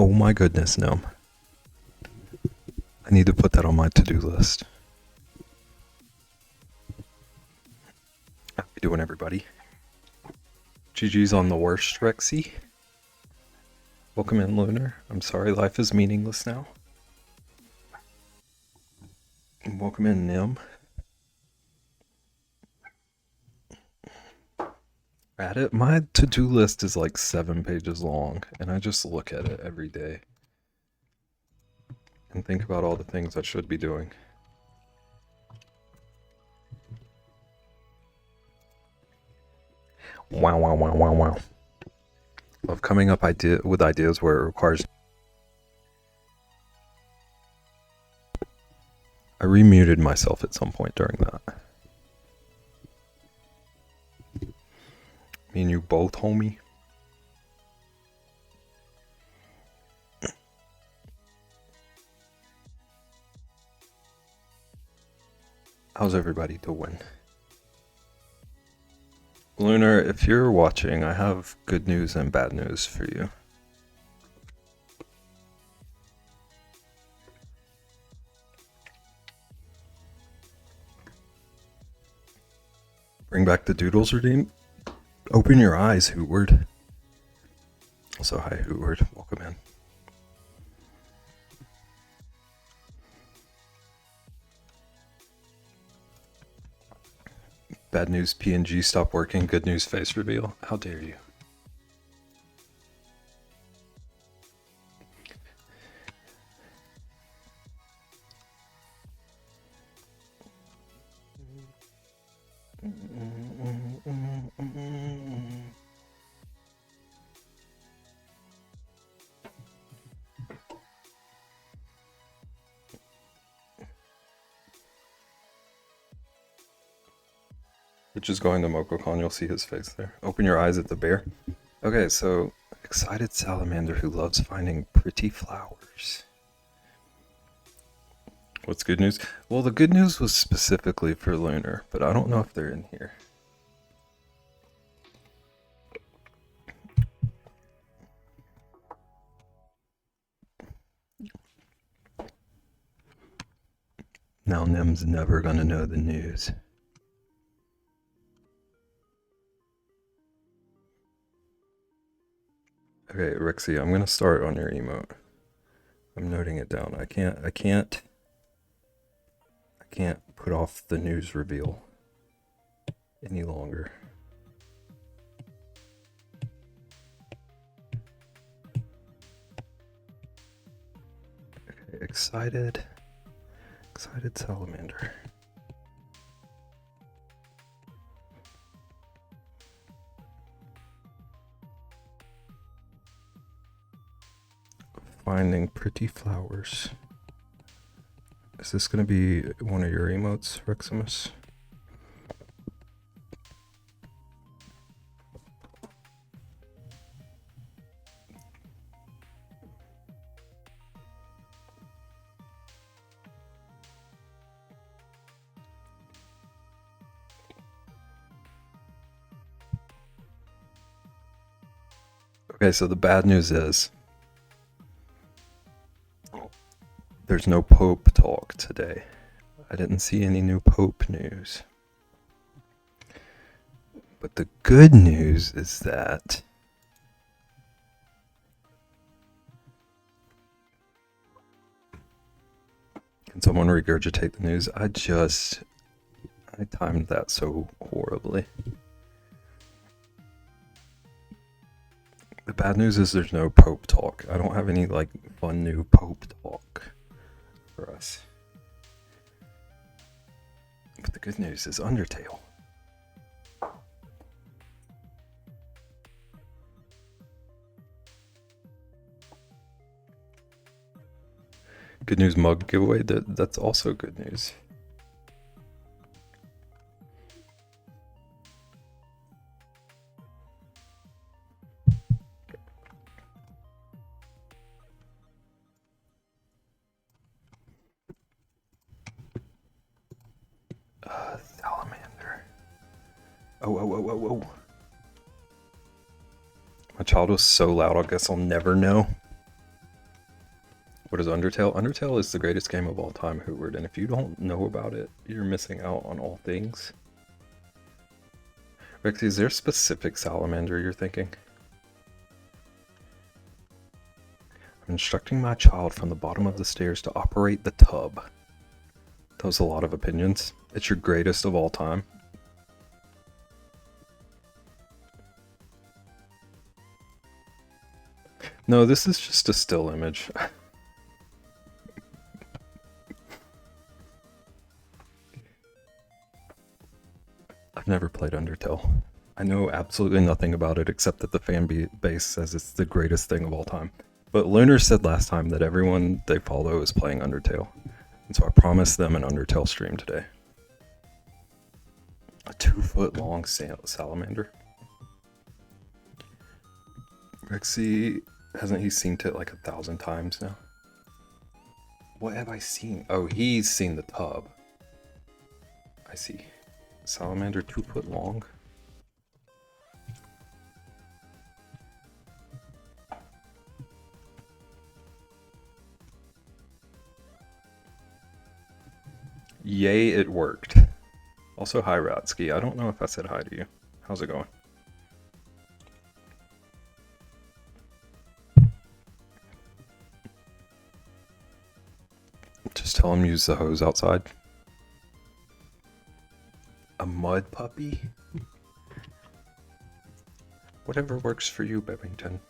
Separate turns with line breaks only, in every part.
Oh my goodness, no. I need to put that on my to-do list. How you doing, everybody? GG's on the worst, Rexy. Welcome in, Lunar. I'm sorry life is meaningless now. And welcome in, Nim. At it, my to-do list is like 7 pages long, and I just look at it every day and think about all the things I should be doing. Wow, wow, wow, wow, wow. Love coming up with ideas where it requires... I remuted myself at some point during that. Me and you both, homie. How's everybody doing? Lunar, if you're watching, I have good news and bad news for you. Bring back the doodles redeem. Open your eyes, Hootward. Also, hi, Hootward. Welcome in. Bad news, PNG stopped working. Good news, face reveal. How dare you? Which is going to MokoCon, you'll see his face there. Open your eyes at the bear. Okay, so excited salamander who loves finding pretty flowers. What's good news? Well, the good news was specifically for Lunar, but I don't know if they're in here. Now Nim's never gonna know the news. Okay, Rexy, I'm gonna start on your emote. I'm noting it down. I can't put off the news reveal any longer. Okay, excited salamander. Finding pretty flowers. Is this gonna be one of your emotes, Reximus? Okay, so the bad news is there's no Pope talk today. I didn't see any new Pope news. But the good news is that can someone regurgitate the news? I timed that so horribly. The bad news is there's no Pope talk. I don't have any like fun new Pope talk for us. But the good news is Undertale. Good news mug giveaway. That's also good news. Salamander. Oh. My child was so loud, I guess I'll never know. What is Undertale? Undertale is the greatest game of all time, Hootward, and if you don't know about it, you're missing out on all things. Rexy, is there a specific salamander you're thinking? I'm instructing my child from the bottom of the stairs to operate the tub. That was a lot of opinions. It's your greatest of all time. No, this is just a still image. I've never played Undertale. I know absolutely nothing about it except that the fan base says it's the greatest thing of all time. But Lunar said last time that everyone they follow is playing Undertale. And so I promised them an Undertale stream today. A 2-foot long salamander. Rexy, hasn't he seen it like 1,000 times now? What have I seen? Oh, he's seen the tub. I see. Salamander 2-foot long. Yay, it worked. Also, hi, Ratsky. I don't know if I said hi to you. How's it going? Just tell him use the hose outside. A mud puppy? Whatever works for you, Bevington.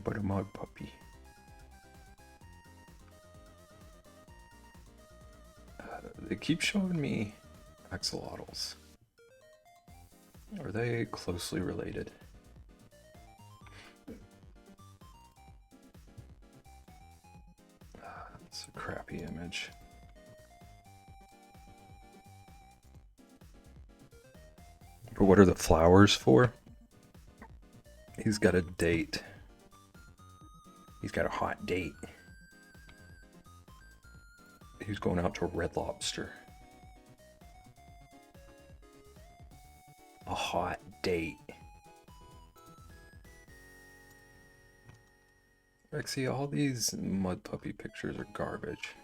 But a mud puppy. They keep showing me axolotls. Are they closely related? It's a crappy image. But what are the flowers for? He's got a date. He's got a hot date. He's going out to Red Lobster. A hot date. Rexy, all these mud puppy pictures are garbage.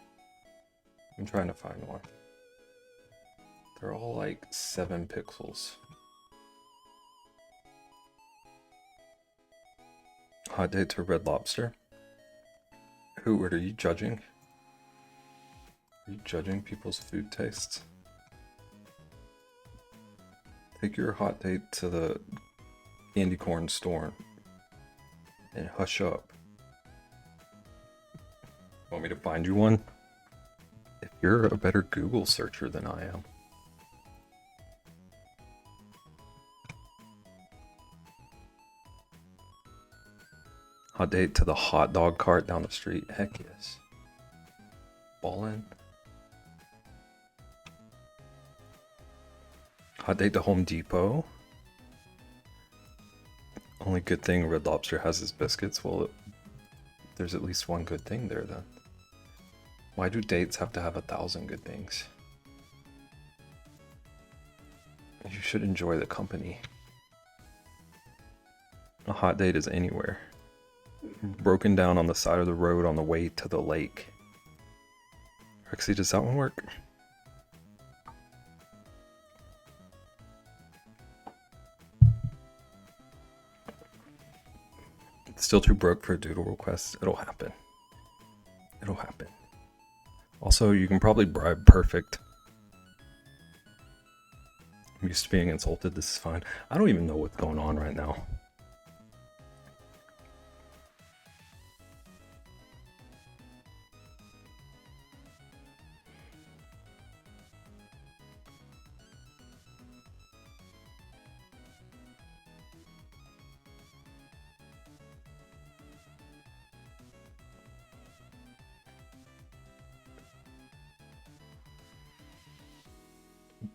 I'm trying to find one. They're all like 7 pixels. Hot date to Red Lobster? Who are you judging? Are you judging people's food tastes? Take your hot date to the candy corn store and hush up. Want me to find you one? If you're a better Google searcher than I am. Hot date to the hot dog cart down the street. Heck yes. Ballin'. Hot date to Home Depot. Only good thing Red Lobster has is biscuits. Well, there's at least one good thing there then. Why do dates have to have 1,000 good things? You should enjoy the company. A hot date is anywhere. Broken down on the side of the road on the way to the lake. Rexy, does that one work? It's still too broke for a doodle request. It'll happen. It'll happen. Also, you can probably bribe Perfect. I'm used to being insulted. This is fine. I don't even know what's going on right now.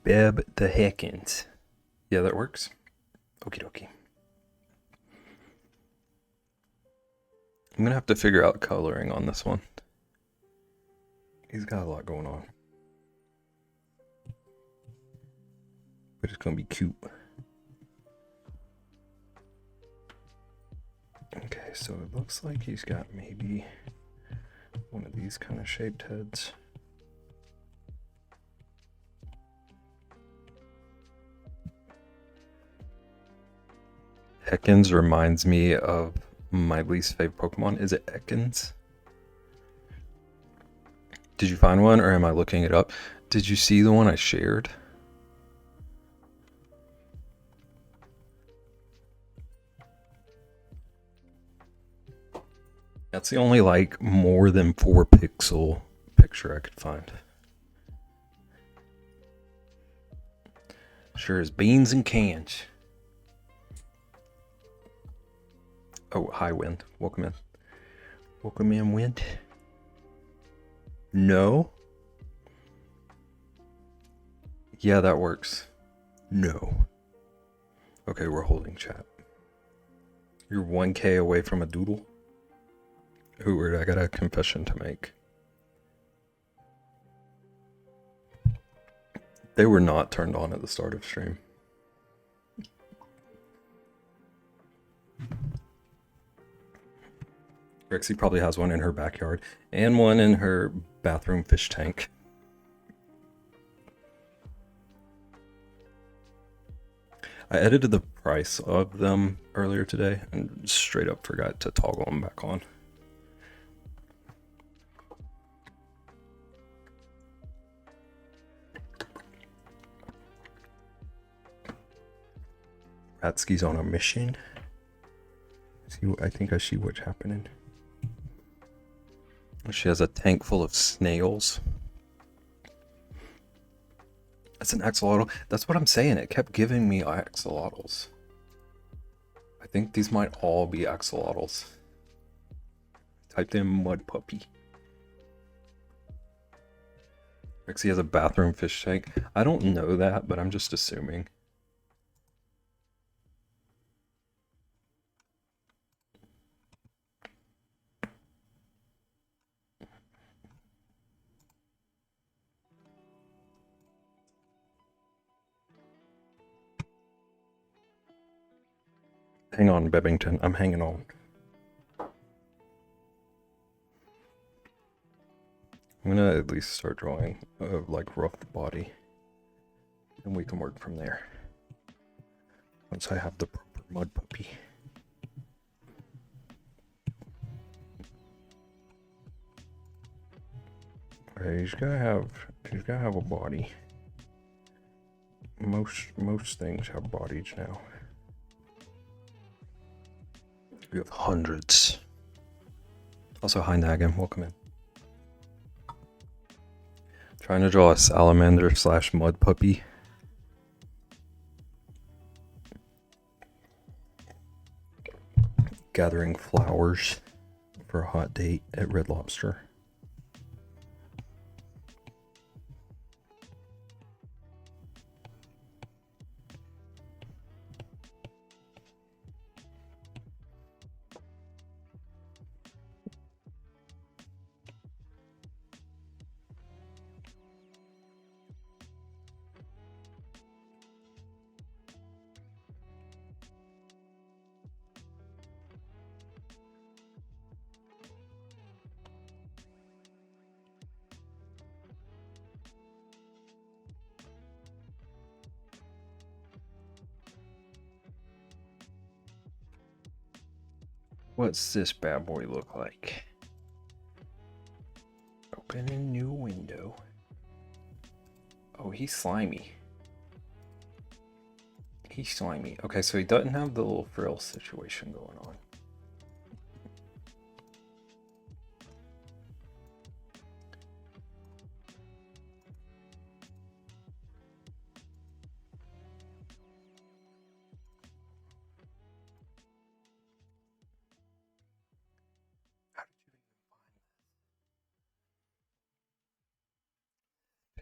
Beb the Heckins. Yeah, that works. Okie dokie. I'm gonna have to figure out coloring on this one. He's got a lot going on. But it's gonna be cute. Okay. so it looks like he's got maybe one of these kind of shaped heads. Ekans reminds me of my least favorite Pokemon. Is it Ekans? Did you find one, or am I looking it up? Did you see the one I shared? That's the only, like, more than 4 pixel picture I could find. Sure as beans and cans. Oh, hi, Wind. Welcome in. Welcome in, Wind. No? Yeah, that works. No. Okay, we're holding chat. You're 1K away from a doodle? Ooh, weird, I got a confession to make. They were not turned on at the start of stream. Rexy probably has one in her backyard and one in her bathroom fish tank. I edited the price of them earlier today and straight up forgot to toggle them back on. Ratsky's on a mission. I think I see what's happening. She has a tank full of snails. That's an axolotl. That's what I'm saying. It kept giving me axolotls. I think these might all be axolotls. Typed in mud puppy. Rexy has a bathroom fish tank. I don't know that, but I'm just assuming. Hang on, Bebington. I'm hanging on. I'm gonna at least start drawing a like rough body, and we can work from there. Once I have the proper mud puppy. Okay, he's gotta have a body. Most things have bodies now. We have hundreds. Also, hi Nagan, welcome in. Trying to draw a salamander slash mud puppy. Gathering flowers for a hot date at Red Lobster. What's this bad boy look like? Open a new window. Oh, he's slimy. He's slimy. Okay, so he doesn't have the little frill situation going on.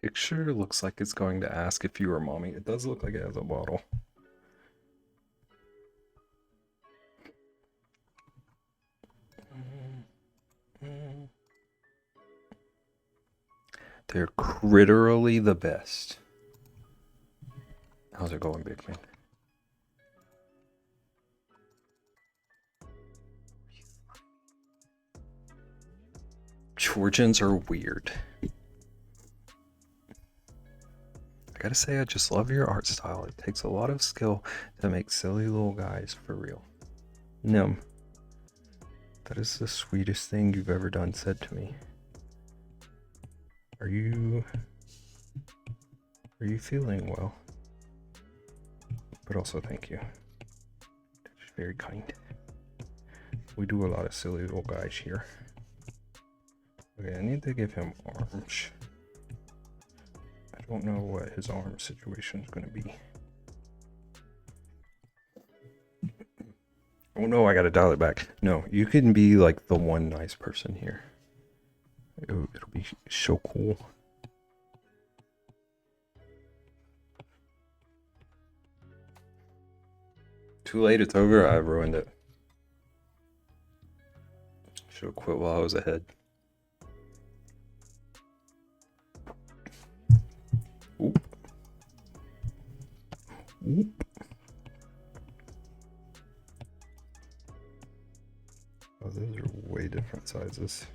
Picture looks like it's going to ask if you are mommy. It does look like it has a bottle. They're critterally the best. How's it going, big man? Georgians are weird. I gotta say, I just love your art style. It takes a lot of skill to make silly little guys for real. Nim, that is the sweetest thing you've ever done said to me. Are you feeling well? But also thank you. That's very kind. We do a lot of silly little guys here. Okay, I need to give him arms. I don't know what his arm situation is going to be. Oh no, I gotta dial it back. No, you can be like the one nice person here. It'll be so cool. Too late, it's over. I ruined it. Should have quit while I was ahead. Oop. Oop. Oh, those are way different sizes.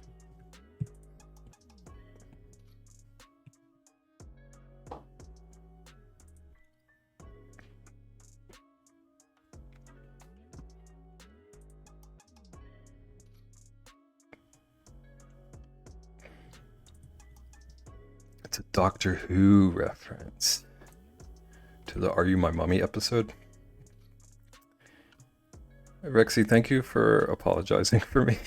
It's a Doctor Who reference to the Are You My Mummy episode. Rexy, thank you for apologizing for me.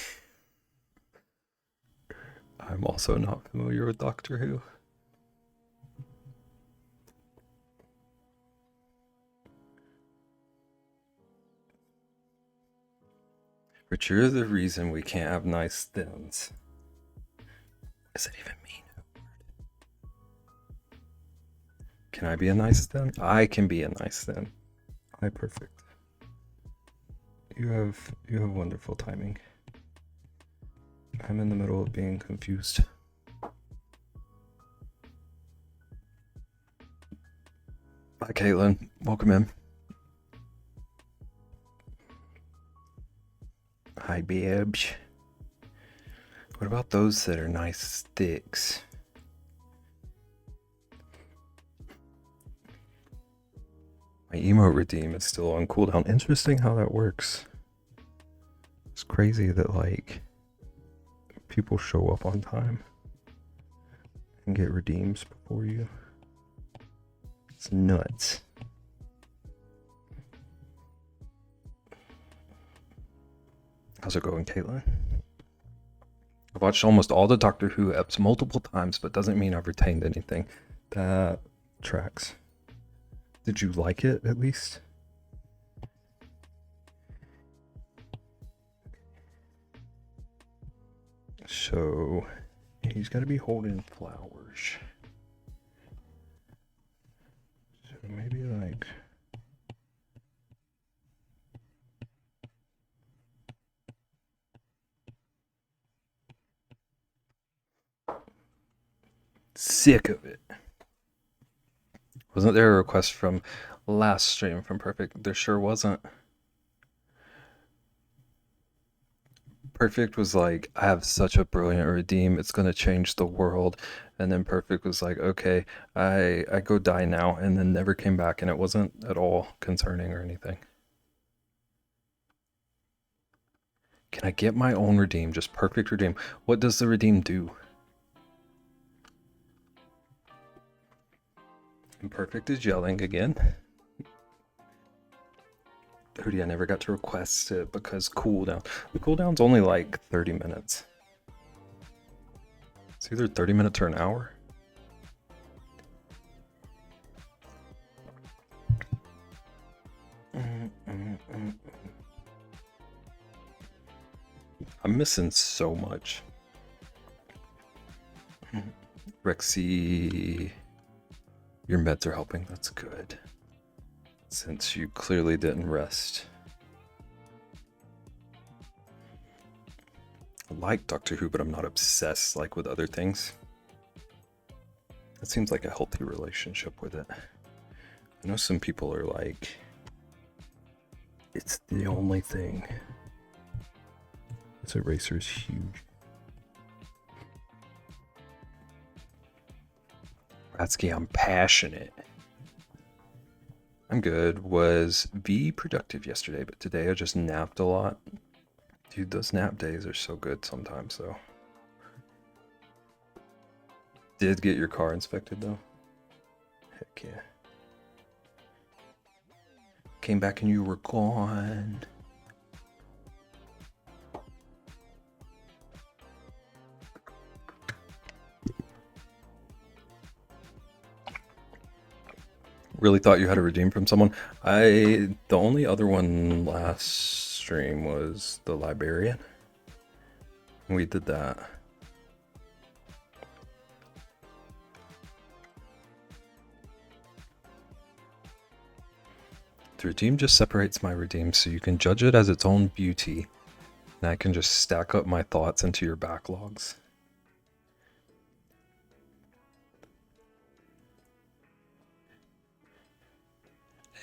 I'm also not familiar with Doctor Who. But you're the reason we can't have nice thins. Does it even mean? Can I be a nice thin? I can be a nice thin. Hi, perfect. You have wonderful timing. I'm in the middle of being confused. Hi, Caitlin. Welcome in. Hi, babes. What about those that are nice sticks? My emote redeem is still on cooldown. Interesting how that works. It's crazy that, like, people show up on time and get redeems before you. It's nuts. How's it going, Caitlin? I've watched almost all the Doctor Who eps multiple times, but doesn't mean I've retained anything. That tracks. Did you like it, at least? So, he's got to be holding flowers. So maybe like... Sick of it. Wasn't there a request from last stream from Perfect? There sure wasn't. Perfect was like, I have such a brilliant redeem, it's gonna change the world. And then Perfect was like, okay, I go die now, and then never came back, and it wasn't at all concerning or anything. Can I get my own redeem? Just Perfect redeem. What does the redeem do? And Perfect is yelling again. Hootie, I never got to request it because cooldown. The cooldown's only like 30 minutes. It's either 30 minutes or an hour. I'm missing so much. Rexy, your meds are helping. That's good. Since you clearly didn't rest. I like Doctor Who, but I'm not obsessed like with other things. It seems like a healthy relationship with it. I know some people are like, it's the only thing. This eraser is huge. Gratsky, I'm passionate. I'm good. Was V productive yesterday, but today I just napped a lot. Dude, those nap days are so good sometimes, though. Did get your car inspected, though? Heck yeah. Came back and you were gone. Really thought you had a redeem from someone. The only other one last stream was the Librarian. We did that. The redeem just separates my redeem, so you can judge it as its own beauty. And I can just stack up my thoughts into your backlogs.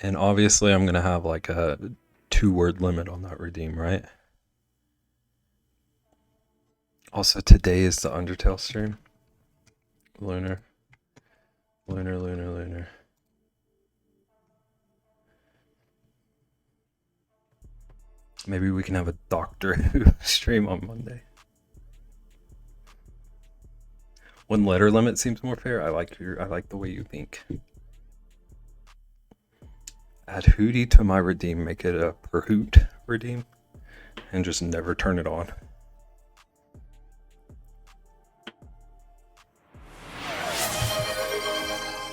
And obviously I'm going to have like a 2-word limit on that redeem, right? Also, today is the Undertale stream. Lunar. Maybe we can have a Doctor Who stream on Monday. 1 letter limit seems more fair. I like the way you think. Add Hootie to my redeem, make it a per hoot redeem, and just never turn it on.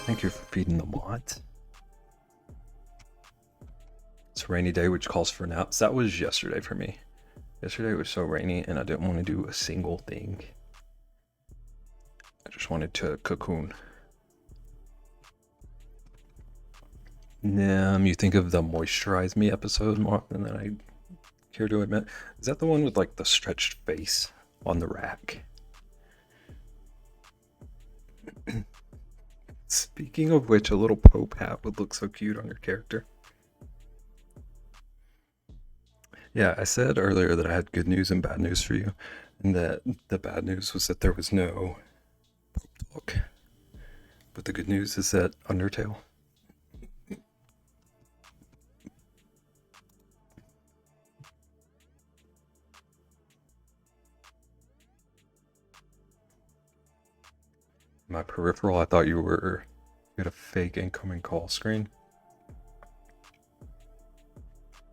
Thank you for feeding the mods. It's a rainy day, which calls for naps. That was yesterday for me. Yesterday was so rainy, and I didn't want to do a single thing. I just wanted to cocoon. You think of the Moisturize Me episode more often than I care to admit. Is that the one with like the stretched face on the rack? Speaking of which, a little Pope hat would look so cute on your character. Yeah, I said earlier that I had good news and bad news for you, and that the bad news was that there was no Pope talk. But the good news is that Undertale. My peripheral, I thought you had a fake incoming call screen.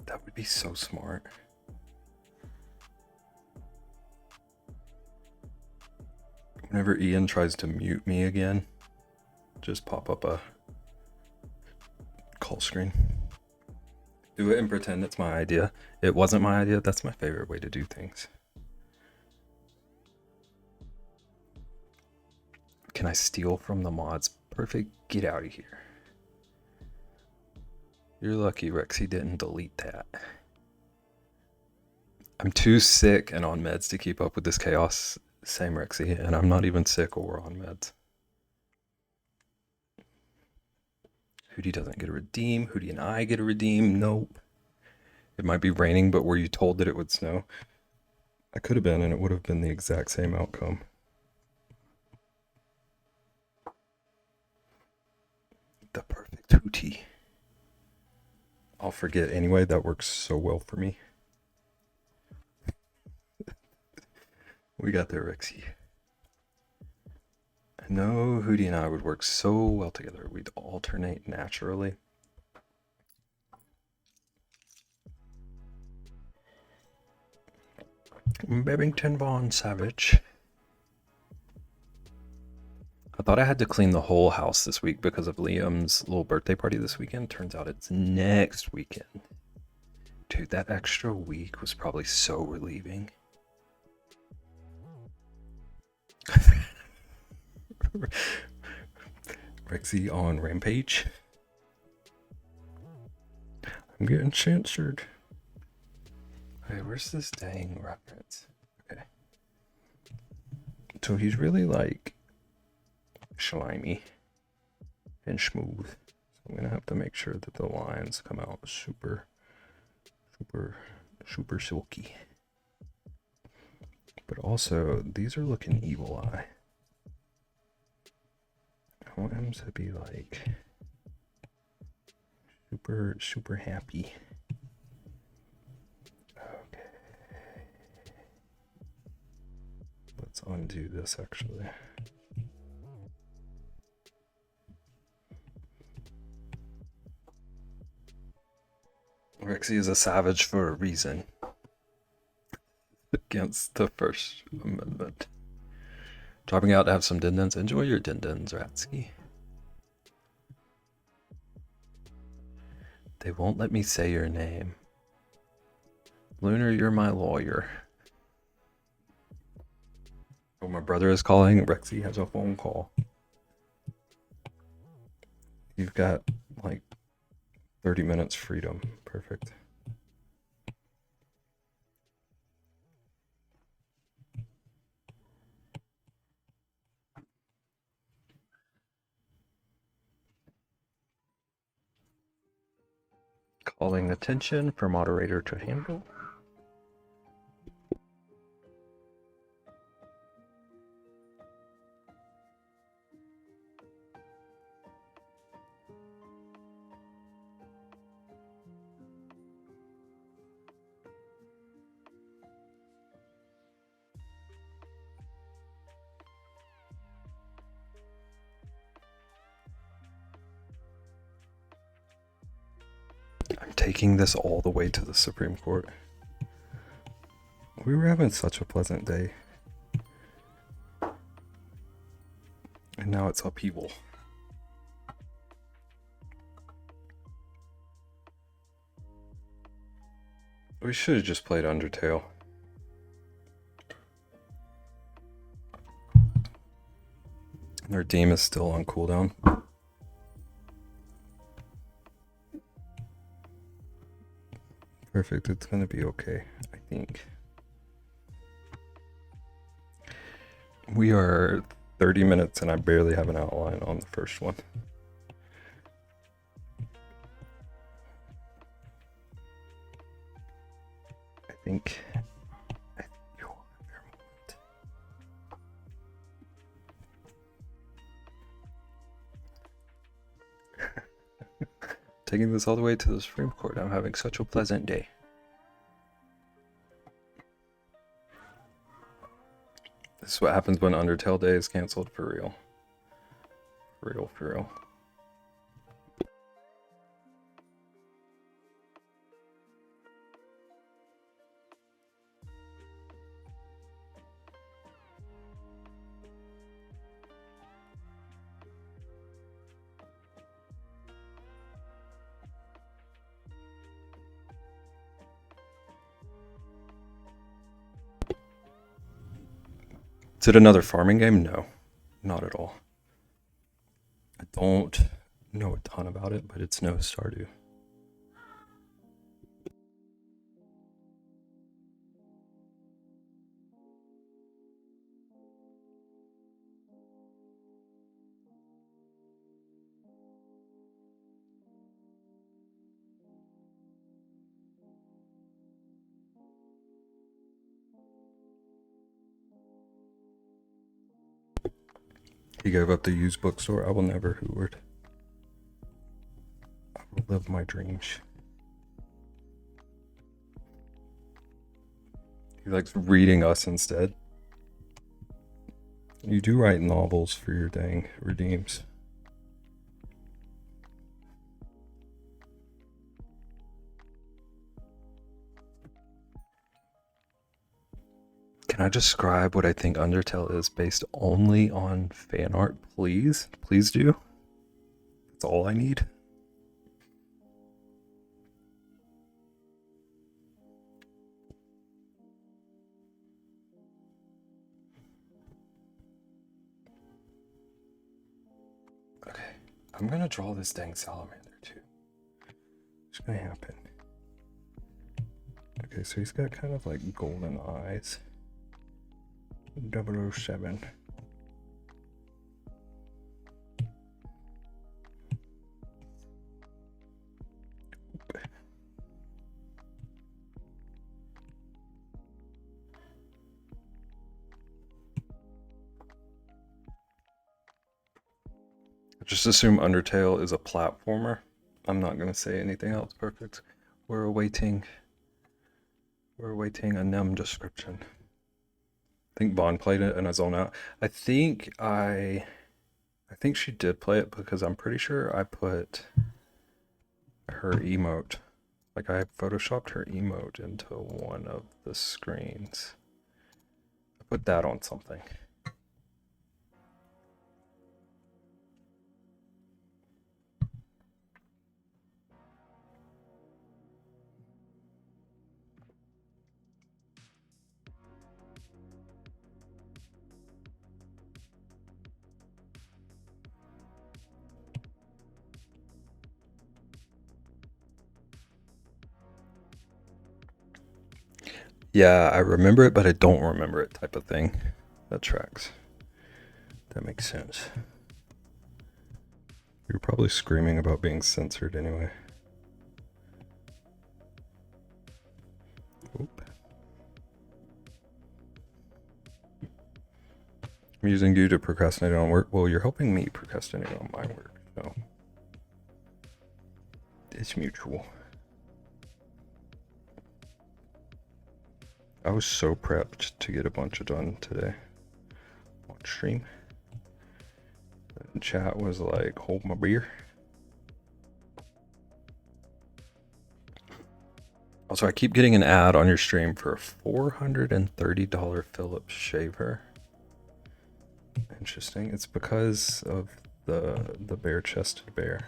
That would be so smart. Whenever Ian tries to mute me again, just pop up a call screen. Do it and pretend it's my idea. It wasn't my idea. That's my favorite way to do things. Can I steal from the mods? Perfect. Get out of here. You're lucky Rexy didn't delete that. I'm too sick and on meds to keep up with this chaos. Same Rexy, and I'm not even sick or on meds. Hootie doesn't get a redeem. Hootie and I get a redeem. Nope. It might be raining, but were you told that it would snow? I could have been, and it would have been the exact same outcome. The perfect Hootie. I'll forget anyway. That works so well for me. We got there, Rexy. I know Hootie and I would work so well together. We'd alternate naturally. Bebington Von Savage. I thought I had to clean the whole house this week because of Liam's little birthday party this weekend. Turns out it's next weekend. Dude, that extra week was probably so relieving. Rexy on Rampage. I'm getting censored. Okay, where's this dang reference? Okay. So he's really like slimy and smooth. So I'm gonna have to make sure that the lines come out super silky. But also, these are looking evil eye. I want him to be like super happy. Okay. Let's undo this actually. Rexy is a savage for a reason. Against the First Amendment. Dropping out to have some din-dins. Enjoy your din-dins, Ratsky. They won't let me say your name. Lunar, you're my lawyer. Oh, my brother is calling. Rexy has a phone call. You've got like 30 minutes freedom. Perfect. Calling attention for moderator to handle. I'm taking this all the way to the Supreme Court. We were having such a pleasant day. And now it's upheaval. We should have just played Undertale. Their team is still on cooldown. Perfect, it's gonna be okay, I think. We are 30 minutes and I barely have an outline on the first one. I think you'll have your moment. Taking this all the way to the Supreme Court. I'm having such a pleasant day. This is what happens when Undertale Day is canceled for real. For real. Is it another farming game? No, not at all. I don't know a ton about it, but it's no Stardew. He gave up the used bookstore. I will never, Hooard. I will live my dreams. He likes reading us instead. You do write novels for your dang redeems. Can I describe what I think Undertale is based only on fan art, please? Please do. That's all I need. Okay, I'm gonna draw this dang salamander too. What's gonna happen? Okay, so he's got kind of like golden eyes. 007. Just assume Undertale is a platformer. I'm not gonna say anything else. Perfect. We're awaiting a NEM description. I think Bond played it and is on out. I think she did play it because I'm pretty sure I put her emote. Like I photoshopped her emote into one of the screens. I put that on something. Yeah, I remember it, but I don't remember it type of thing. That tracks. That makes sense. You're probably screaming about being censored anyway. Oop. I'm using you to procrastinate on work. Well, you're helping me procrastinate on my work, so it's mutual. I was so prepped to get a bunch of done today on stream. And chat was like, hold my beer. Also, I keep getting an ad on your stream for a $430 Philips shaver. Interesting. It's because of the bare-chested bear.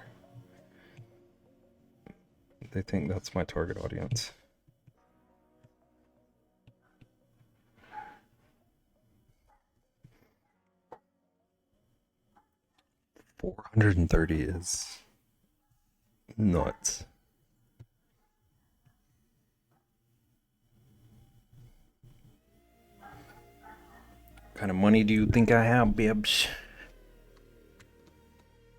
They think that's my target audience. $430 is nuts. What kind of money do you think I have, Bibbs?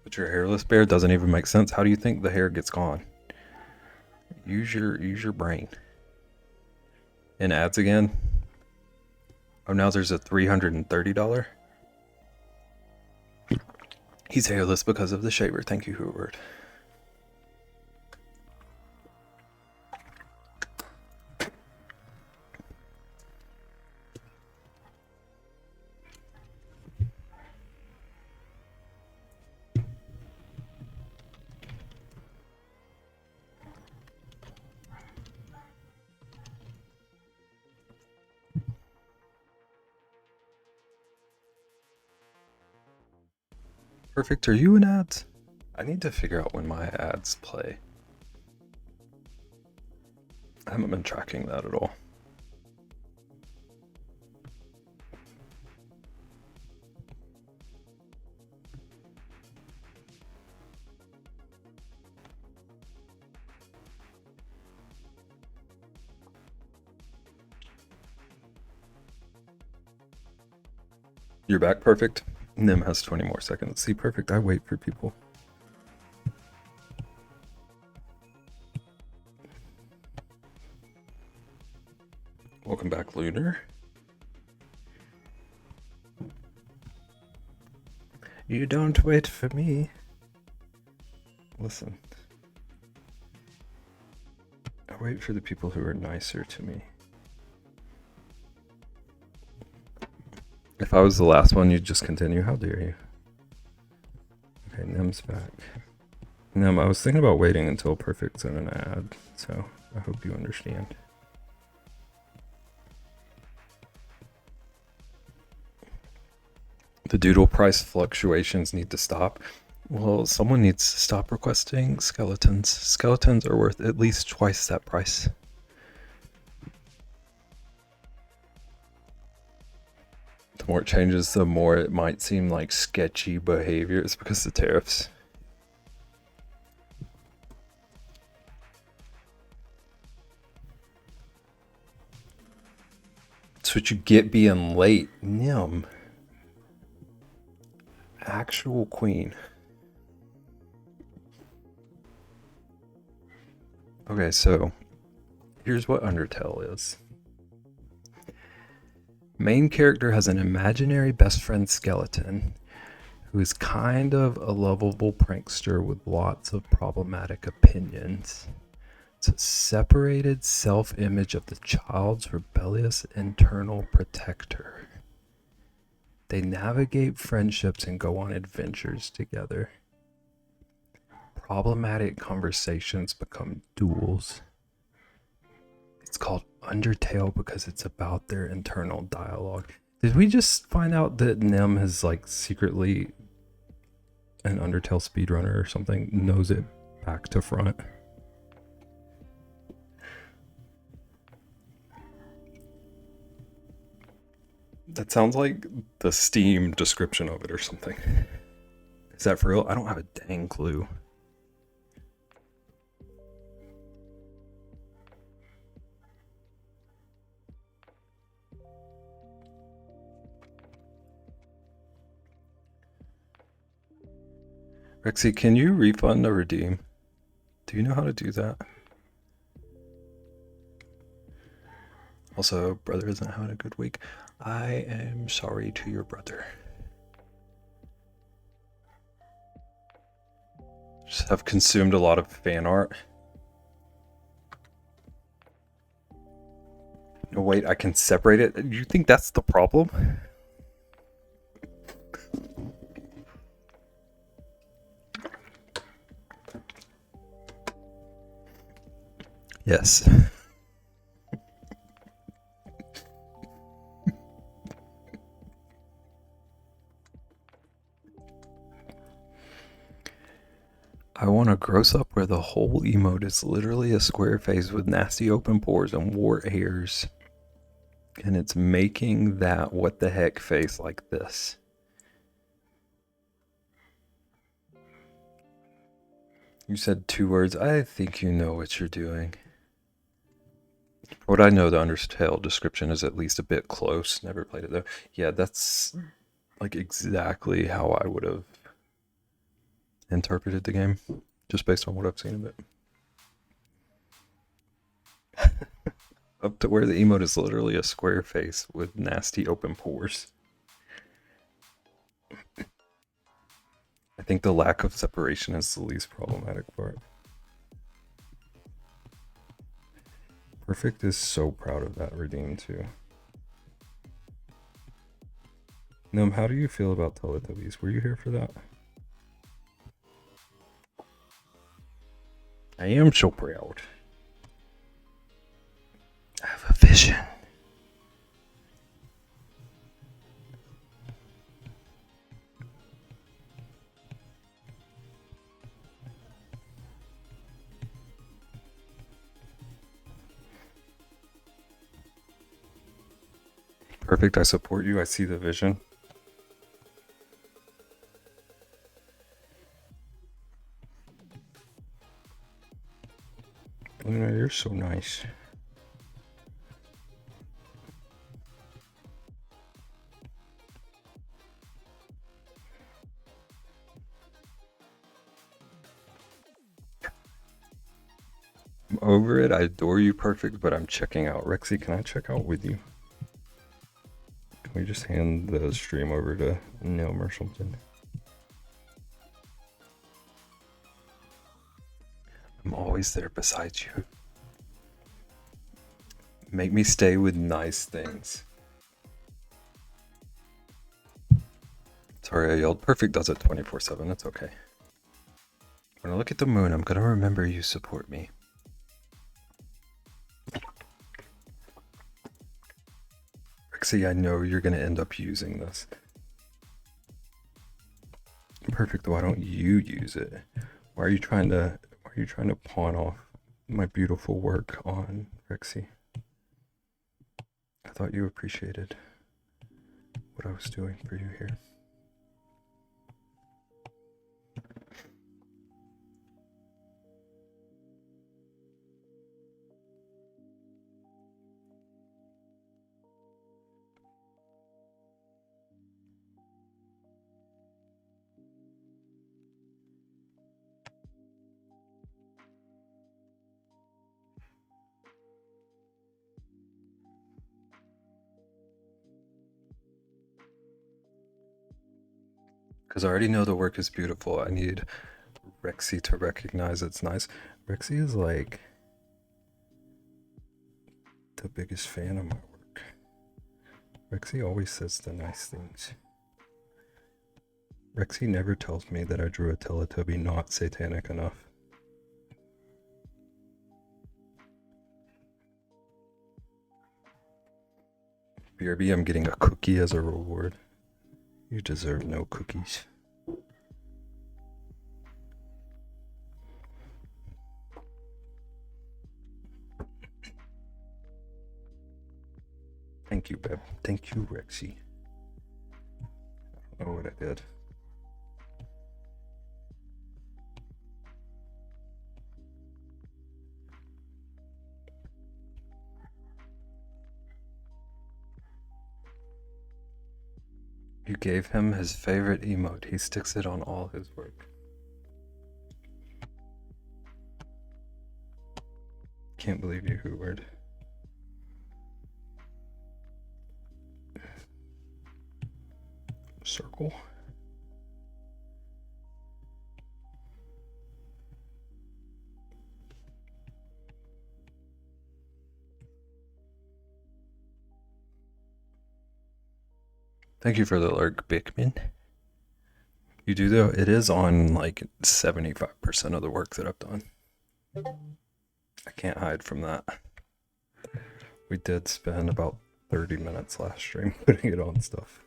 But your hairless bear doesn't even make sense. How do you think the hair gets gone? Use your brain. And ads again. Oh, now there's a $330. He's hairless because of the shaver. Thank you, Hoover. Perfect. Are you in ads? I need to figure out when my ads play. I haven't been tracking that at all. You're back, perfect. Nim has 20 more seconds. See, perfect. I wait for people. Welcome back, Lunar. You don't wait for me. Listen. I wait for the people who are nicer to me. If I was the last one, you'd just continue. How dare you? Okay, Nim's back. Nim, I was thinking about waiting until Perfect's in an ad, so I hope you understand. The doodle price fluctuations need to stop. Well, someone needs to stop requesting skeletons. Skeletons are worth at least twice that price. The more it changes, the more it might seem like sketchy behavior. It's because of the tariffs. That's what you get being late. Nim. Actual queen. Okay, so here's what Undertale is. Main character has an imaginary best friend skeleton who is kind of a lovable prankster with lots of problematic opinions. It's a separated self-image of the child's rebellious internal protector. They navigate friendships and go on adventures together. Problematic conversations become duels. It's called Undertale because it's about their internal dialogue. Did we just find out that Nim is like secretly an Undertale speedrunner or something? Knows it back to front. That sounds like the Steam description of it or something. Is that for real? I don't have a dang clue. Rexy, can you refund or redeem? Do you know how to do that? Also, brother isn't having a good week. I am sorry to your brother. Just have consumed a lot of fan art. No, wait, I can separate it? You think that's the problem? Yes. I want to gross up where the whole emote is literally a square face with nasty open pores and wart hairs. And it's making that what the heck face like this. You said 2 words. I think you know what you're doing. What I know, the Undertale description is at least a bit close. Never played it though. Yeah, that's like exactly how I would have interpreted the game, just based on what I've seen of it. Up to where the emote is literally a square face with nasty open pores. I think the lack of separation is the least problematic part. Perfect is so proud of that redeem too. Nim, how do you feel about Teletubbies? Were you here for that? I am so proud. I have a vision. Perfect, I support you. I see the vision. Luna, you're so nice. I'm over it. I adore you, Perfect, but I'm checking out. Rexy, can I check out with you? Can we just hand the stream over to Neil or something? I'm always there beside you. Make me stay with nice things. Sorry I yelled. Perfect does it 24/7. That's okay. When I look at the moon, I'm gonna remember you support me. Rexy, I know you're gonna end up using this. Perfect. Why don't you use it? Why are you trying to pawn off my beautiful work on Rexy? I thought you appreciated what I was doing for you here. Because I already know the work is beautiful. I need Rexy to recognize it's nice. Rexy is like the biggest fan of my work. Rexy always says the nice things. Rexy never tells me that I drew a Teletubby not satanic enough. BRB, I'm getting a cookie as a reward. You deserve no cookies. Thank you, Beb. Thank you, Rexy. I don't know what I did. You gave him his favorite emote. He sticks it on all his work. Can't believe you hoovered. Circle. Thank you for the lurk, Bickman. You do though, it is on like 75% of the work that I've done. I can't hide from that. We did spend about 30 minutes last stream putting it on stuff.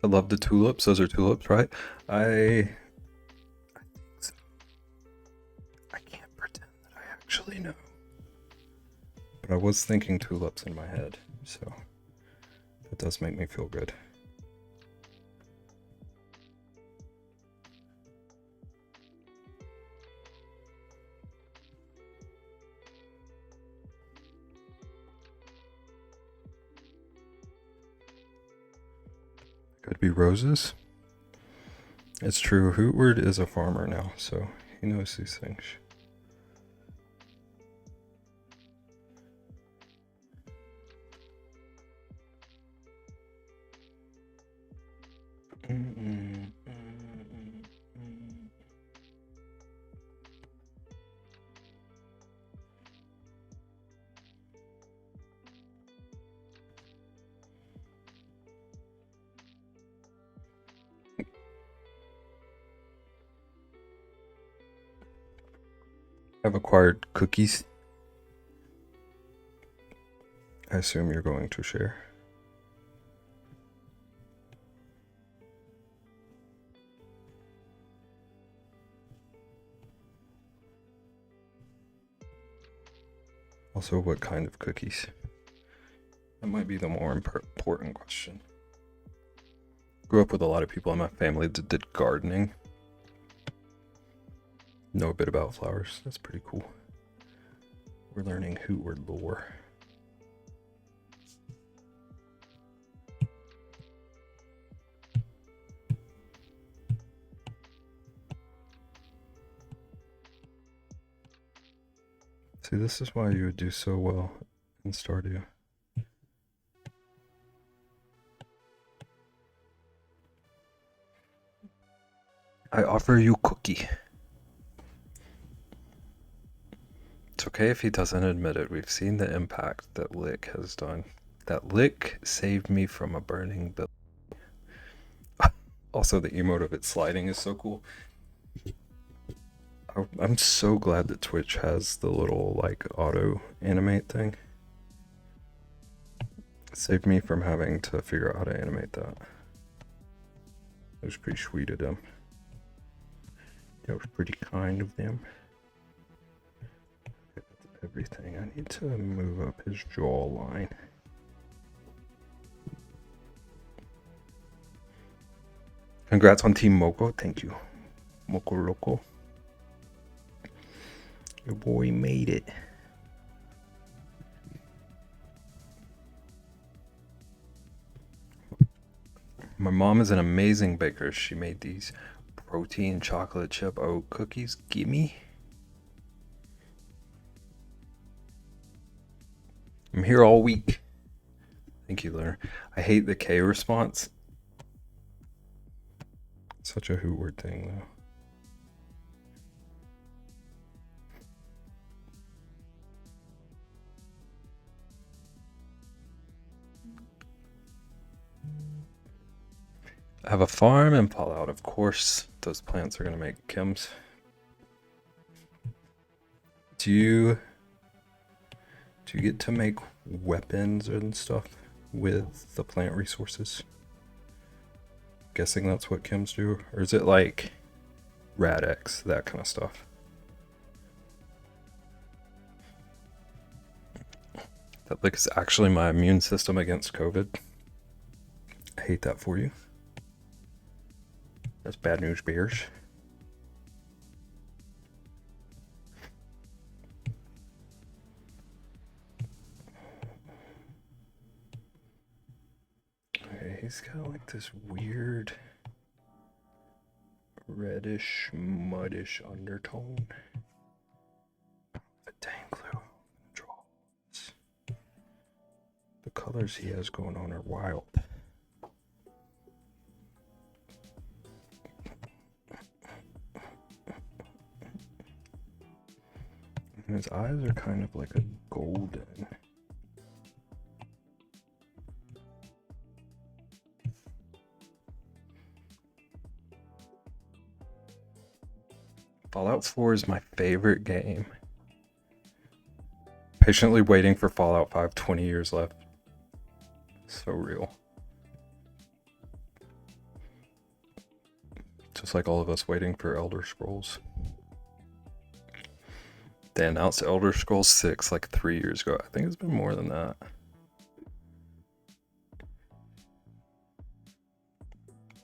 I love the tulips. Those are tulips, right? I think so. I can't pretend that I actually know. But I was thinking tulips in my head, so that does make me feel good. Could be roses. It's true. Hootward is a farmer now, so he knows these things. I've acquired cookies. I assume you're going to share. Also, what kind of cookies? That might be the more important question. Grew up with a lot of people in my family that did gardening. Know a bit about flowers. That's pretty cool. We're learning Hootward lore. See, this is why you would do so well in Stardew. I offer you cookie. It's okay if he doesn't admit it. We've seen the impact that Lick has done. That Lick saved me from a burning building. Also, the emote of it sliding is so cool. I'm so glad that Twitch has the little like auto animate thing. It saved me from having to figure out how to animate that. It was pretty sweet of them. That was pretty kind of them. Everything. I need to move up his jawline. Congrats on Team Moko. Thank you. Moko Loco. Your boy made it. My mom is an amazing baker. She made these protein chocolate chip oat cookies. Gimme. I'm here all week. Thank you, Lunar. I hate the K response. Such a who word thing, though. I have a farm in Fallout. Of course, those plants are going to make chems. Do you get to make weapons and stuff with the plant resources? Guessing that's what chems do, or is it like Rad-X, that kind of stuff? That like is actually my immune system against COVID. I hate that for you. That's bad news, bears. Okay, he's got like this weird reddish, muddish undertone. A dang clue. Draw. The colors he has going on are wild. And his eyes are kind of like a golden. Fallout 4 is my favorite game. Patiently waiting for Fallout 5, 20 years left. So real. Just like all of us waiting for Elder Scrolls. They announced Elder Scrolls 6 like 3 years ago. I think it's been more than that.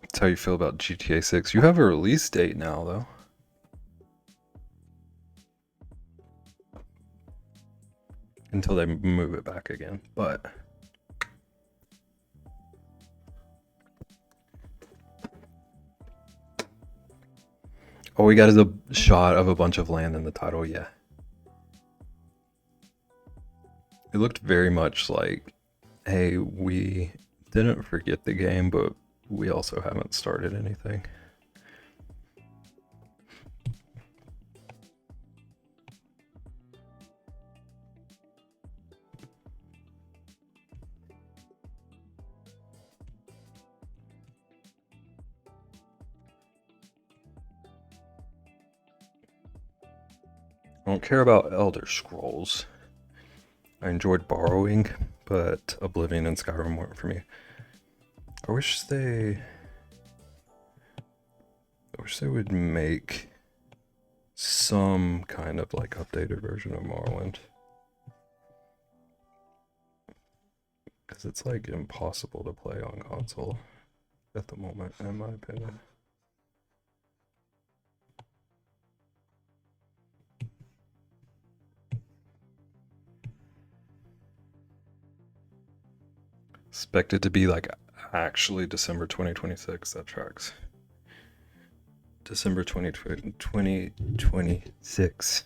That's how you feel about GTA 6. You have a release date now, though. Until they move it back again, but all we got is a shot of a bunch of land in the title. Yeah, it looked very much like, hey, we didn't forget the game, but we also haven't started anything. I don't care about Elder Scrolls. I enjoyed borrowing, but Oblivion and Skyrim weren't for me. I wish they would make some kind of like updated version of Morrowind. Because it's like impossible to play on console at the moment, in my opinion. Expected to be like actually December 2026. That tracks. December 2026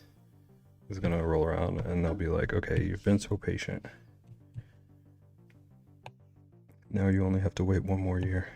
is gonna roll around and they'll be like, okay, you've been so patient. Now you only have to wait one more year.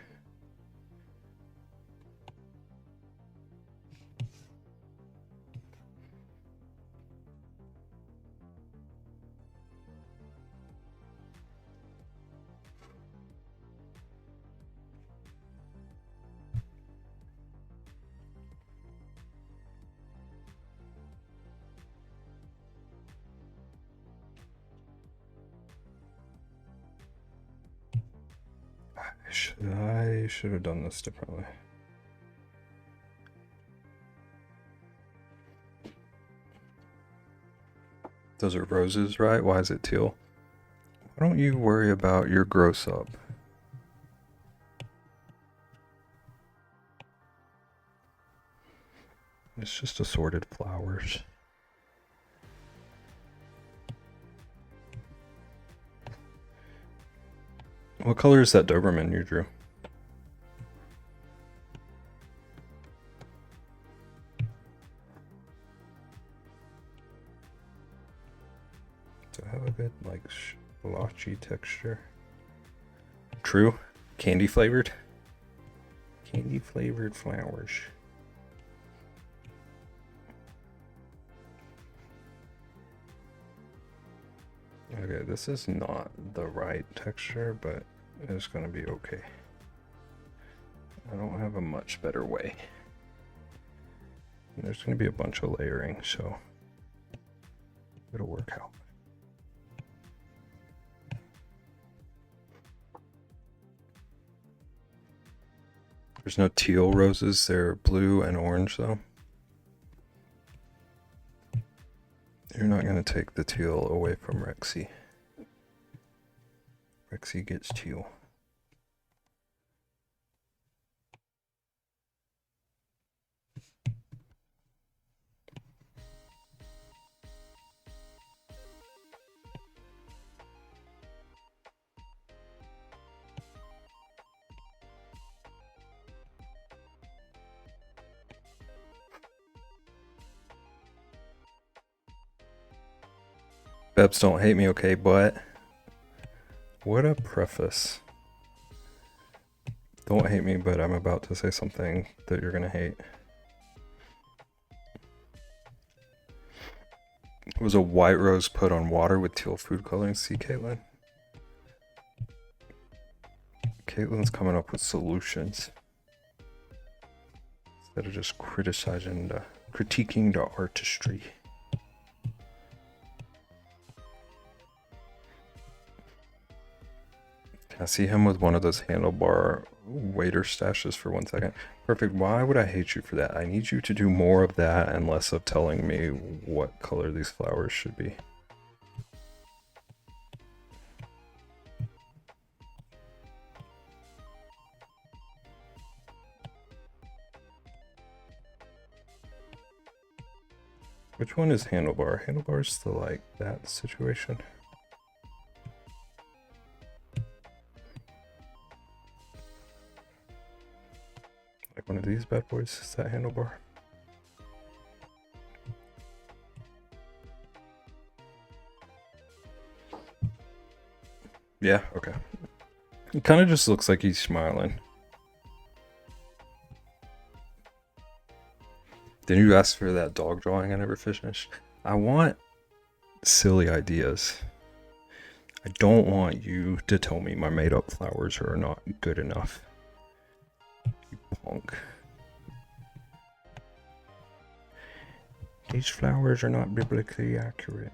I should have done this differently. Those are roses, right? Why is it teal? Why don't you worry about your gross up? It's just assorted flowers. What color is that Doberman you drew? to have a good like splotchy texture. True. Candy flavored. Candy flavored flowers. Okay, this is not the right texture, but it's gonna be okay. I don't have a much better way. And there's gonna be a bunch of layering, so it'll work out. There's no teal roses, they're blue and orange though. You're not gonna take the teal away from Rexy. Rexy gets teal. Bebs, don't hate me, okay, but what a preface. Don't hate me, but I'm about to say something that you're gonna hate. It was a white rose put on water with teal food coloring. See, Caitlin? Caitlin's coming up with solutions. Instead of just critiquing the artistry. I see him with one of those handlebar waiter stashes for 1 second. Perfect. Why would I hate you for that? I need you to do more of that and less of telling me what color these flowers should be. Which one is handlebar? Handlebar's the like that situation. One of these bad boys, is that handlebar? Yeah, okay. It kind of just looks like he's smiling. Didn't you ask for that dog drawing I never finished? I want silly ideas. I don't want you to tell me my made up flowers are not good enough. You punk. These flowers are not biblically accurate.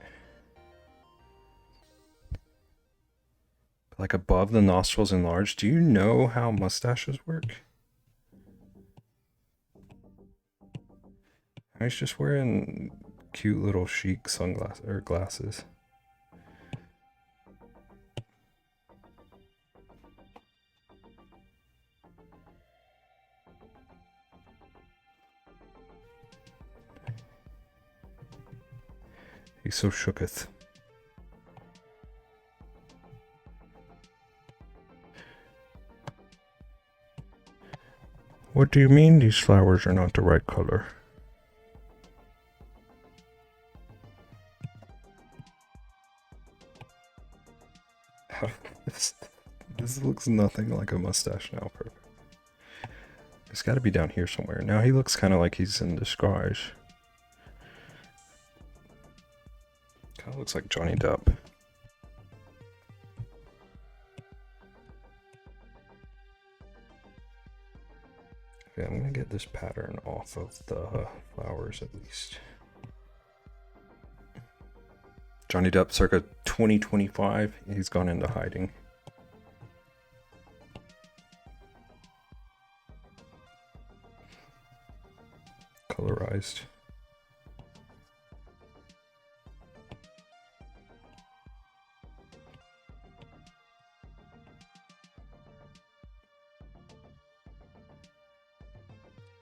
Like above the nostrils enlarged. Do you know how mustaches work? He's just wearing cute little chic sunglasses or glasses. He's so shooketh. What do you mean these flowers are not the right color? This looks nothing like a mustache now. Perfect. It's got to be down here somewhere. Now he looks kind of like he's in disguise. Kind of looks like Johnny Depp. Okay, I'm gonna get this pattern off of the flowers at least. Johnny Depp circa 2025. He's gone into hiding. Colorized.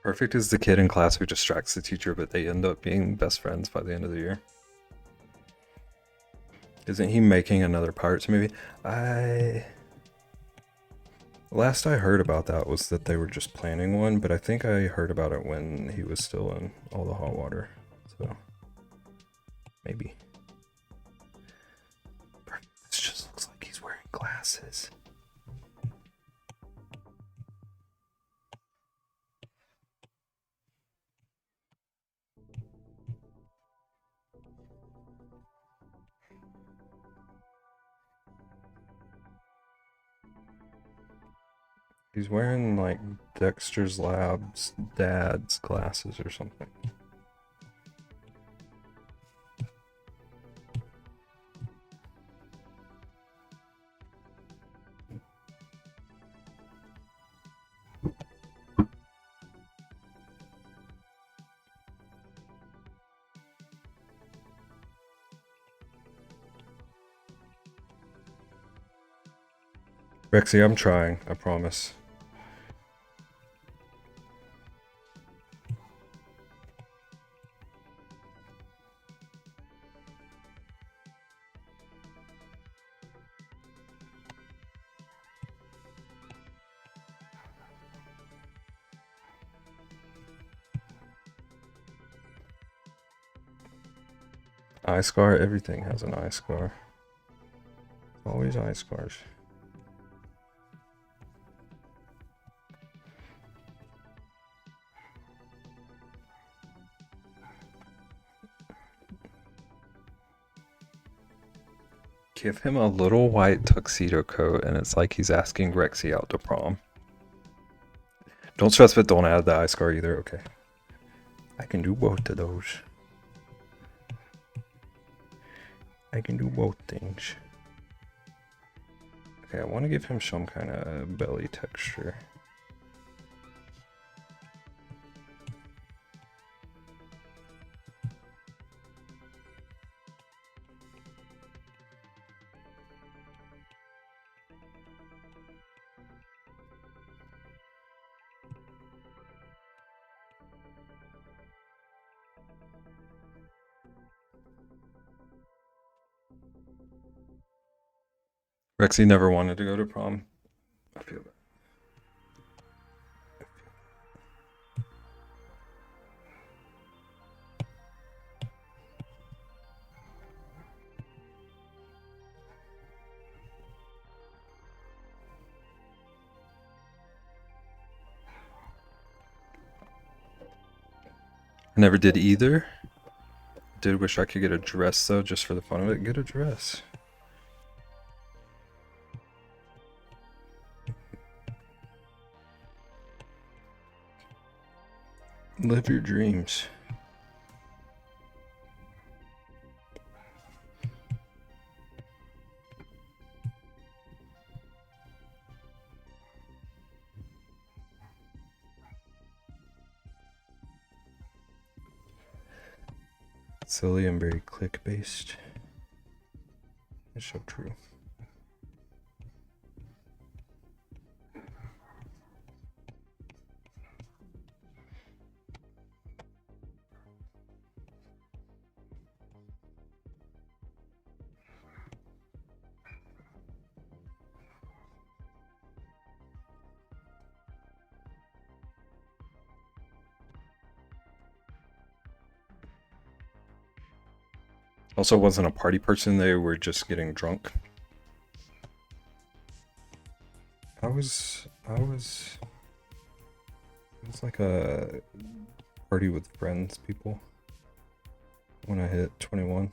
Perfect is the kid in class who distracts the teacher, but they end up being best friends by the end of the year. Isn't he making another Pirates movie? Last I heard about that was that they were just planning one, but I think I heard about it when he was still in all the hot water. So maybe. classes. He's wearing like Dexter's Lab's dad's glasses or something. Rexy, I'm trying, I promise. Eye scar, everything has an eye scar. Always eye scars. Give him a little white tuxedo coat and it's like he's asking Rexy out to prom. Don't stress, but don't add the eye scar either, okay. I can do both of those. I can do both things. Okay, I want to give him some kind of belly texture. Rexy never wanted to go to prom. I feel that. I never did either. Did wish I could get a dress though, just for the fun of it. Get a dress. Live your dreams. Silly and very click-based. It's so true. Also wasn't a party person, they were just getting drunk. It was like a party with friends people when I hit 21.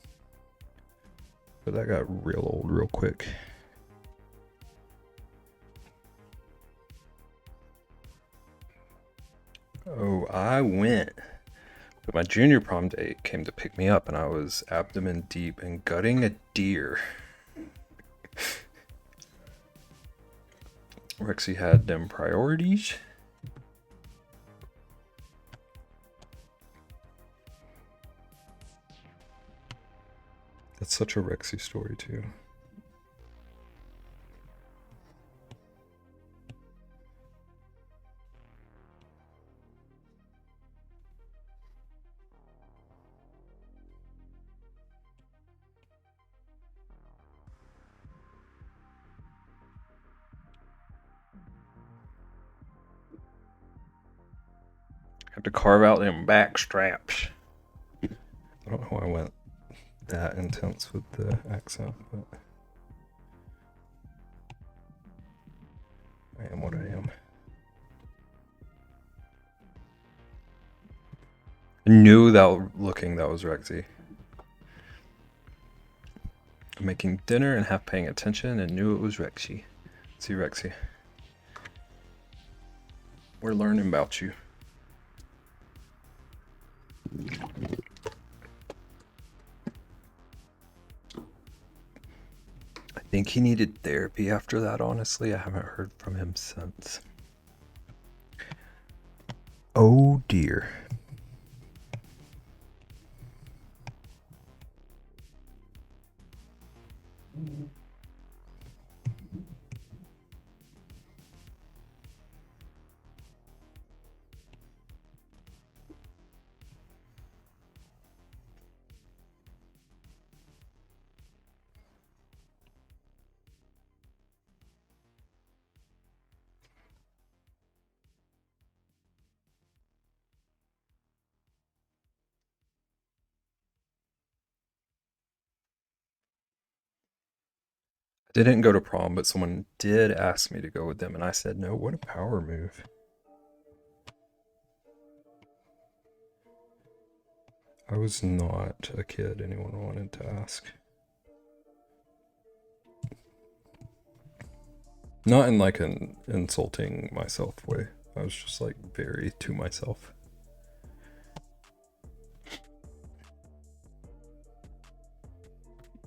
But that got real old real quick. Oh, I went. But my junior prom date came to pick me up and I was abdomen deep in gutting a deer. Rexy had them priorities. That's such a Rexy story too. Have to carve out them back straps. I don't know why I went that intense with the accent, but I am what I am. I knew that was Rexy. Making dinner and half paying attention and knew it was Rexy. See, Rexy. We're learning about you. I think he needed therapy after that, honestly. I haven't heard from him since. Oh dear. I didn't go to prom, but someone did ask me to go with them, and I said no. What a power move. I was not a kid anyone wanted to ask. Not in like an insulting myself way. I was just like very to myself.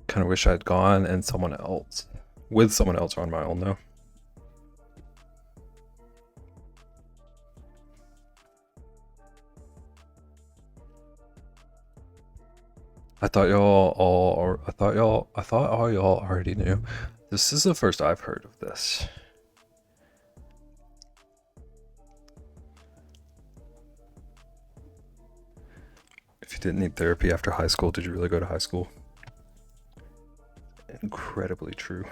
Kind of wish I'd gone and with someone else on my own though. I thought all y'all already knew. This is the first I've heard of this. If you didn't need therapy after high school, did you really go to high school? Incredibly true.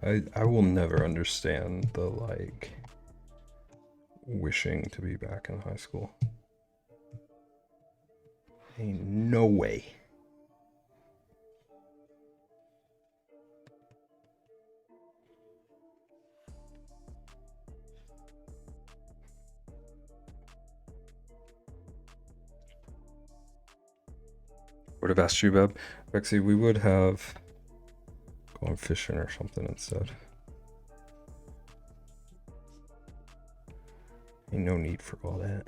I will never understand the like wishing to be back in high school. Ain't no way. Would have asked you, Beb. Rexy, we would have gone fishing or something instead. Ain't no need for all that.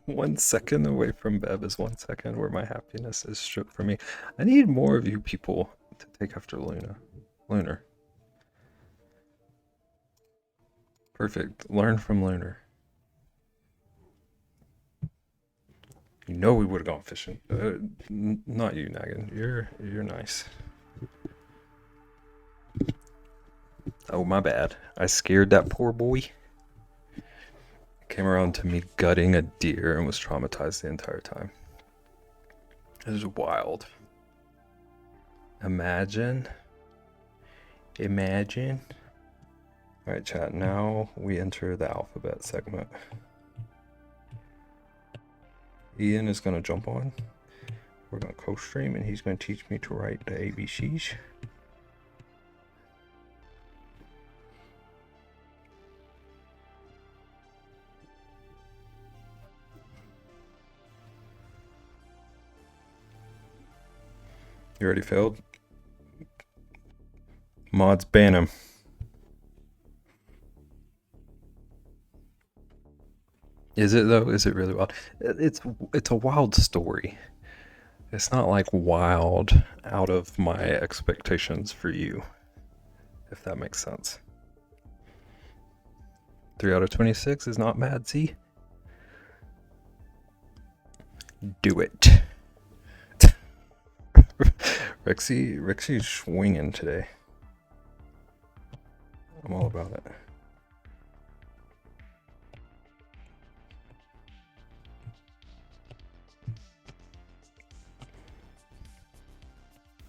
One second away from Beb is 1 second where my happiness is stripped from me. I need more of you people to take after Lunar. Perfect. Learn from Lunar. You know we would have gone fishing. Not you, Nagan. You're nice. Oh, my bad. I scared that poor boy. Came around to me gutting a deer and was traumatized the entire time. It was wild. Imagine. Alright, chat. Now we enter the alphabet segment. Ian is going to jump on. We're going to co-stream and he's going to teach me to write the ABCs. You already failed? Mods, ban him. Is it though? Is it really wild? It's a wild story. It's not like wild out of my expectations for you, if that makes sense. 3 out of 26 is not bad, see? Do it. Rexy's swinging today. I'm all about it.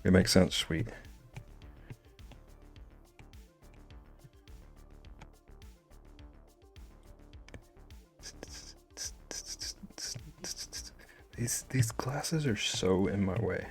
It makes sense, sweet. These glasses are so in my way.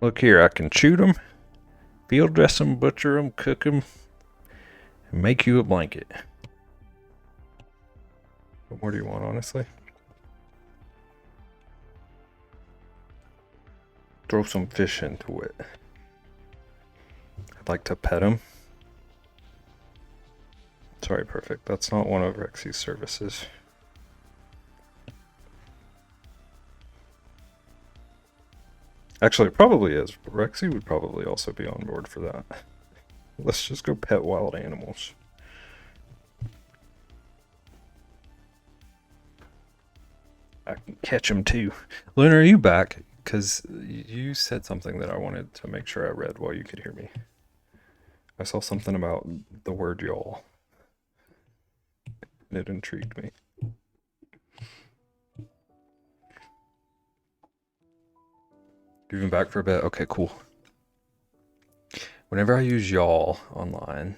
Look here, I can shoot them, field dress them, butcher them, cook them, and make you a blanket. What more do you want, honestly? Throw some fish into it. I'd like to pet him. Sorry, perfect. That's not one of Rexy's services. Actually, it probably is. Rexy would probably also be on board for that. Let's just go pet wild animals. I can catch them too. Luna, are you back? Because you said something that I wanted to make sure I read while you could hear me. I saw something about the word y'all. It intrigued me. You've been back for a bit? Okay, cool. Whenever I use y'all online,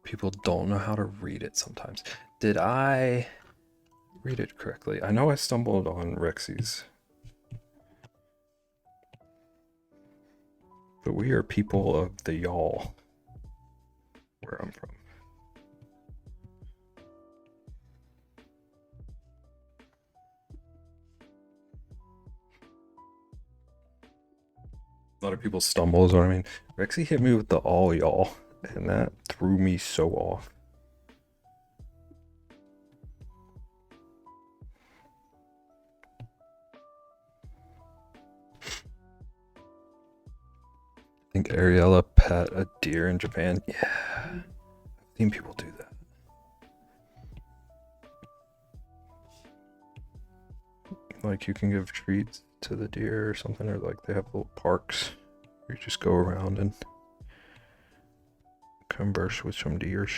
people don't know how to read it sometimes. Did I read it correctly? I know I stumbled on Rexy's. But we are people of the y'all, where I'm from. A lot of people stumble is what I mean. Rexy hit me with the all y'all, and that threw me so off. I think Ariella pet a deer in Japan. Yeah, I've seen people do that. Like you can give treats to the deer or something, or like they have little parks where you just go around and converse with some deers.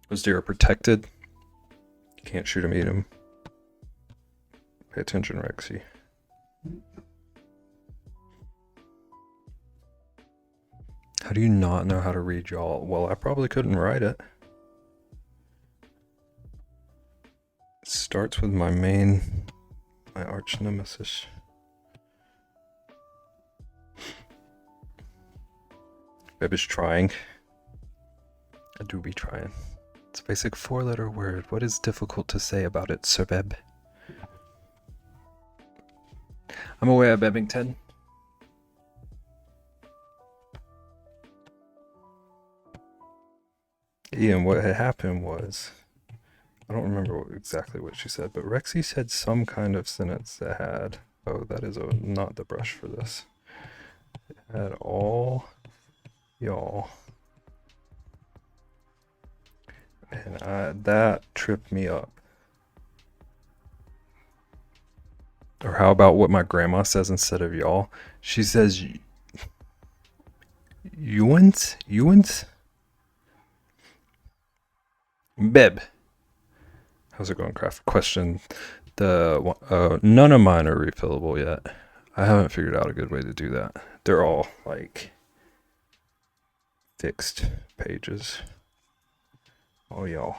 Those deer are protected. You can't shoot them, eat them. Pay attention, Rexy. How do you not know how to read y'all? Well, I probably couldn't write it. It starts with my arch nemesis. Beb is trying. I do be trying. It's a basic 4-letter word. What is difficult to say about it, Sir Beb? I'm away at Bebbington. Ian, what had happened was, I don't remember exactly what she said, but Rexy said some kind of sentence that had, oh, that is not the brush for this. It had all y'all. And that tripped me up. Or how about what my grandma says instead of y'all? She says, Ewans? Beb. How's it going, Craft? Question. None of mine are refillable yet. I haven't figured out a good way to do that. They're all like fixed pages. Oh, y'all.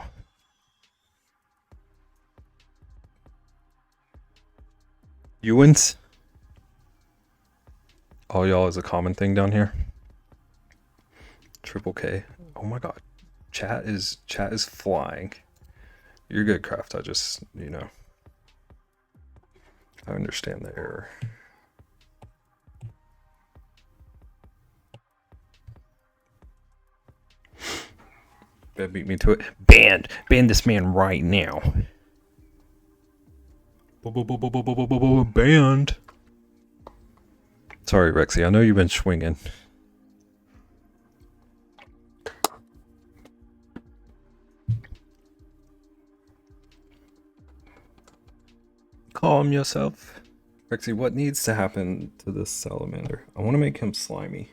Ewans? All y'all is a common thing down here. Triple K. Oh my god. Chat is flying. You're good, Craft. I just, I understand the error. That beat me to it. Banned! Ban this man right now. Banned. Sorry, Rexy. I know you've been swinging. Calm yourself. Rexy, what needs to happen to this salamander? I want to make him slimy.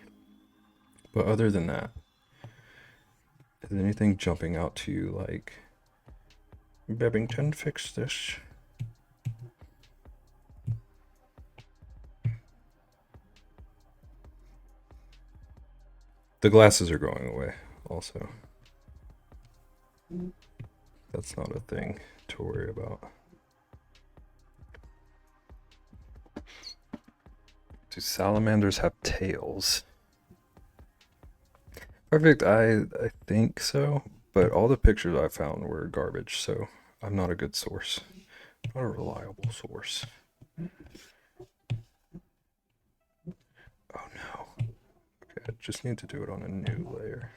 But other than that, is anything jumping out to you like, Bebington, fix this? The glasses are going away, also. That's not a thing to worry about. Do salamanders have tails? Perfect, I think so, but all the pictures I found were garbage, so I'm not a good source. Not a reliable source. Oh no. Okay, I just need to do it on a new layer.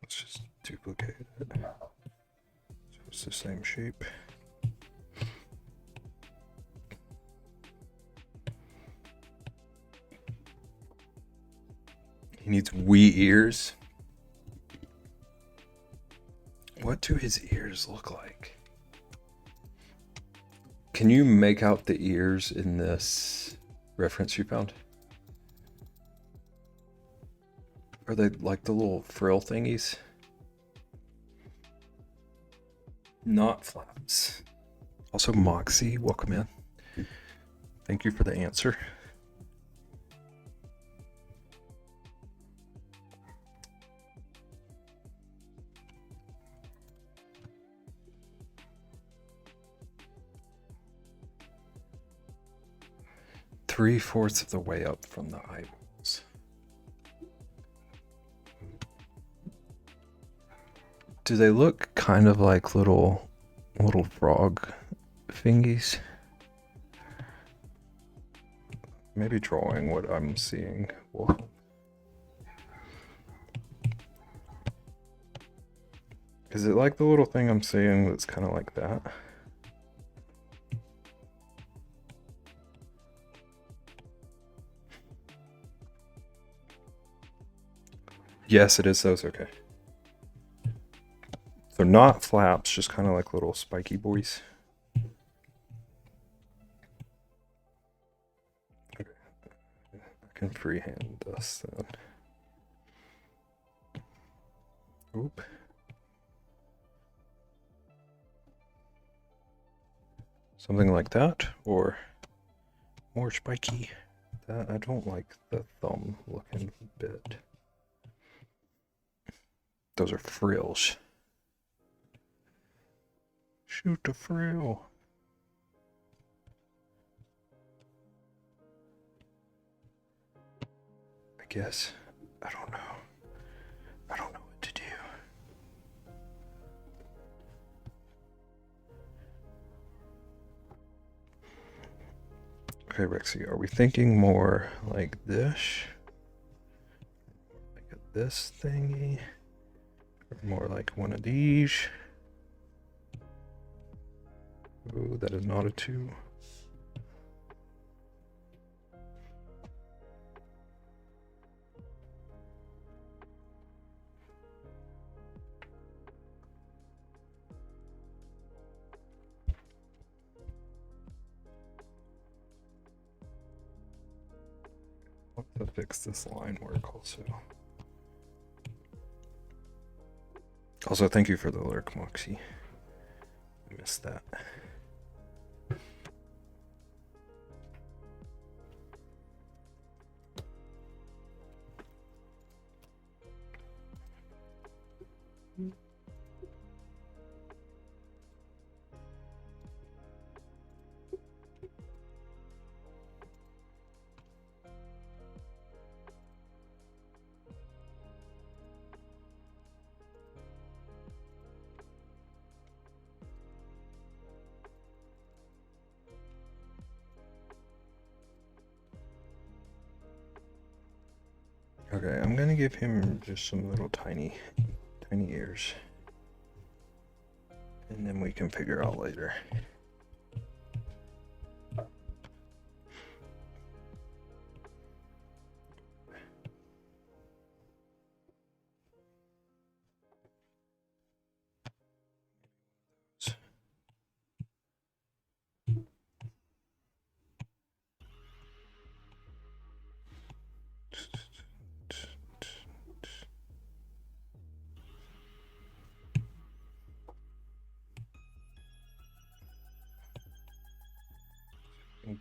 Let's just duplicate it. So it's the same shape. He needs wee ears. What do his ears look like? Can you make out the ears in this reference you found? Are they like the little frill thingies? Not flaps. Also, Moxie, welcome in. Thank you for the answer. Three-fourths of the way up from the eyeballs. Do they look kind of like little frog thingies? Maybe drawing what I'm seeing will help. Is it like the little thing I'm seeing that's kind of like that? Yes, it is those, okay. So not flaps, just kind of like little spiky boys. Okay. I can freehand this then. Oop. Something like that, or more spiky. That I don't like the thumb looking bit. Those are frills. Shoot a frill. I guess. I don't know. I don't know what to do. Okay, Rexy, are we thinking more like this? Like this thingy? Or more like one of these? Ooh, that is not a 2. I'll have to fix this line work also. Also, thank you for the lurk, Moxie. I missed that. Okay, I'm gonna give him just some little tiny ears. And then we can figure out later.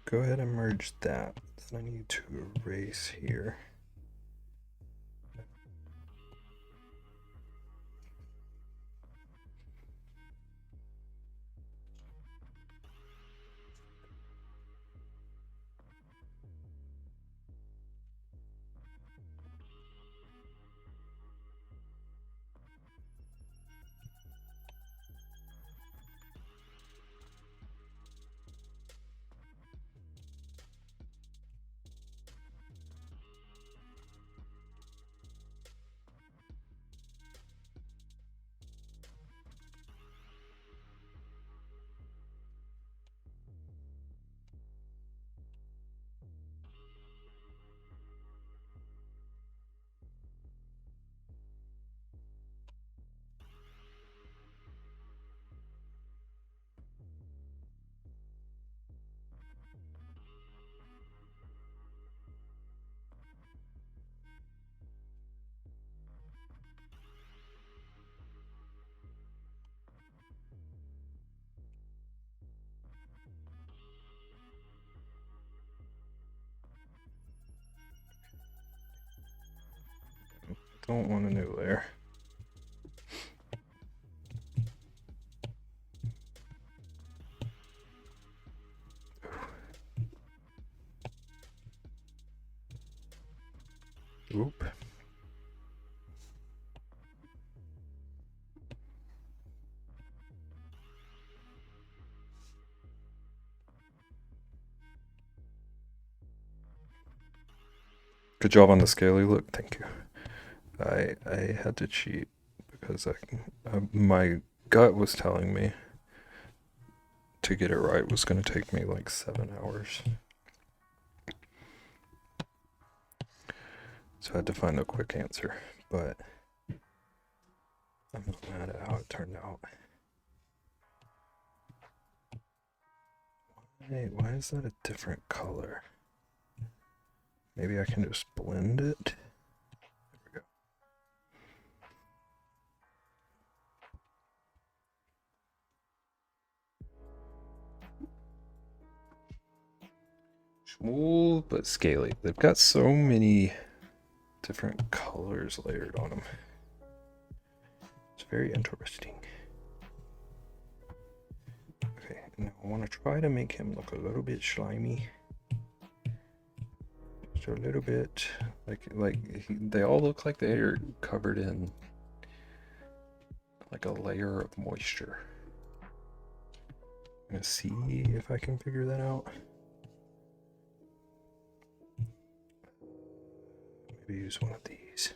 Go ahead and merge that. Then I need to erase here. Don't want a new layer. Oop. Good job on the scaly look. Thank you. I had to cheat because my gut was telling me to get it right was going to take me like 7 hours. So I had to find a quick answer, but I'm not mad at how it turned out. Why is that a different color? Maybe I can just blend it. There we go. Smooth but scaly. They've got so many different colors layered on them. It's very interesting. Okay, now I want to try to make him look a little bit slimy. Just a little bit, they all look like they are covered in like a layer of moisture. I'm gonna see if I can figure that out. Maybe use one of these.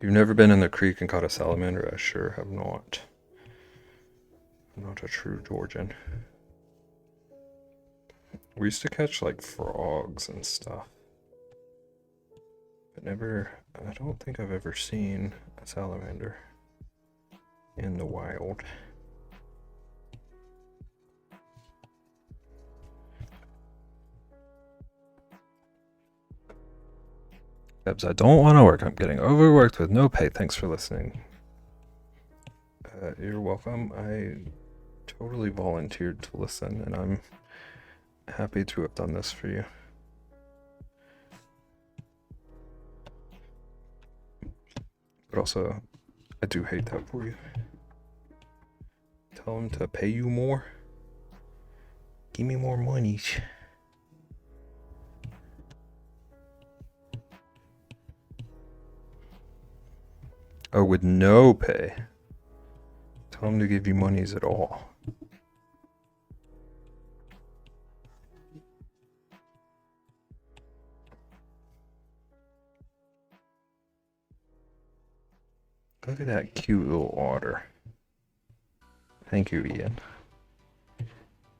You've never been in the creek and caught a salamander? I sure have not. I'm not a true Georgian. We used to catch like frogs and stuff. But I don't think I've ever seen a salamander in the wild. Bebs, I don't want to work. I'm getting overworked with no pay. Thanks for listening. You're welcome. I totally volunteered to listen, and I'm happy to have done this for you. But also, I do hate that for you. Tell them to pay you more. Give me more money. Oh, with no pay. Tell him to give you monies at all. Look at that cute little otter. Thank you, Ian.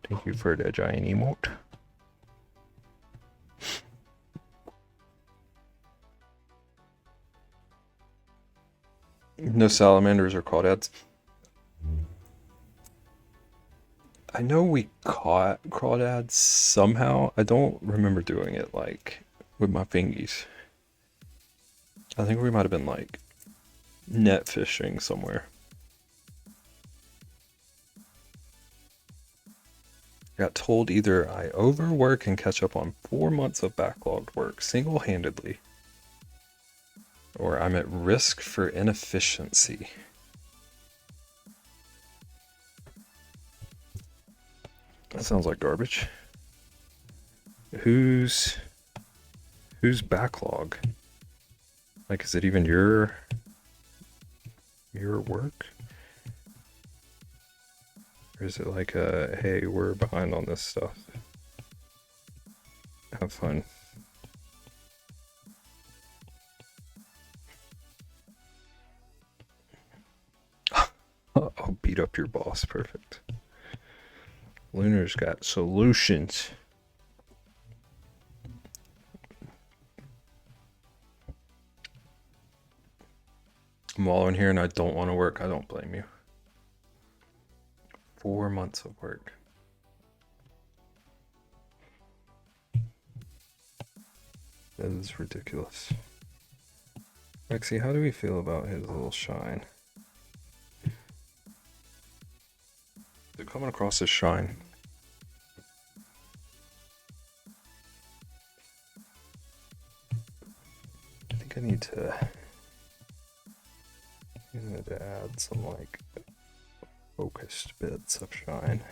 Thank you for the giant emote. No salamanders or crawdads. I know we caught crawdads somehow. I don't remember doing it like with my fingies. I think we might have been like net fishing somewhere. Got told either I overwork and catch up on 4 months of backlogged work single-handedly, or I'm at risk for inefficiency. That sounds like garbage. Whose backlog? Like, is it even your work? Or is it like a, hey, we're behind on this stuff? Have fun. I'll beat up your boss. Perfect. Lunar's got solutions. I'm all in here and I don't want to work. I don't blame you. 4 months of work. That is ridiculous. Rexy, how do we feel about his little shine? Is it coming across his shine? I think I need to add some like focused bits of shine.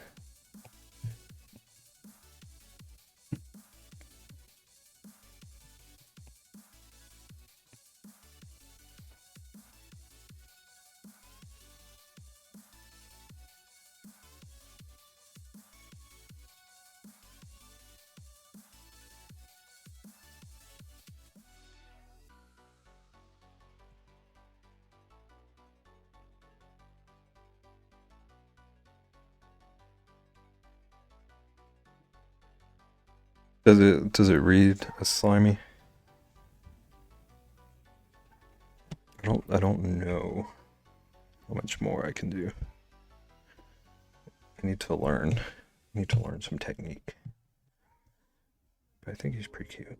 Does it read as slimy? I don't know how much more I can do. I need to learn some technique. But I think he's pretty cute.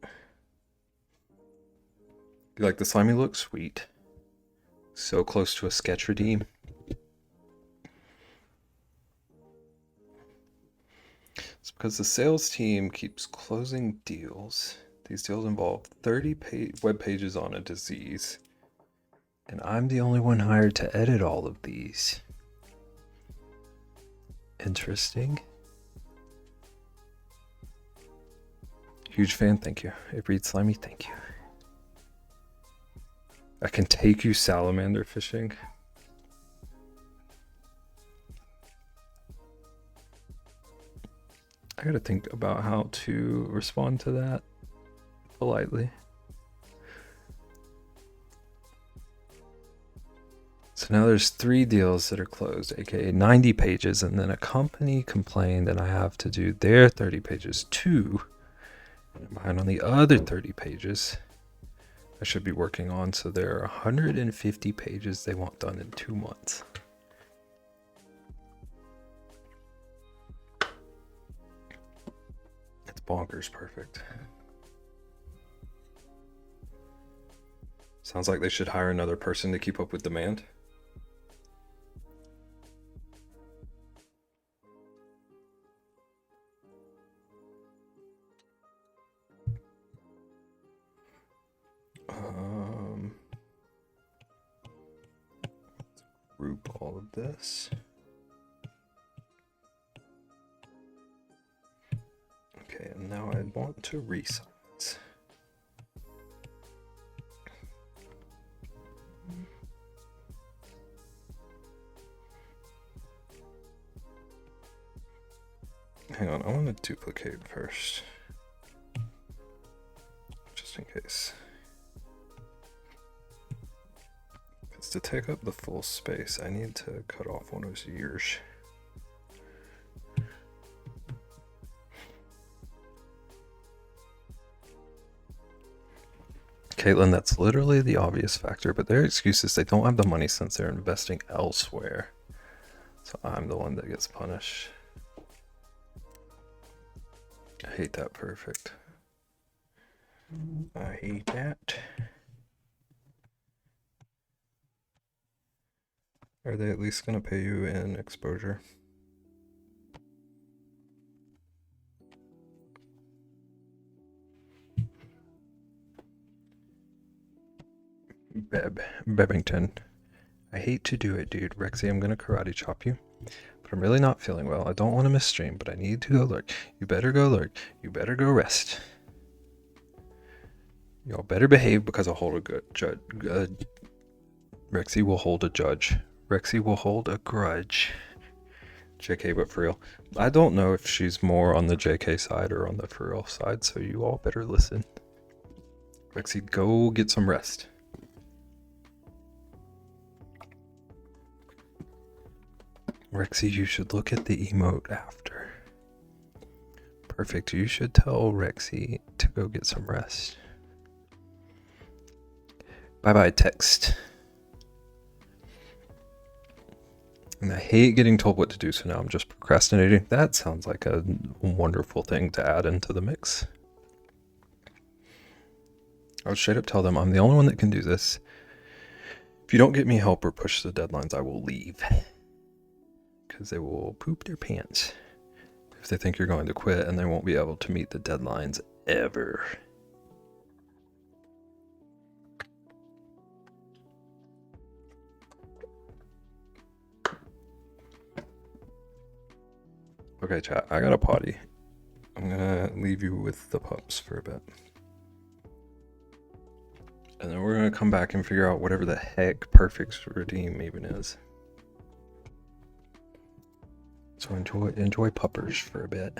You like the slimy look? Sweet. So close to a sketch redeem. It's because the sales team keeps closing deals. These deals involve 30 web pages on a disease. And I'm the only one hired to edit all of these. Interesting. Huge fan, thank you. It reads slimy, thank you. I can take you salamander fishing. I gotta think about how to respond to that politely. So now there's 3 deals that are closed, aka 90 pages, and then a company complained that I have to do their 30 pages too. And I'm behind on the other 30 pages I should be working on, so there are 150 pages they want done in 2 months. It's bonkers perfect. Sounds like they should hire another person to keep up with demand. Group all of this. Okay, and now I want to resize. Hang on, I want to duplicate first. Just in case. Because to take up the full space, I need to cut off one of his ears. Caitlin, that's literally the obvious factor, but their excuse is they don't have the money since they're investing elsewhere. So I'm the one that gets punished. I hate that. Perfect. I hate that. Are they at least going to pay you in exposure? Bebington. I hate to do it, dude. Rexy, I'm gonna karate chop you. But I'm really not feeling well. I don't want to miss stream, but I need to go lurk. You better go lurk. You better go rest. Y'all better behave because I'll hold a good judge. Rexy will hold a judge. Rexy will hold a grudge. JK, but for real. I don't know if she's more on the JK side or on the for real side, so you all better listen. Rexy, go get some rest. Rexy, you should look at the emote after. Perfect. You should tell Rexy to go get some rest. Bye-bye, text. And I hate getting told what to do, so now I'm just procrastinating. That sounds like a wonderful thing to add into the mix. I would straight up tell them I'm the only one that can do this. If you don't get me help or push the deadlines, I will leave. Because they will poop their pants if they think you're going to quit and they won't be able to meet the deadlines ever. Okay, chat, I got a potty. I'm gonna leave you with the pups for a bit. And then we're gonna come back and figure out whatever the heck Perfect's redeem even is. So enjoy puppers for a bit.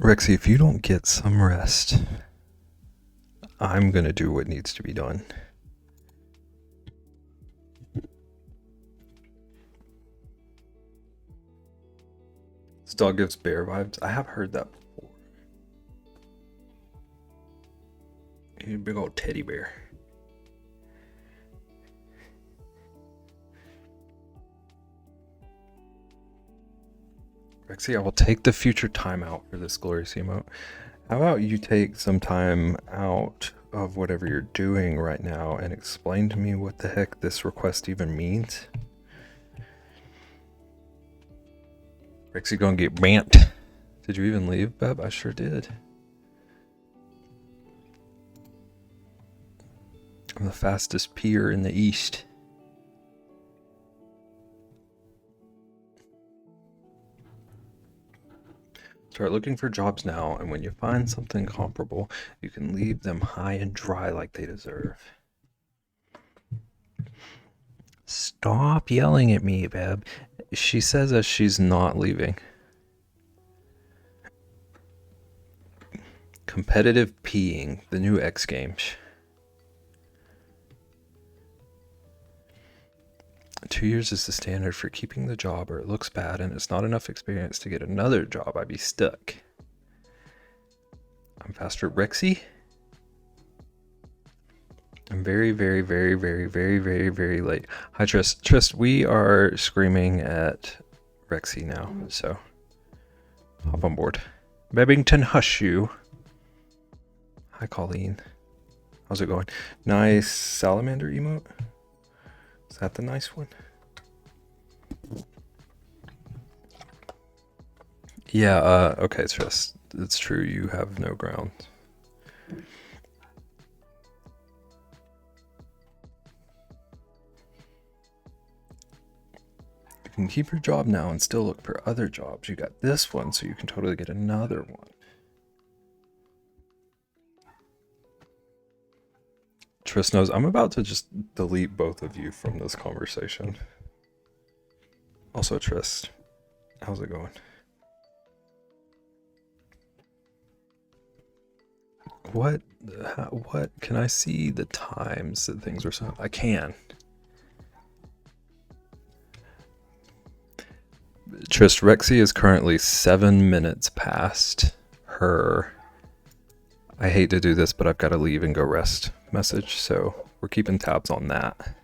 Rexy, if you don't get some rest, I'm gonna do what needs to be done. This dog gives bear vibes. I have heard that before. He's a big old teddy bear. Rexy, I will take the future time out for this glorious emote. How about you take some time out of whatever you're doing right now and explain to me what the heck this request even means? Rexy gonna get banned. Did you even leave, Beb? I sure did. I'm the fastest peer in the East. Start looking for jobs now, and when you find something comparable, you can leave them high and dry like they deserve. Stop yelling at me, Beb. She says that she's not leaving. Competitive peeing, the new X Games. 2 years is the standard for keeping the job, or it looks bad and it's not enough experience to get another job. I'd be stuck. I'm faster, Rexy. I'm very, very, very, very, very, very, very late. Hi, Trist. Trist, we are screaming at Rexy now, so hop on board. Bebbington, hush you. Hi, Colleen. How's it going? Nice salamander emote. Is that the nice one? Yeah, okay, Trist. It's true, you have no ground. You can keep your job now and still look for other jobs. You got this one, so you can totally get another one. Trist knows I'm about to just delete both of you from this conversation. Also, Trist, how's it going? What can I see the times that things are so? I can. Trist, Rexy is currently 7 minutes past her. I hate to do this, but I've got to leave and go rest message, so we're keeping tabs on that.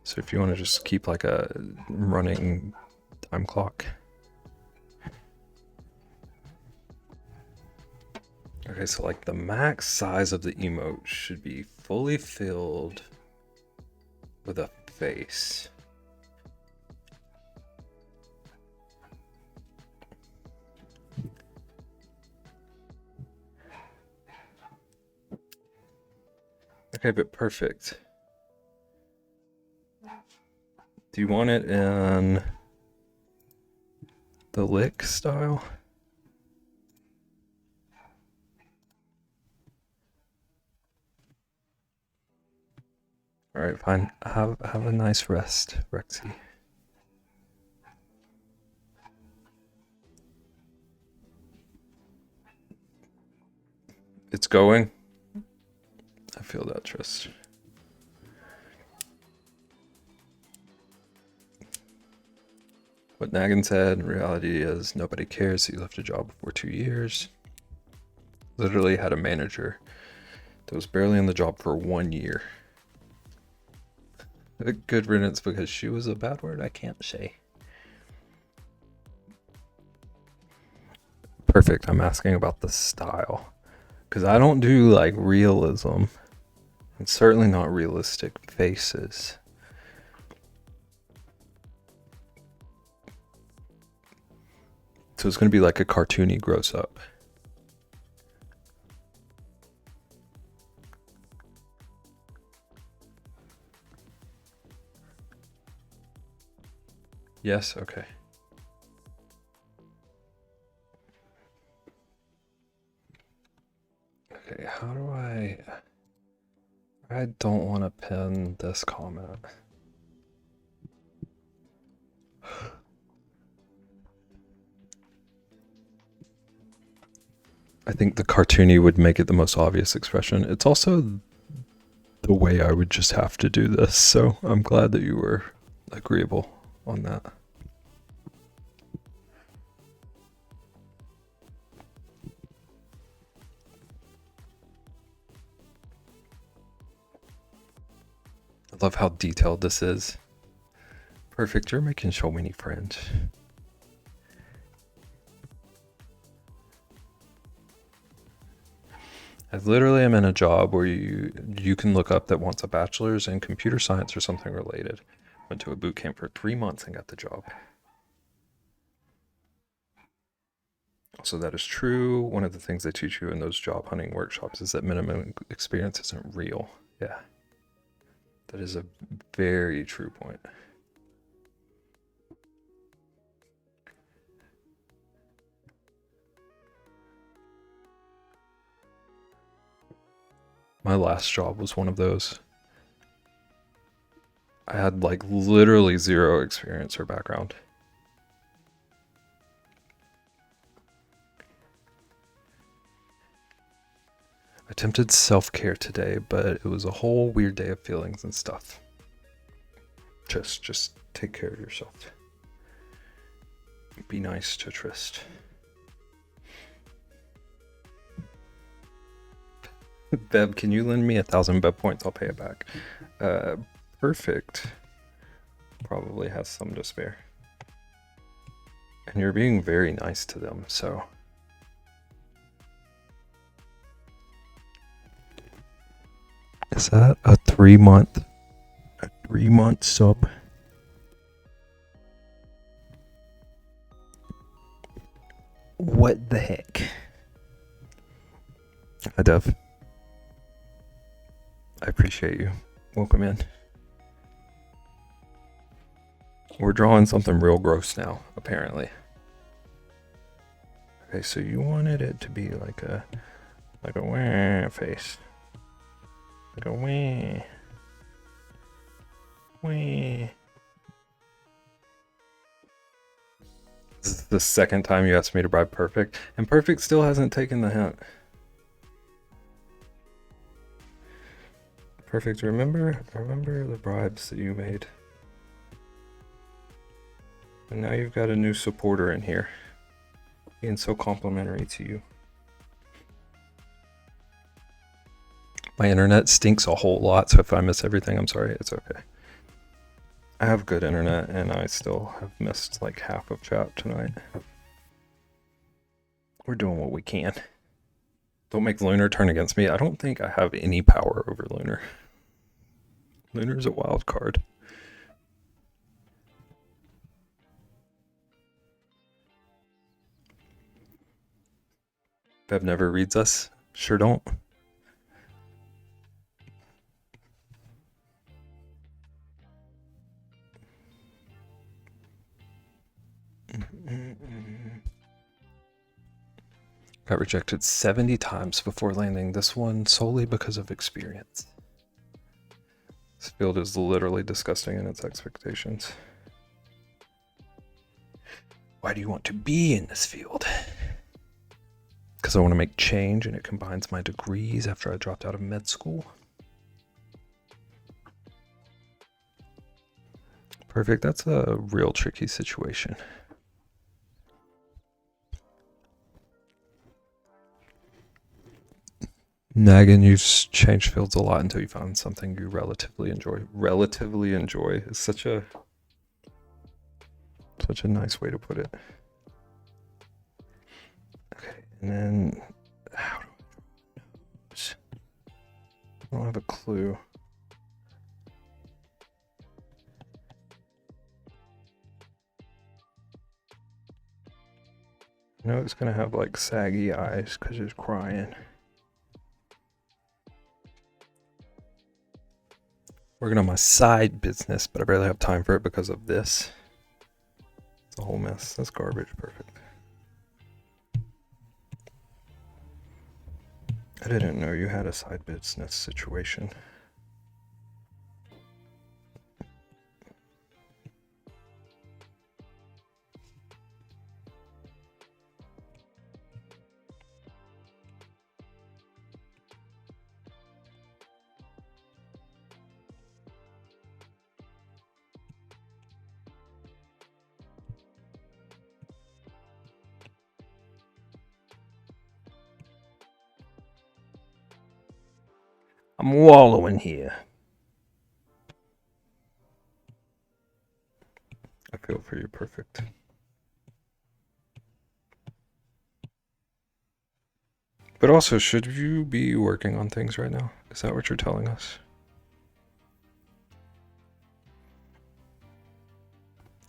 So if you want to just keep like a running time clock. Okay, so like the max size of the emote should be fully filled with a face. Okay, but perfect. Do you want it in the lick style? All right, fine. Have a nice rest, Rexy. It's going. I feel that, Trist. What Nagin said in reality is nobody cares that you left a job for 2 years. Literally had a manager that was barely in the job for 1 year. A good riddance because she was a bad word I can't say. Perfect. I'm asking about the style. Because I don't do like realism. And certainly not realistic faces. So it's going to be like a cartoony gross up. Yes, okay. Okay, how do I don't want to pin this comment. I think the cartoony would make it the most obvious expression. It's also the way I would just have to do this, so I'm glad that you were agreeable on that. I love how detailed this is. Perfect, you're making so many friends. I literally am in a job where you can look up that wants a bachelor's in computer science or something related. Went to a boot camp for 3 months and got the job. So that is true. One of the things they teach you in those job hunting workshops is that minimum experience isn't real. Yeah. That is a very true point. My last job was one of those. I had like literally zero experience or background. I attempted self-care today, but it was a whole weird day of feelings and stuff. Just take care of yourself. Be nice to Trist. Beb, can you lend me 1,000 Beb points? I'll pay it back. Perfect. Probably has some to spare. And you're being very nice to them, so. Is that a 3-month sub? What the heck? Hi, Dev. I appreciate you. Welcome in. We're drawing something real gross now, apparently. Okay, so you wanted it to be like a wah face. Like a wah. Wah. This is the second time you asked me to bribe Perfect, and Perfect still hasn't taken the hint. Perfect, remember the bribes that you made. And now you've got a new supporter in here. Being so complimentary to you. My internet stinks a whole lot, so if I miss everything, I'm sorry, it's okay. I have good internet, and I still have missed like half of chat tonight. We're doing what we can. Don't make Lunar turn against me. I don't think I have any power over Lunar. Lunar's a wild card. Bev never reads us. Sure don't. Got rejected 70 times before landing this one solely because of experience. This field is literally disgusting in its expectations. Why do you want to be in this field? Because I want to make change and it combines my degrees after I dropped out of med school. Perfect, that's a real tricky situation. Nagging, you've changed fields a lot until you found something you relatively enjoy. Relatively enjoy is such a nice way to put it. Okay, and then how do I don't have a clue. I know it's gonna have like saggy eyes because it's crying. Working on my side business, but I barely have time for it because of this. It's a whole mess. That's garbage. Perfect. I didn't know you had a side business situation. I'm wallowing here. I feel for you. Perfect. But also, should you be working on things right now? Is that what you're telling us?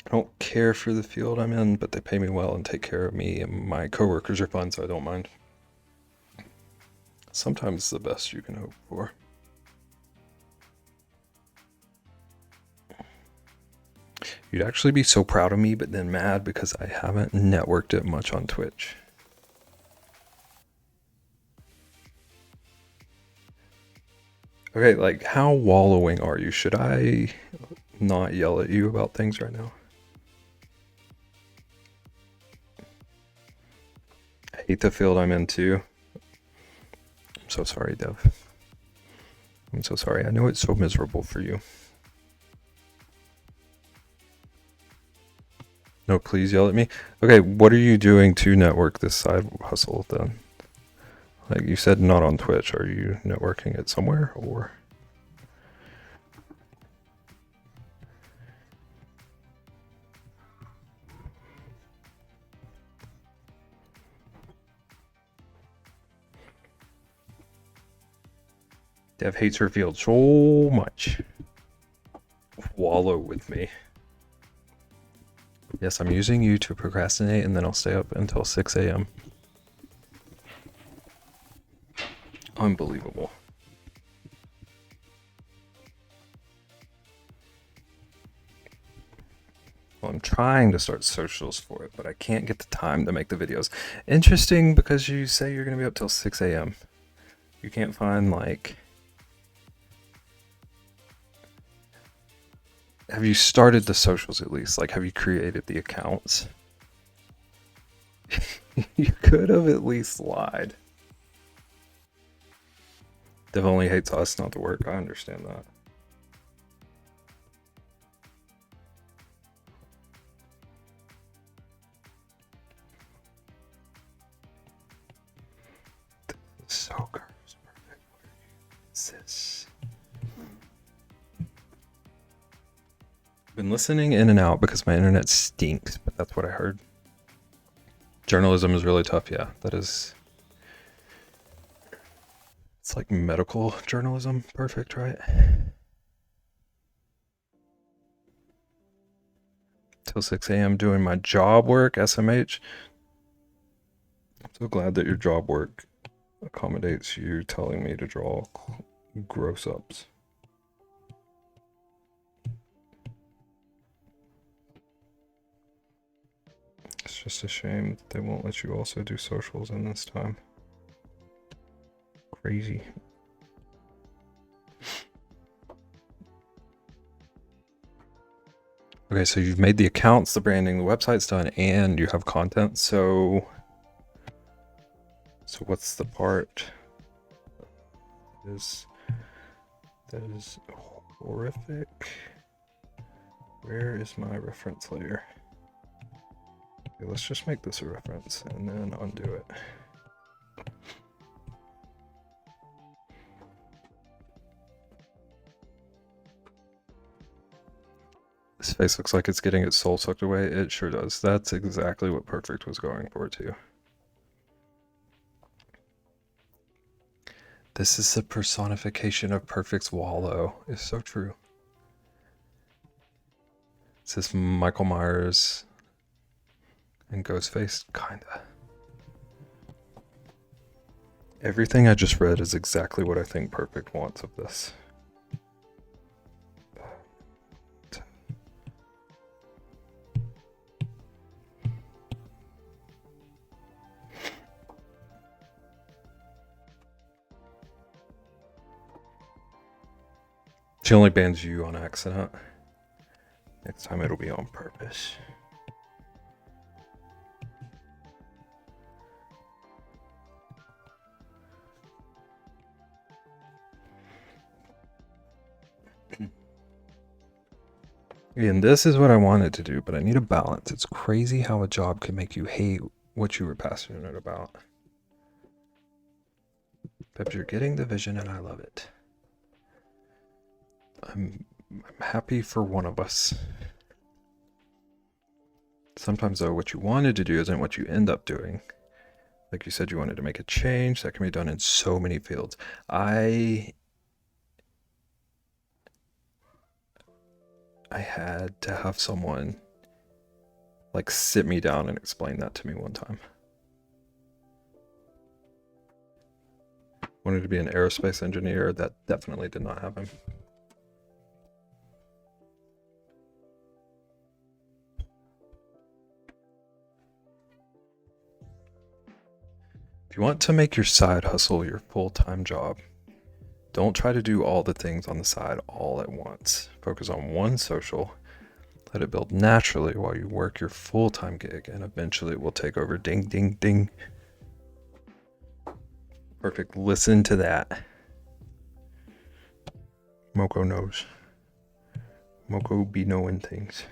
I don't care for the field I'm in, but they pay me well and take care of me, and my coworkers are fun, so I don't mind. Sometimes the best you can hope for. You'd actually be so proud of me, but then mad because I haven't networked it much on Twitch. Okay, like, how wallowing are you? Should I not yell at you about things right now? I hate the field I'm in too. I'm so sorry, Dev. I'm so sorry. I know it's so miserable for you. No, please yell at me. Okay, what are you doing to network this side hustle then? Like you said, not on Twitch. Are you networking it somewhere or? Dev hates her field so much. Wallow with me. Yes, I'm using you to procrastinate and then I'll stay up until 6 a.m. Unbelievable. Well, I'm trying to start socials for it, but I can't get the time to make the videos. Interesting, because you say you're going to be up till 6 a.m. You can't find, like... Have you started the socials at least? Like, have you created the accounts? You could have at least lied. Dev only hates us, not the work. I understand that. So curves perfect. What's this? Been listening in and out because my internet stinks, but that's what I heard. Journalism is really tough, yeah. That is... It's like medical journalism. Perfect, right? Till 6 a.m. doing my job work, SMH. I'm so glad that your job work accommodates you telling me to draw gross ups. It's just a shame that they won't let you also do socials in this time. Crazy. Okay, so you've made the accounts, the branding, the website's done, and you have content. So what's the part that is horrific? Where is my reference layer? Okay, let's just make this a reference and then undo it. This face looks like it's getting its soul sucked away. It sure does. That's exactly what Perfect was going for too. This is the personification of Perfect's wallow. It's so true. It's this Michael Myers and Ghostface, kinda. Everything I just read is exactly what I think Perfect wants of this. She only bans you on accident. Next time it'll be on purpose. And this is what I wanted to do, but I need a balance. It's crazy how a job can make you hate what you were passionate about. But you're getting the vision and I love it. I'm happy for one of us. Sometimes though, what you wanted to do isn't what you end up doing. Like you said, you wanted to make a change that can be done in so many fields. I had to have someone like sit me down and explain that to me one time. Wanted to be an aerospace engineer. That definitely did not happen. If you want to make your side hustle your full-time job, don't try to do all the things on the side all at once. Focus on one social. Let it build naturally while you work your full-time gig, and eventually it will take over. Ding, ding, ding. Perfect. Listen to that. Moko knows. Moko be knowing things.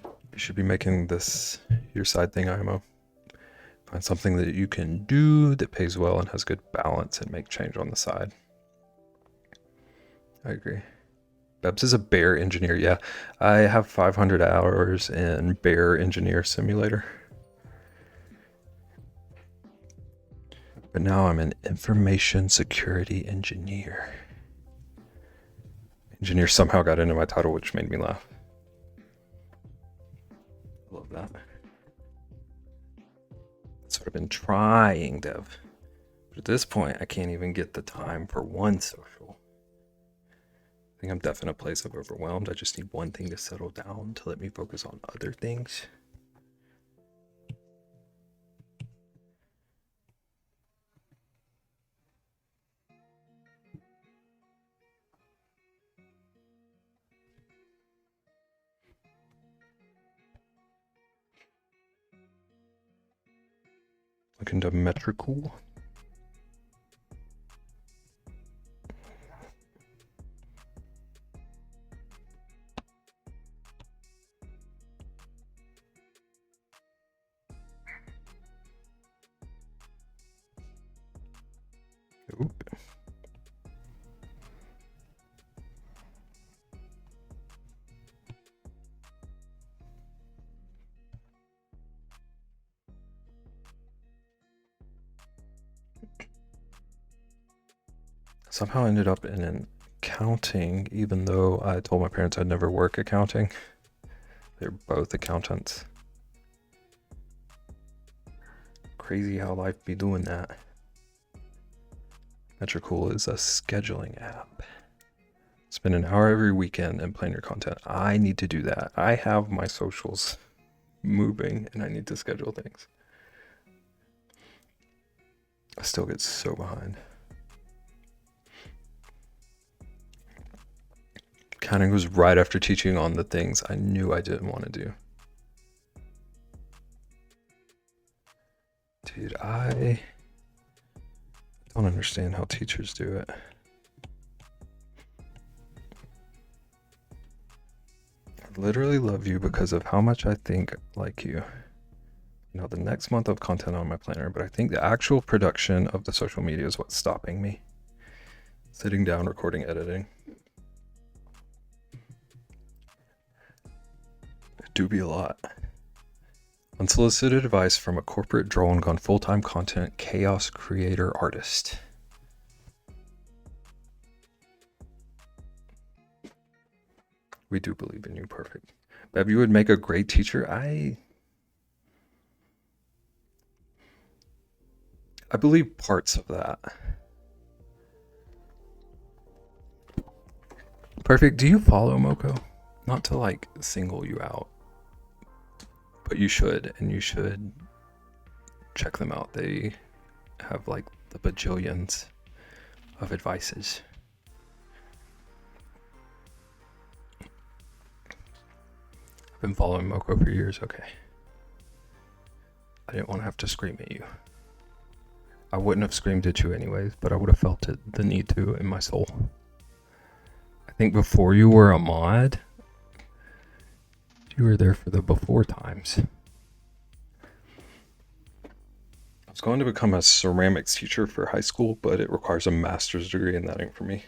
You should be making this your side thing, IMO. Find something that you can do that pays well and has good balance, and make change on the side. I agree. Bebs is a bear engineer. Yeah, I have 500 hours in Bear Engineer Simulator. But now I'm an information security engineer. Engineer somehow got into my title, which made me laugh. I love that. That's what I've been trying, Dev. But at this point, I can't even get the time for one social. I think I'm definitely in a place of overwhelmed. I just need one thing to settle down to let me focus on other things. Look into metrical. Oop. Somehow ended up in an accounting, even though I told my parents I'd never work accounting. They're both accountants. Crazy how life be doing that. Metricool is a scheduling app. Spend an hour every weekend and plan your content. I need to do that. I have my socials moving and I need to schedule things. I still get so behind. Accounting was right after teaching on the things I knew I didn't want to do. Dude, I don't understand how teachers do it. I literally love you because of how much I think like you. You know, the next month of content on my planner, but I think the actual production of the social media is what's stopping me. Sitting down, recording, editing. It do be a lot. Unsolicited advice from a corporate drone gone full-time content chaos creator artist. We do believe in you. Perfect. Bev, you would make a great teacher. I believe parts of that. Perfect. Do you follow Moko? Not to like single you out, but you should, and you should check them out. They have like the bajillions of advices. I've been following Moko for years. Okay. I didn't want to have to scream at you. I wouldn't have screamed at you anyways, but I would have felt it, the need to in my soul. I think before you were a mod, you were there for the before times. I was going to become a ceramics teacher for high school, but it requires a master's degree, and that ain't for me.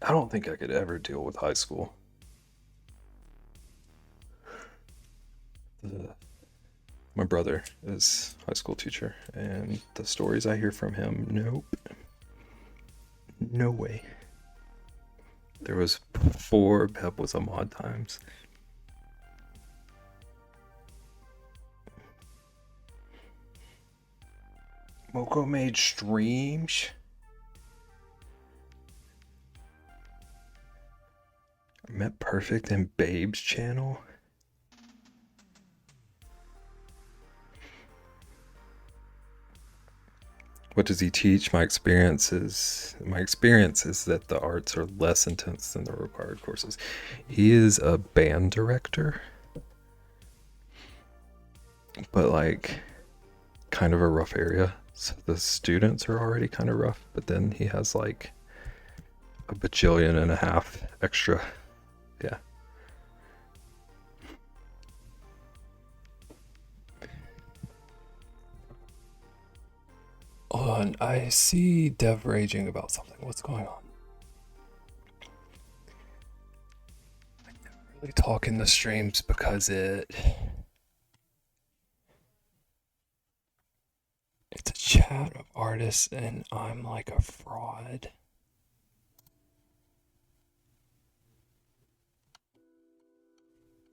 I don't think I could ever deal with high school. the my brother is high school teacher, and the stories I hear from him, nope, no way. There was before Pep was a mod times. Moko made streams. I met Perfect in Babe's channel. What does he teach? My experience is that the arts are less intense than the required courses. He is a band director, but like kind of a rough area. So the students are already kind of rough, but then he has like a bajillion and a half extra. Yeah. Hold on, I see Dev raging about something. What's going on? I never really talk in the streams because it's a chat of artists and I'm like a fraud.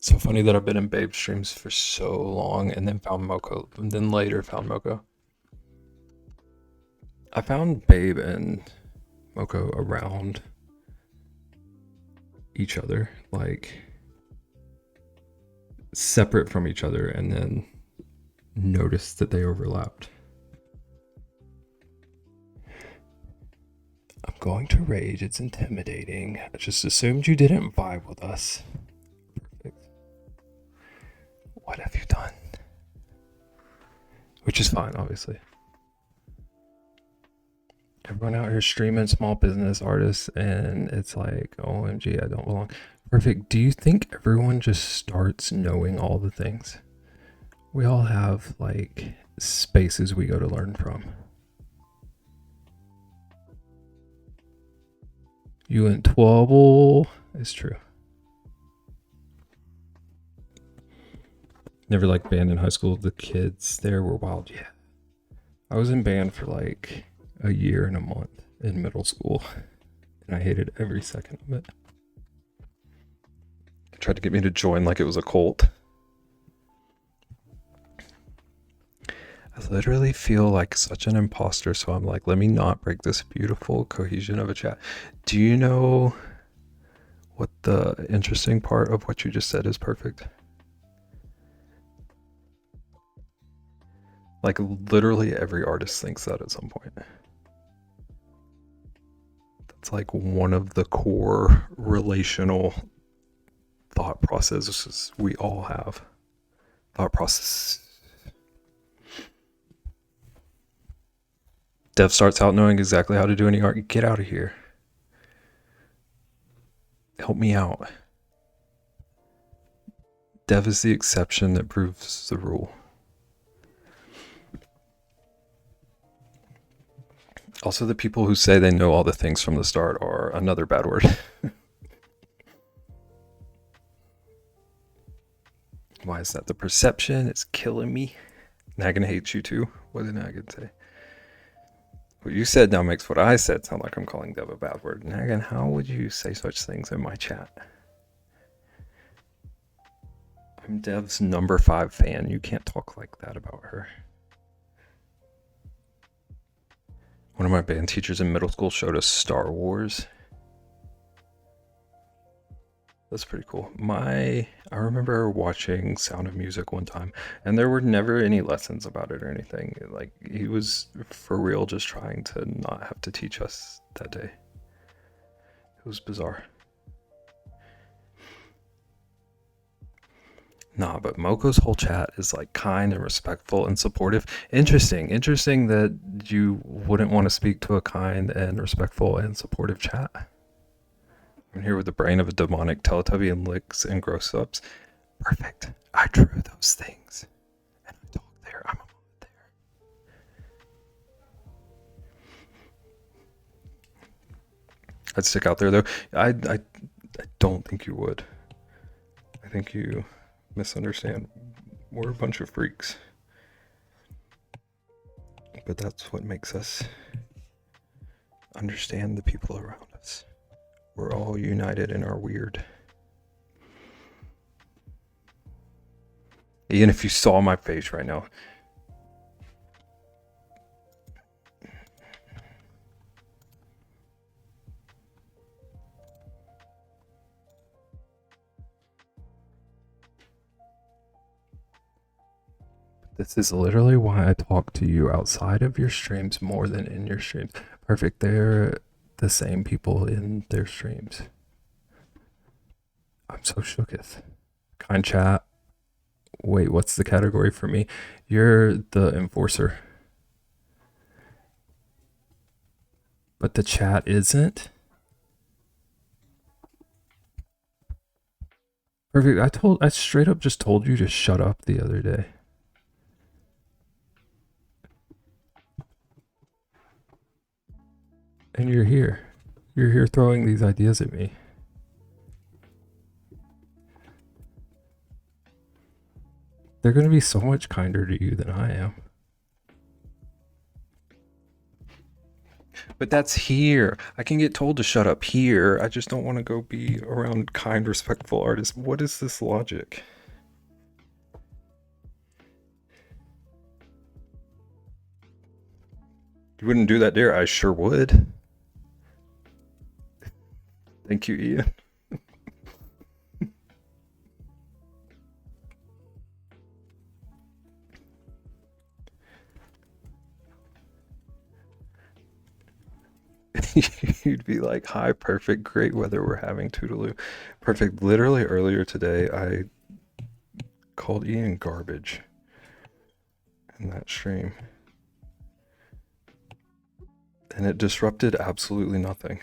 So funny that I've been in Babe streams for so long and then found Moko, and then later found Moko. I found Babe and Moko around each other, like separate from each other, and then noticed that they overlapped. I'm going to rage. It's intimidating. I just assumed you didn't vibe with us. Perfect. What have you done? Which is fine, obviously. Everyone out here streaming, small business artists, and it's like, OMG, I don't belong. Perfect. Do you think everyone just starts knowing all the things? We all have like spaces we go to learn from. You went twabble. It's true. Never liked band in high school. The kids there were wild. Yeah. I was in band for like a year and a month in middle school, and I hated every second of it. They tried to get me to join like it was a cult. I literally feel like such an imposter, so I'm like, let me not break this beautiful cohesion of a chat. Do you know what the interesting part of what you just said is? Perfect? Like literally every artist thinks that at some point. That's like one of the core relational thought processes we all have. Thought process. Dev starts out knowing exactly how to do any art. Get out of here. Help me out. Dev is the exception that proves the rule. Also, the people who say they know all the things from the start are another bad word. Why is that? The perception is killing me. Nagan hates you too. What did Nagan say? What you said now makes what I said sound like I'm calling Dev a bad word. Nagan, how would you say such things in my chat? I'm Dev's number 5 fan. You can't talk like that about her. One of my band teachers in middle school showed us Star Wars. That's pretty cool. I remember watching Sound of Music one time, and there were never any lessons about it or anything. Like, he was for real just trying to not have to teach us that day. It was bizarre. Nah, but Moko's whole chat is like kind and respectful and supportive. Interesting that you wouldn't want to speak to a kind and respectful and supportive chat. I'm here with the brain of a demonic Teletubby and licks and gross ups. Perfect. I drew those things. And I talk there. I'm a mod there. I'd stick out there though. I don't think you would. I think you misunderstand We're a bunch of freaks. But that's what makes us understand the people around us. We're all united in our weird. Even if you saw my face right now. This is literally why I talk to you outside of your streams more than in your streams. Perfect. They're the same people in their streams. I'm so shooketh. Kind chat. Wait, what's the category for me? You're the enforcer. But the chat isn't? Perfect. I straight up just told you to shut up the other day. And you're here. You're here throwing these ideas at me. They're going to be so much kinder to you than I am. But that's here. I can get told to shut up here. I just don't want to go be around kind, respectful artists. What is this logic? You wouldn't do that, dear. I sure would. Thank you, Ian. You'd be like, hi, perfect, great weather we're having, toodaloo. Perfect. Literally earlier today, I called Ian garbage in that stream. And it disrupted absolutely nothing.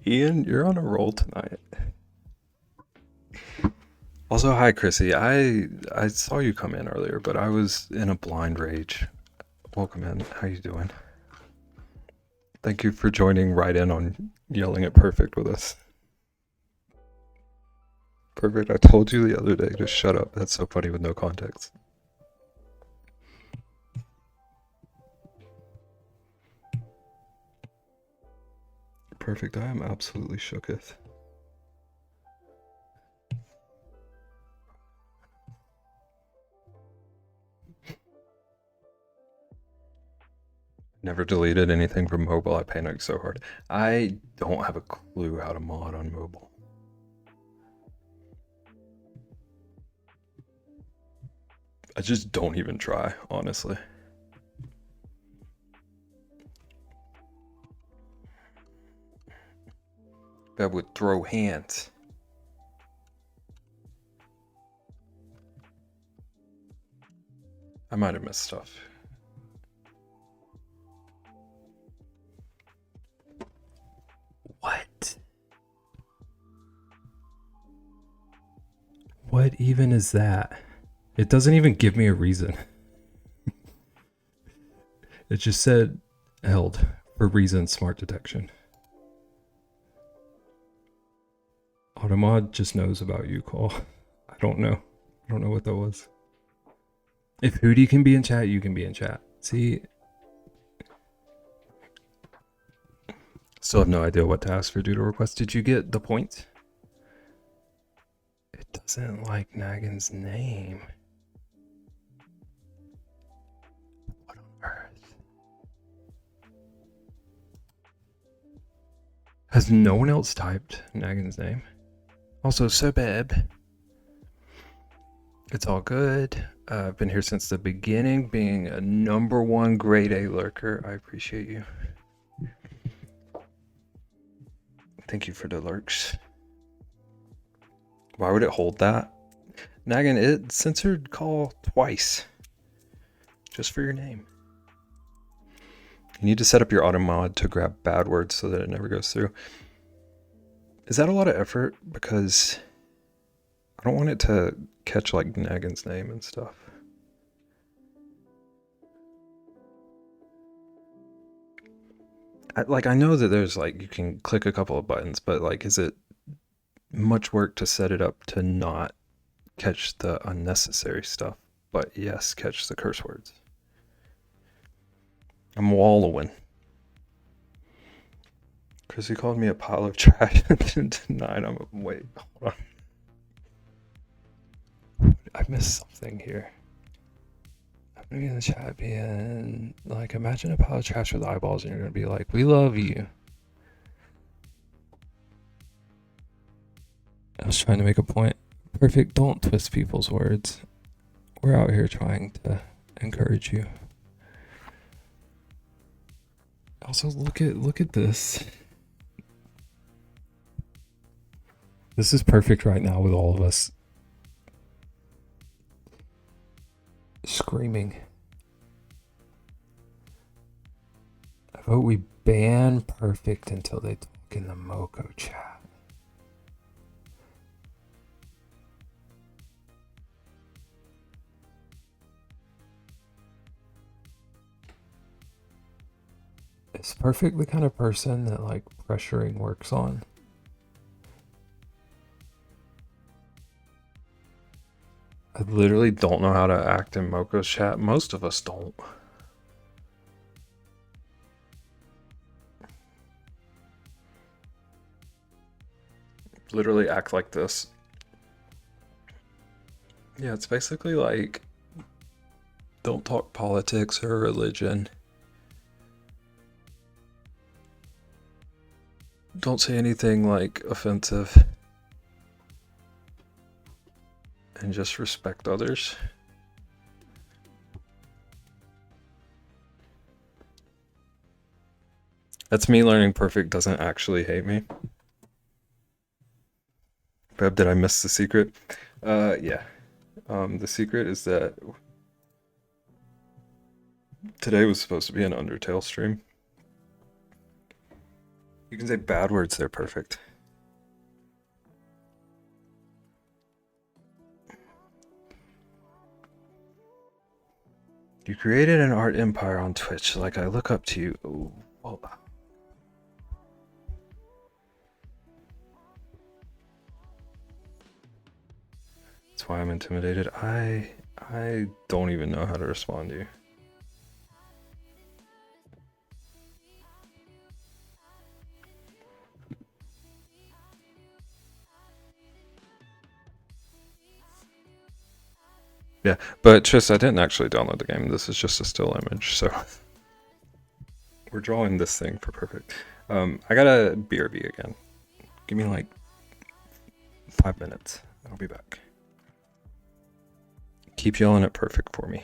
Ian, you're on a roll tonight. Also, hi, Chrissy. I saw you come in earlier, but I was in a blind rage. Welcome in. How you doing? Thank you for joining right in on yelling at Perfect with us. Perfect. I told you the other day to shut up. That's so funny with no context. Perfect. I am absolutely shooketh. Never deleted anything from mobile. I panicked so hard. I don't have a clue how to mod on mobile. I just don't even try, honestly. That would throw hands. I might have missed stuff. What? What even is that? It doesn't even give me a reason. It just said held for reason smart detection. Automod just knows about you, Call. I don't know. I don't know what that was. If Hootie can be in chat, you can be in chat. See? Still have no idea what to ask for doodle request. Did you get the point? It doesn't like Nagin's name. What on earth? Has no one else typed Nagin's name? Also, Sebeb. It's all good. I've been here since the beginning, being a #1 grade A lurker. I appreciate you. Thank you for the lurks. Why would it hold that? Nagin, it censored call twice. Just for your name. You need to set up your auto mod to grab bad words so that it never goes through. Is that a lot of effort? Because I don't want it to catch like Nagin's name and stuff. I know that there's like you can click a couple of buttons, but like, is it much work to set it up to not catch the unnecessary stuff, but yes, catch the curse words? I'm wallowing. Chris, he called me a pile of trash tonight. Wait, hold on. I missed something here. I'm gonna be in the chat being like, imagine a pile of trash with eyeballs, and you're gonna be like, we love you. I was trying to make a point. Perfect, don't twist people's words. We're out here trying to encourage you. Also, look at this. This is perfect right now with all of us screaming. I vote we ban Perfect until they talk in the Moco chat. Is Perfect the kind of person that like pressuring works on? I literally don't know how to act in Moco's chat. Most of us don't. Literally act like this. Yeah, it's basically like, don't talk politics or religion. Don't say anything like offensive. And just respect others. That's me learning Perfect doesn't actually hate me. Beb, did I miss the secret? Yeah. The secret is that today was supposed to be an Undertale stream. You can say bad words, they're perfect. You created an art empire on Twitch, like I look up to you. Oh, whoa. That's why I'm intimidated. I don't even know how to respond to you. Yeah, but Tris, I didn't actually download the game. This is just a still image, so we're drawing this thing for Perfect. I gotta BRB again. Give me like 5 minutes. I'll be back. Keep yelling at Perfect for me.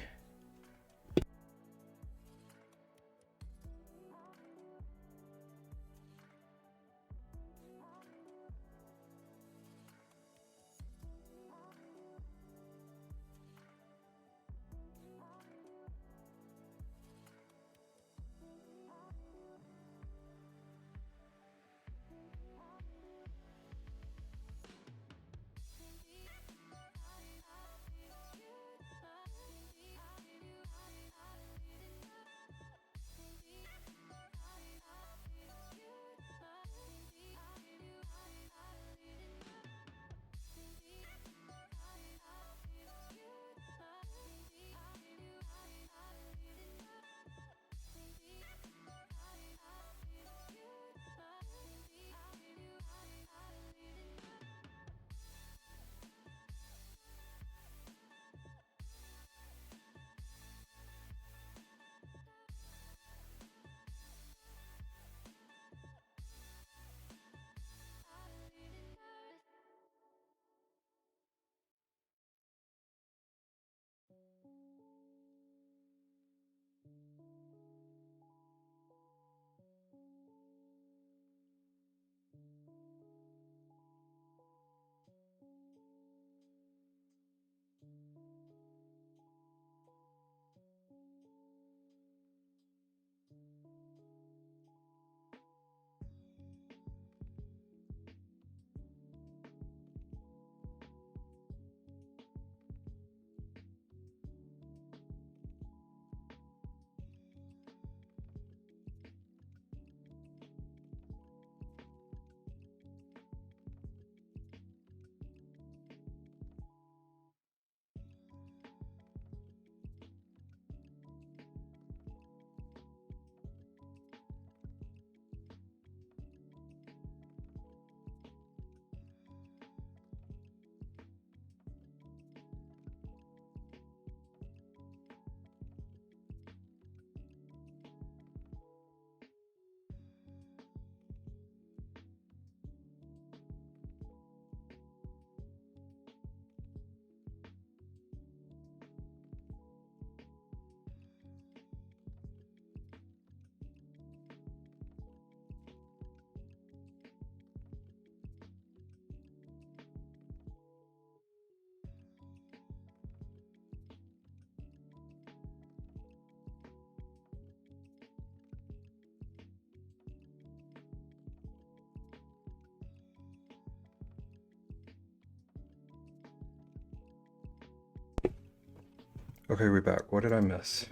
Okay, we're back. What did I miss?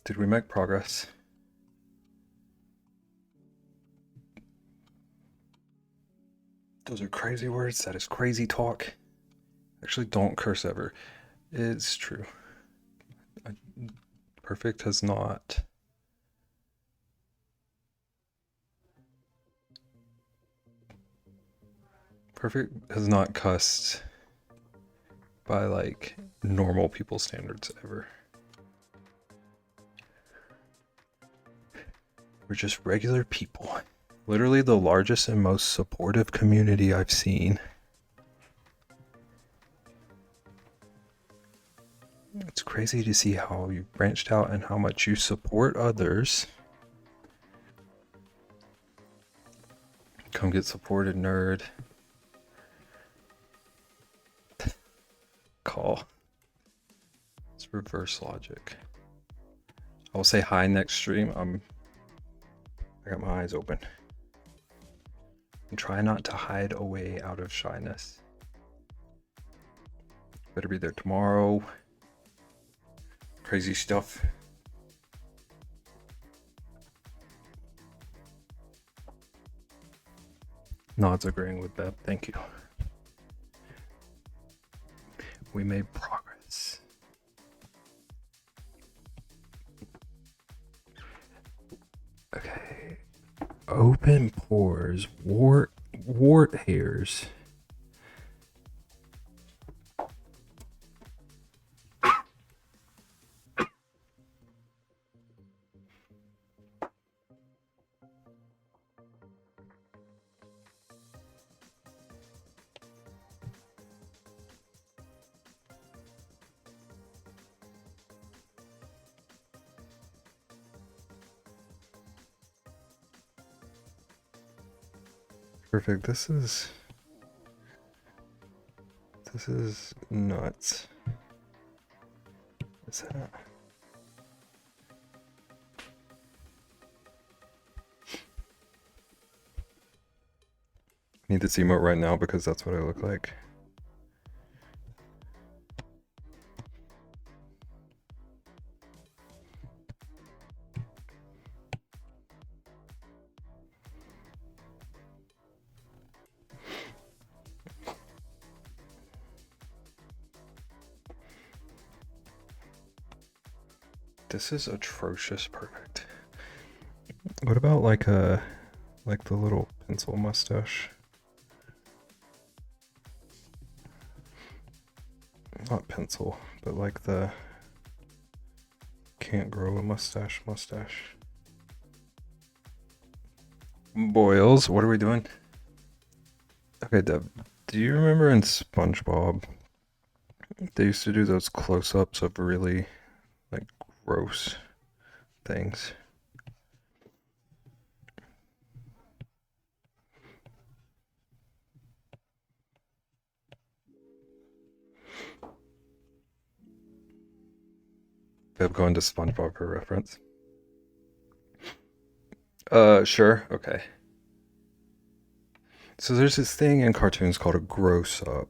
Did we make progress? Those are crazy words. That is crazy talk. Actually, don't curse ever. It's true. Perfect has not. Perfect has not cussed by like normal people standards ever. We're just regular people. Literally the largest and most supportive community I've seen. It's crazy to see how you've branched out and how much you support others. Come get supported, nerd. Call. It's reverse logic. I will say hi next stream. I got my eyes open. And try not to hide away out of shyness. Better be there tomorrow. Crazy stuff. Nods agreeing with that. Thank you. We made progress. Okay. Open pores, wart hairs. Perfect. This is nuts. What's that? Need this emote right now because that's what I look like. This is atrocious. Perfect. What about like the little pencil mustache? Not pencil, but like the can't grow a mustache. Boils, what are we doing? Okay, Deb, do you remember in SpongeBob they used to do those close-ups of really like gross things? Deb going to SpongeBob for reference. Sure, okay. So there's this thing in cartoons called a gross up.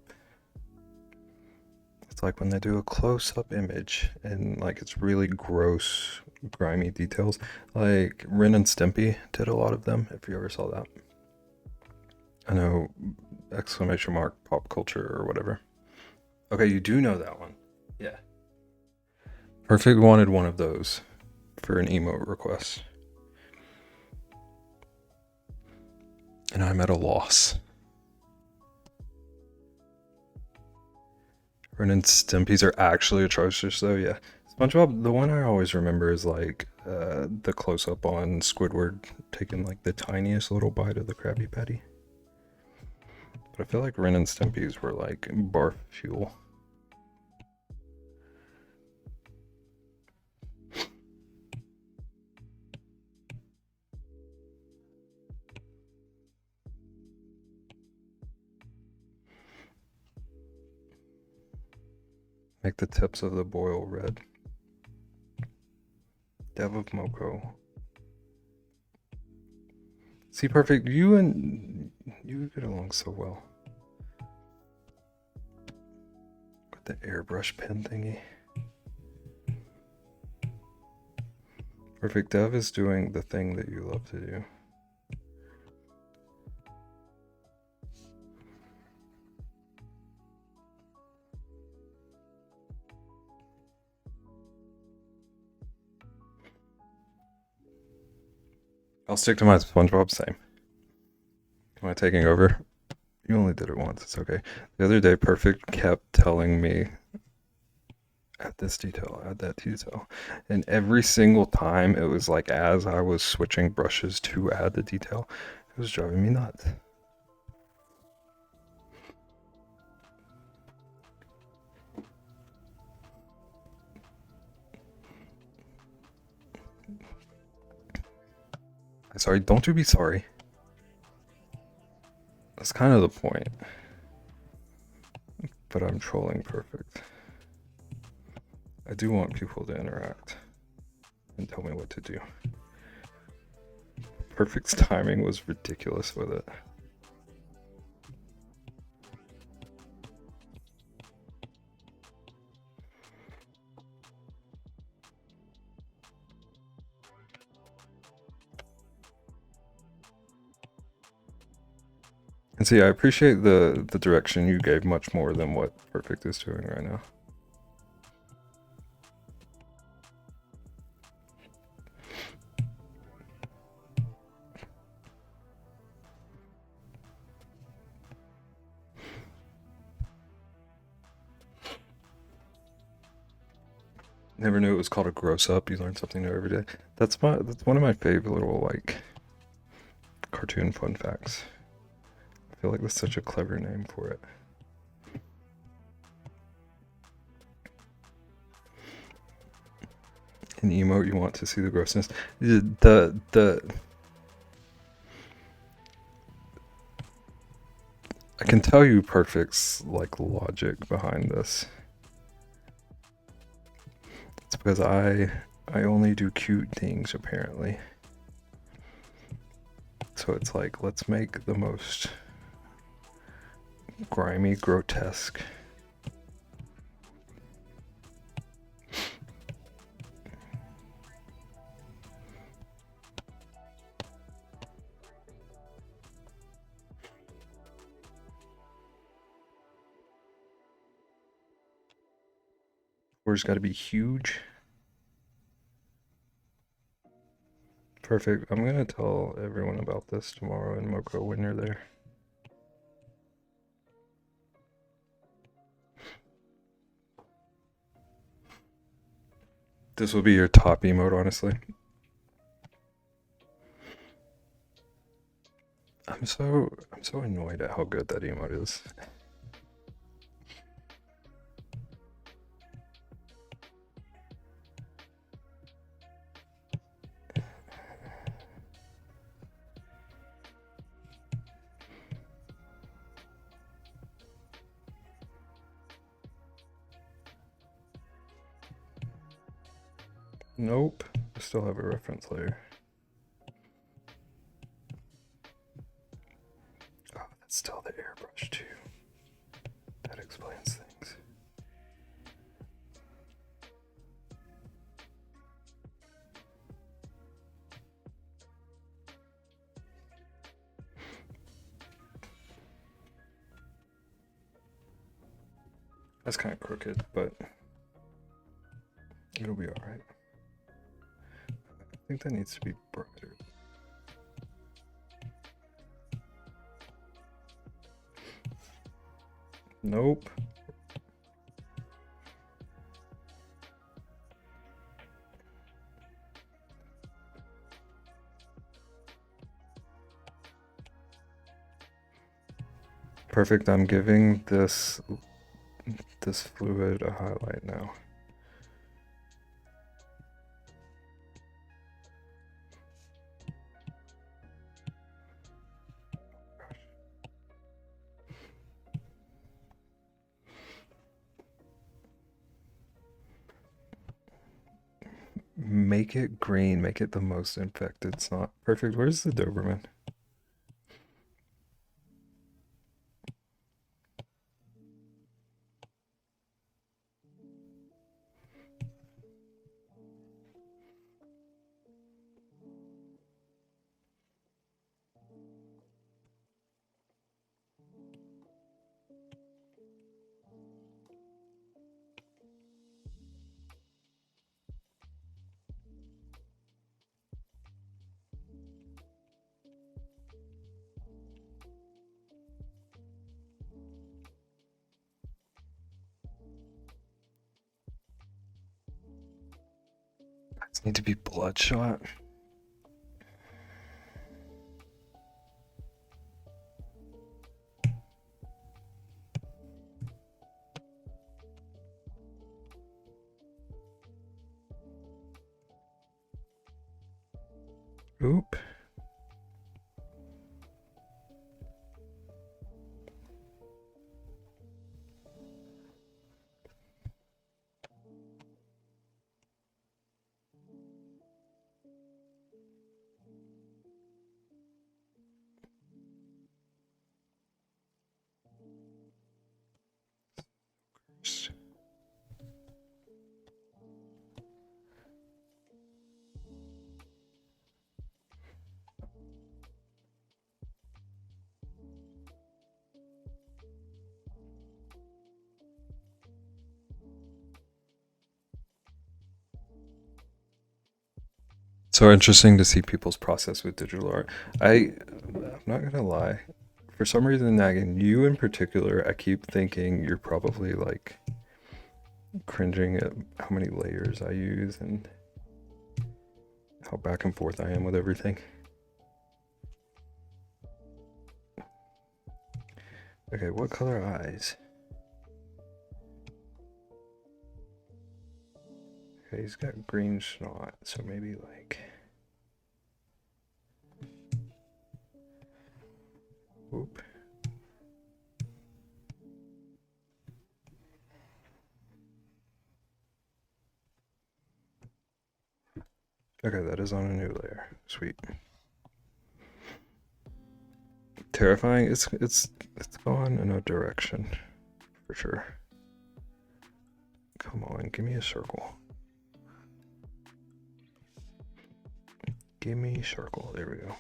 It's like when they do a close-up image and like it's really gross, grimy details. Like Ren and Stimpy did a lot of them, if you ever saw that. I know, exclamation mark, pop culture or whatever. Okay, you do know that one. Yeah. Perfect wanted one of those for an emote request. And I'm at a loss. Ren and Stimpy's are actually atrocious though, yeah. SpongeBob, the one I always remember is like the close up on Squidward taking like the tiniest little bite of the Krabby Patty. But I feel like Ren and Stimpy's were like barf fuel. Make the tips of the boil red. Dev of Moko. See, perfect. You get along so well. The airbrush pen thingy. Perfect. Dev is doing the thing that you love to do. I'll stick to my SpongeBob. Same. Am I taking over? You only did it once. It's okay. The other day, Perfect kept telling me, add this detail, add that detail. And every single time, it was like as I was switching brushes to add the detail, it was driving me nuts. Sorry, don't you be sorry. That's kind of the point. But I'm trolling Perfect. I do want people to interact and tell me what to do. Perfect's timing was ridiculous with it. And see, I appreciate the direction you gave much more than what Perfect is doing right now. Never knew it was called a gross up. You learn something new every day. That's one of my favorite little like cartoon fun facts. I feel like that's such a clever name for it. An emote, you want to see the grossness. I can tell you Perfect's like logic behind this. It's because I only do cute things apparently. So it's like, let's make the most grimy, grotesque. Or it's got to be huge. Perfect. I'm gonna tell everyone about this tomorrow in Moko when you're there. This will be your top emote, honestly. I'm so annoyed at how good that emote is. Nope. I still have a reference layer. Oh, that's still the airbrush too. That explains things. That's kind of crooked, but it'll be alright. I think that needs to be brighter. Nope. Perfect. I'm giving this fluid a highlight now. Make it green. Make it the most infected. It's not perfect. Where's the Doberman? Need to be bloodshot. Oop. So interesting to see people's process with digital art. I'm not gonna lie. For some reason, Naggin, you in particular, I keep thinking you're probably like cringing at how many layers I use and how back and forth I am with everything. Okay, what color eyes? Okay, he's got green snot, so maybe like... Whoop. Okay, that is on a new layer. Sweet. Terrifying. It's gone in a direction for sure. Come on, give me a circle. Give me circle. There we go.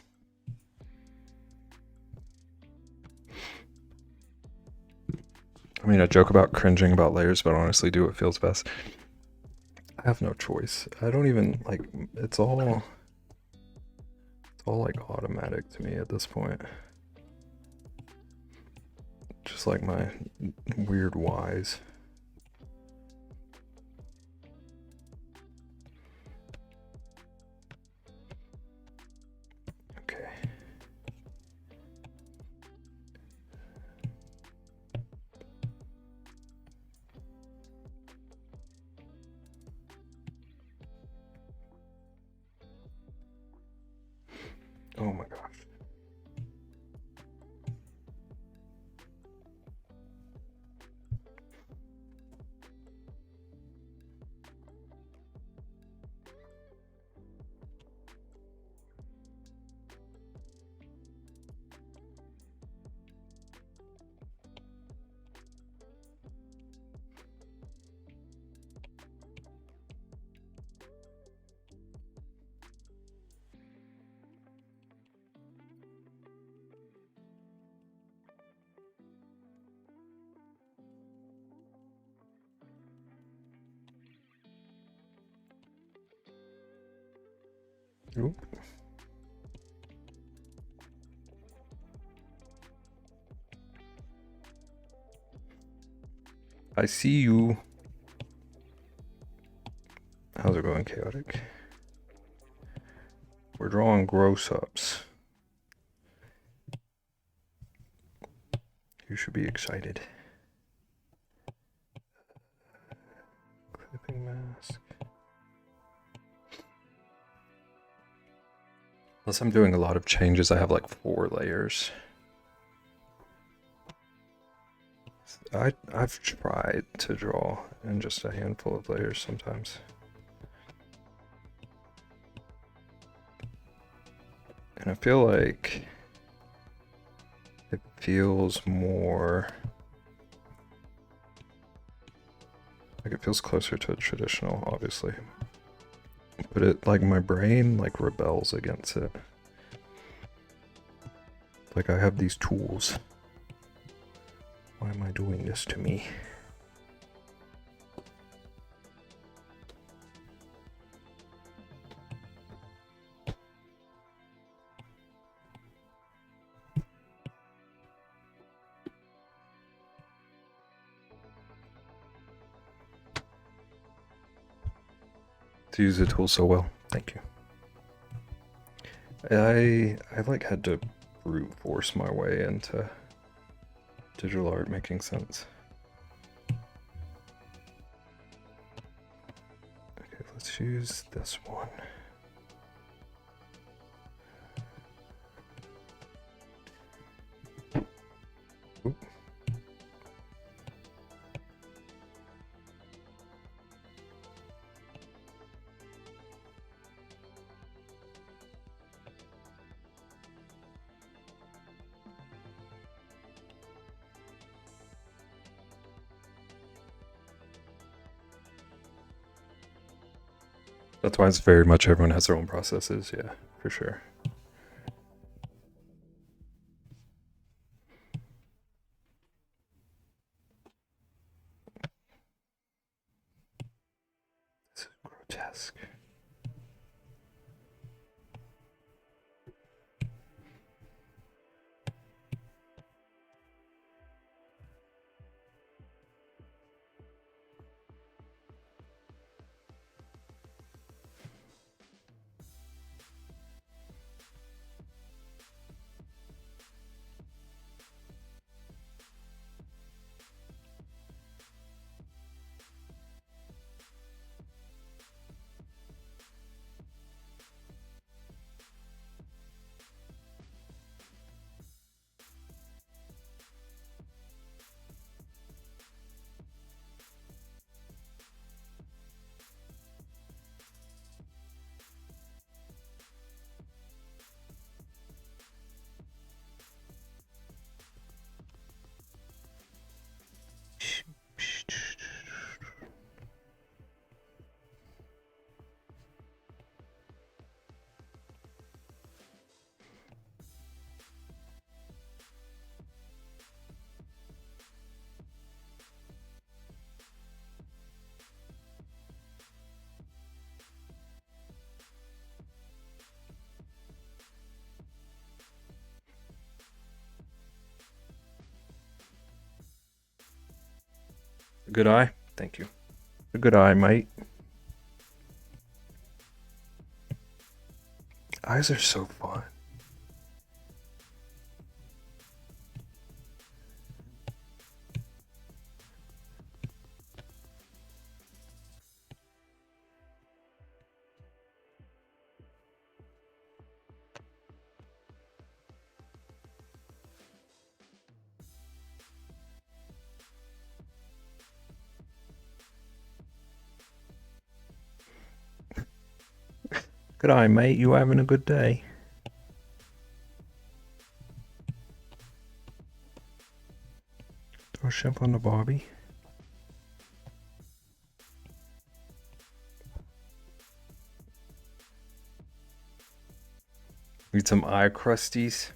I mean, I joke about cringing about layers, but honestly do what feels best. I have no choice. I don't even like, it's all like automatic to me at this point. Just like my weird whys. Okay. Oh my gosh. Oop. I see you. How's it going, Chaotic? We're drawing gross ups. You should be excited. Clipping mask. Unless I'm doing a lot of changes, I have like 4 layers. I've tried to draw in just a handful of layers sometimes. And I feel like it feels more like it feels closer to traditional, obviously. But it, like, my brain like rebels against it. Like, I have these tools. Why am I doing this to me? to use the tool so well. Thank you. I like had to brute force my way into digital art making sense. Okay, let's use this one. Oop. That's why it's very much everyone has their own processes, yeah, for sure. This is grotesque. A good eye? Thank you. A good eye, mate. Eyes are so fun. Good eye, mate. You having a good day? Throw a shampoo on the Bobby. Need some eye crusties.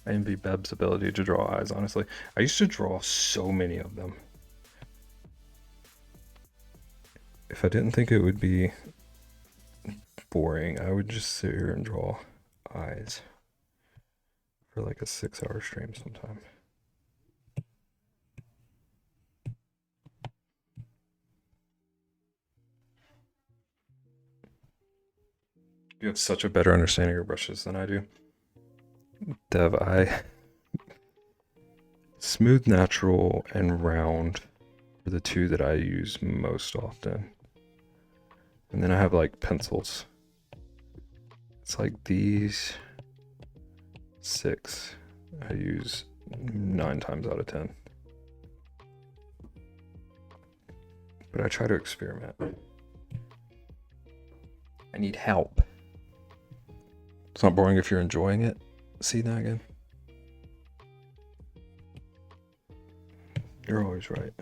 I envy Beb's ability to draw eyes, honestly. I used to draw so many of them. If I didn't think it would be boring, I would just sit here and draw eyes for like a 6-hour stream sometime. You have such a better understanding of your brushes than I do. Dev, smooth, natural, and round are the two that I use most often. And then I have like pencils. It's like these 6 I use 9 times out of 10. But I try to experiment. I need help. It's not boring if you're enjoying it. See that again? You're always right.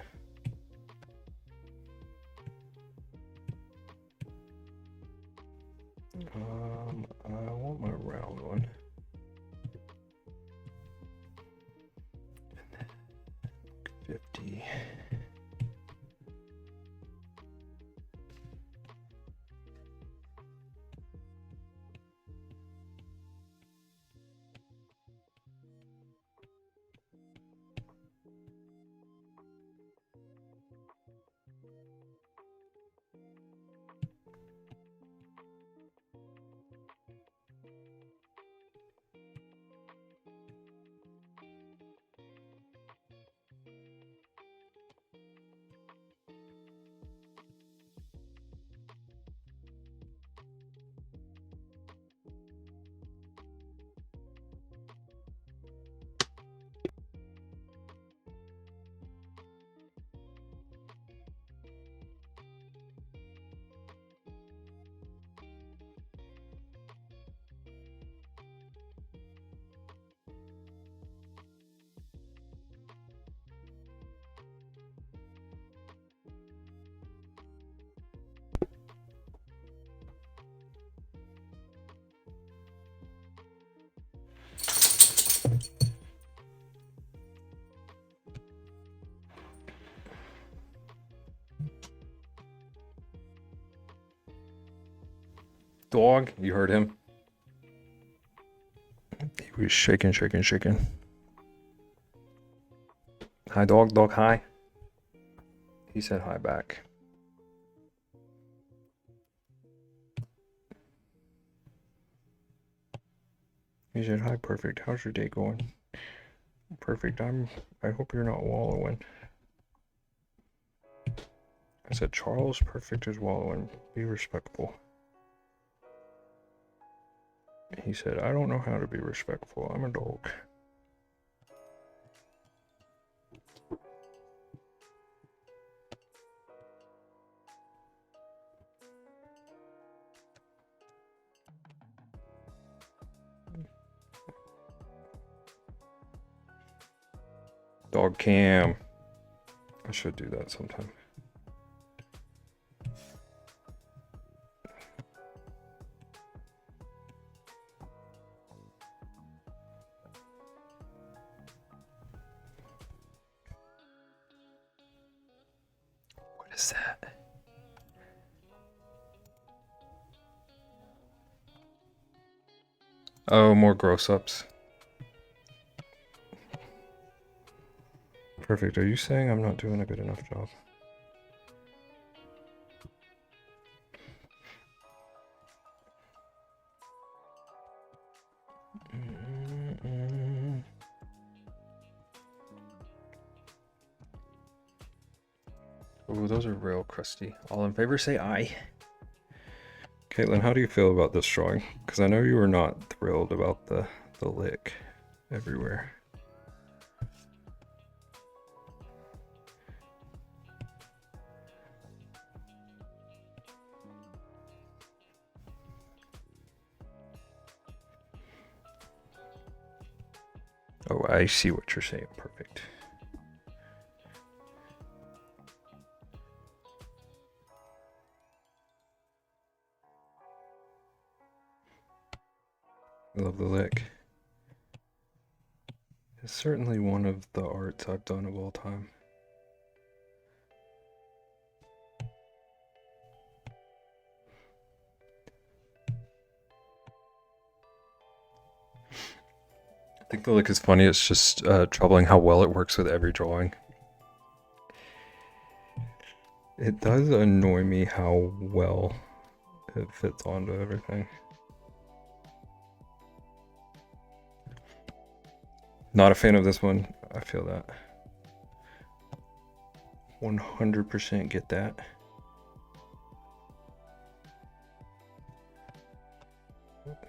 I want my round one. 50. Dog, you heard him. He was shaking, shaking, shaking. Hi, dog, dog, hi. He said hi back. He said, hi, perfect. How's your day going? Perfect. I hope you're not wallowing. I said, Charles, perfect is wallowing. Be respectful. He said, I don't know how to be respectful. I'm a dog. Dog cam. I should do that sometime. What is that? Oh, more gross ups. Perfect. Are you saying I'm not doing a good enough job? Oh, those are real crusty. All in favor, say aye. Caitlin, how do you feel about this drawing? Because I know you were not thrilled about the lick everywhere. Oh, I see what you're saying. Perfect. I love the lick. It's certainly one of the arts I've done of all time. I think the lick is funny. It's just troubling how well it works with every drawing. It does annoy me how well it fits onto everything. Not a fan of this one. I feel that. 100% get that.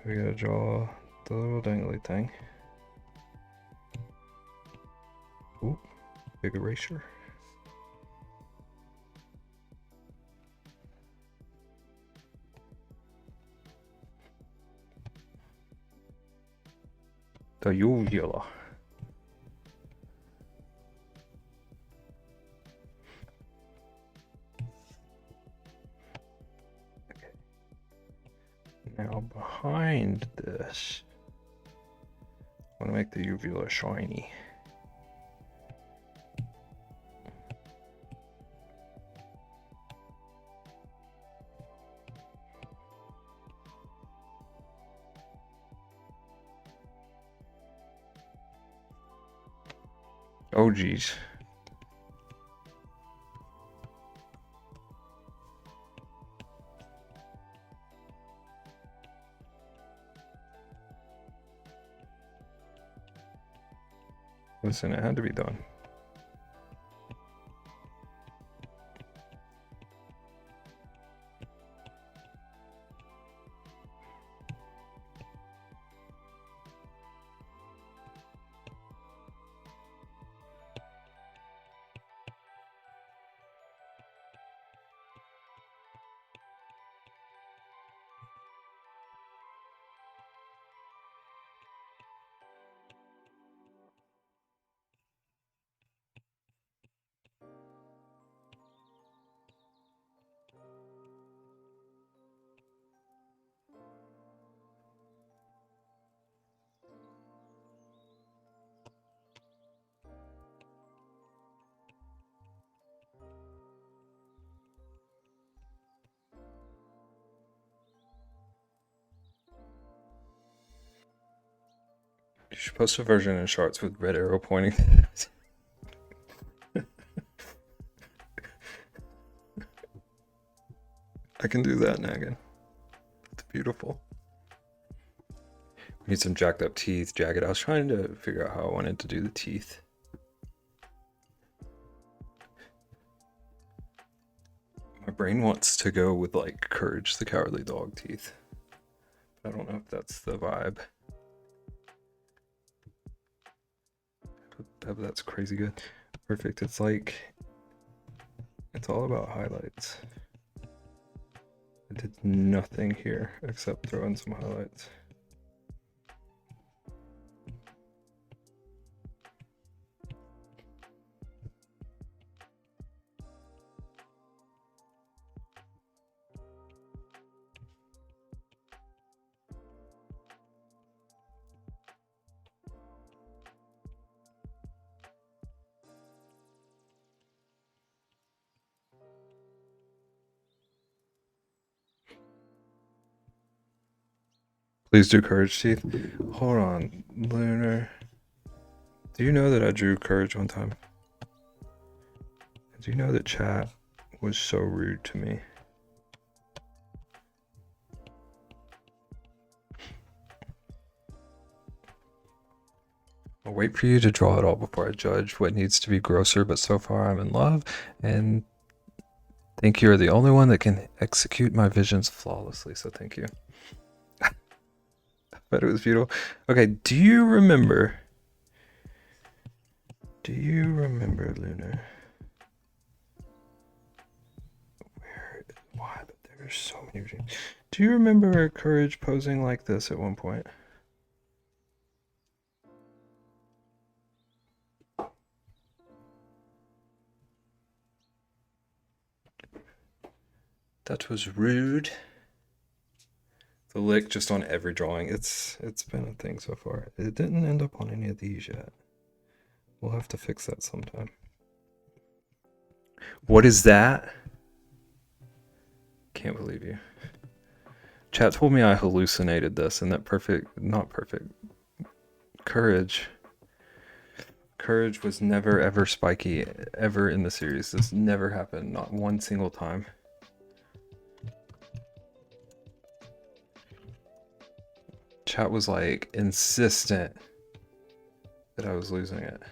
We gotta draw the little dangly thing. Ooh, big eraser. The uvula. Okay. Now behind this, I want to make the uvula shiny. Oh geez. Listen, it had to be done. should post a version in shorts with red arrow pointing. I can do that, Naggin. It's beautiful. Need some jacked up teeth, jagged. I was trying to figure out how I wanted to do the teeth. My brain wants to go with like Courage the Cowardly Dog teeth. I don't know if that's the vibe. That's crazy good. Perfect. It's like, it's all about highlights. I did nothing here except throw in some highlights. Please do Courage teeth. Hold on, Lunar. Do you know that I drew Courage one time? Do you know that chat was so rude to me? I'll wait for you to draw it all before I judge what needs to be grosser, but so far I'm in love and think you're the only one that can execute my visions flawlessly, so thank you. But it was beautiful. Okay, do you remember, Luna? Why? But there's so many dreams. Do you remember Courage posing like this at one point? That was rude. The lick just on every drawing. It's been a thing so far. It didn't end up on any of these yet. We'll have to fix that sometime. What is that? Can't believe you. Chat told me I hallucinated this, and that not perfect. Courage was never ever spiky ever in the series. This never happened, not one single time. Chat was like insistent that I was losing it.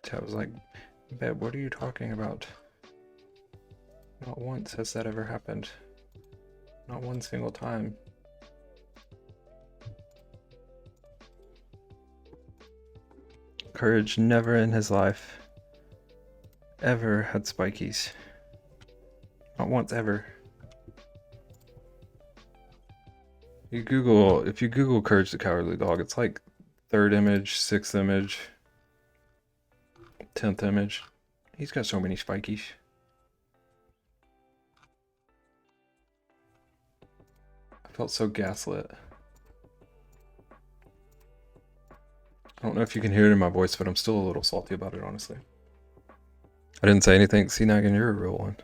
Chat was like, "Babe, what are you talking about? Not once has that ever happened. Not one single time." Courage never in his life ever had spikies. Not once ever. If you Google Courage the Cowardly Dog, it's like 3rd image, 6th image, 10th image. He's got so many spikies. I felt so gaslit. I don't know if you can hear it in my voice, but I'm still a little salty about it, honestly. I didn't say anything. See, Naggin, you're a real one.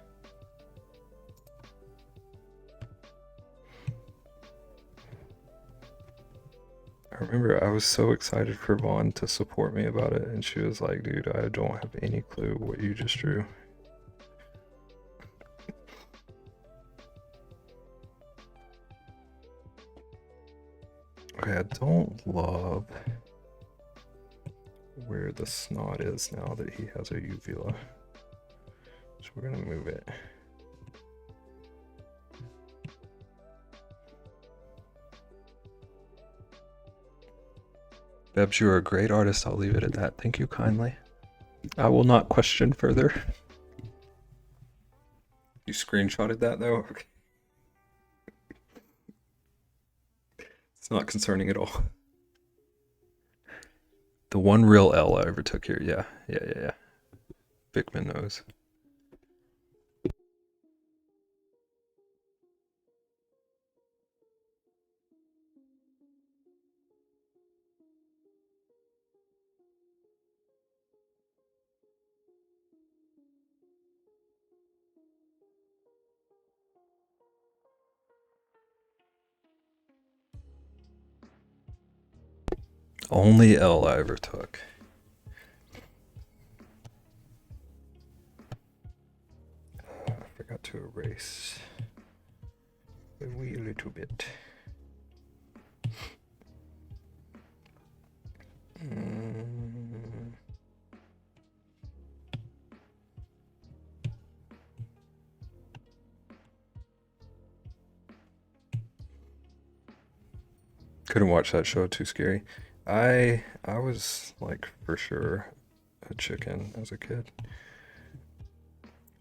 I remember I was so excited for Vaughn to support me about it, and she was like, "Dude, I don't have any clue what you just drew." Okay, I don't love where the snot is now that he has a uvula. So we're gonna move it. Bebs, you are a great artist. I'll leave it at that. Thank you kindly. I will not question further. You screenshotted that though? Okay. It's not concerning at all. The one real L I ever took here. Yeah. Bickman knows. only L I ever took. I forgot to erase a wee little bit. Couldn't watch that show, too scary. I was like for sure a chicken as a kid.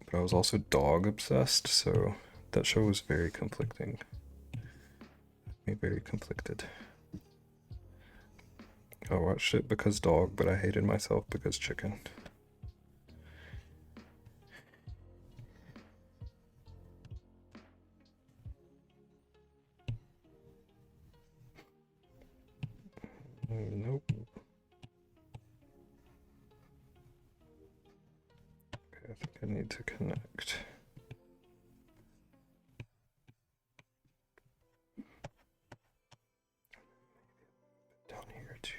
But I was also dog obsessed, so that show was very conflicting. Me very conflicted. I watched it because dog, but I hated myself because chicken. Nope. Okay, I think I need to connect. Down here too.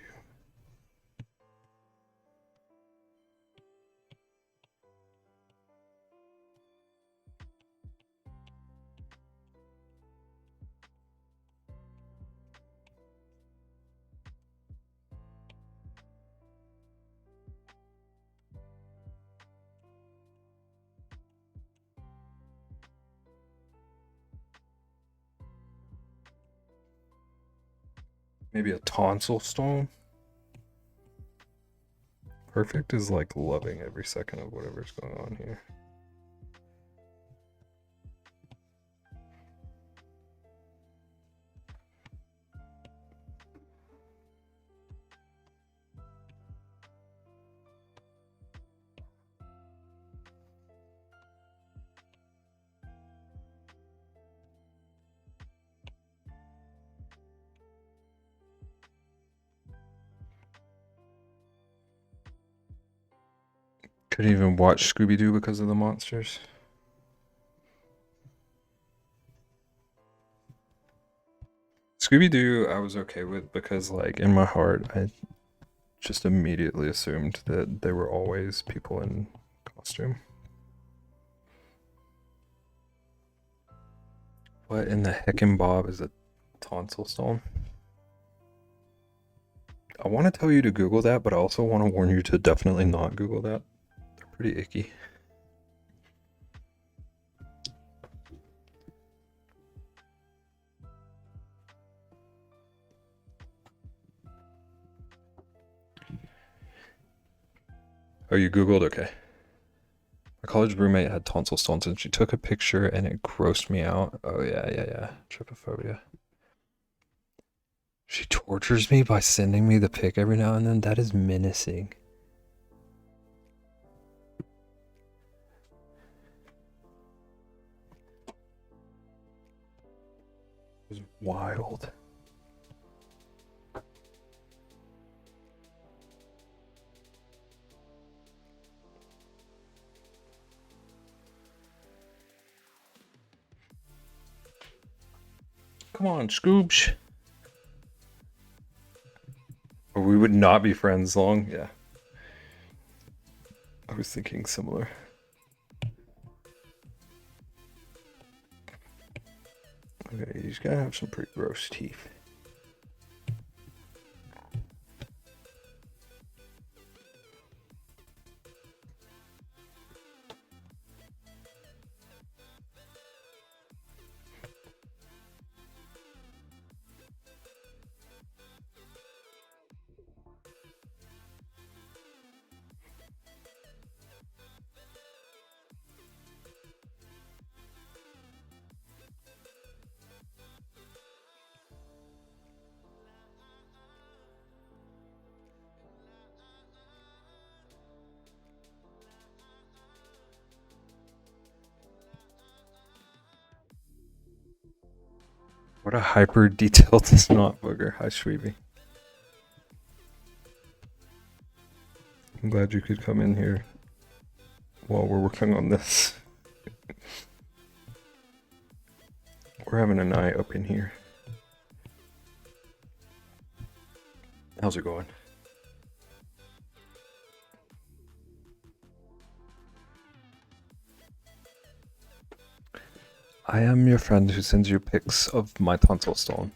Maybe a tonsil stone. Perfect is like loving every second of whatever's going on here. Couldn't even watch Scooby-Doo because of the monsters. Scooby-Doo I was okay with because like in my heart I just immediately assumed that they were always people in costume. What in the heckin' Bob is a tonsil stone? I want to tell you to Google that, but I also want to warn you to definitely not Google that. They're pretty icky. Oh, you Googled? Okay. My college roommate had tonsil stones and she took a picture and it grossed me out. Oh, yeah. Trypophobia. She tortures me by sending me the pic every now and then. That is menacing. It was wild. Come on, Scoobs. Or we would not be friends long. Yeah. I was thinking similar. Okay, he's gotta have some pretty gross teeth. What a hyper detailed snot booger. Hi, Shweeby. I'm glad you could come in here while we're working on this. We're having a night up in here. How's it going? I am your friend who sends you pics of my tonsil stone.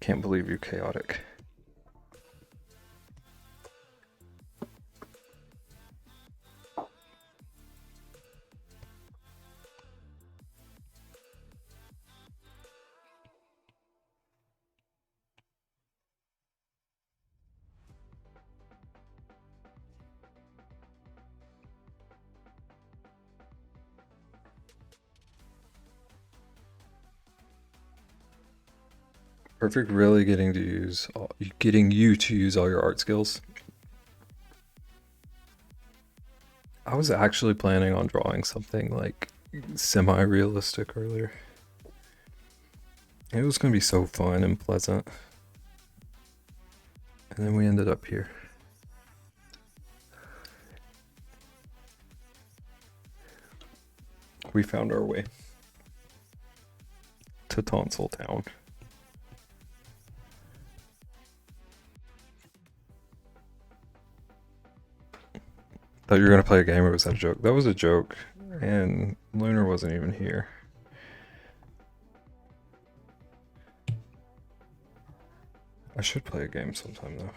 Can't believe you're chaotic. Perfect, really getting you to use all your art skills. I was actually planning on drawing something like semi-realistic earlier. It was gonna be so fun and pleasant. And then we ended up here. We found our way to Tonsil Town. Thought you were gonna play a game, or was that a joke? That was a joke, and Lunar wasn't even here. I should play a game sometime though.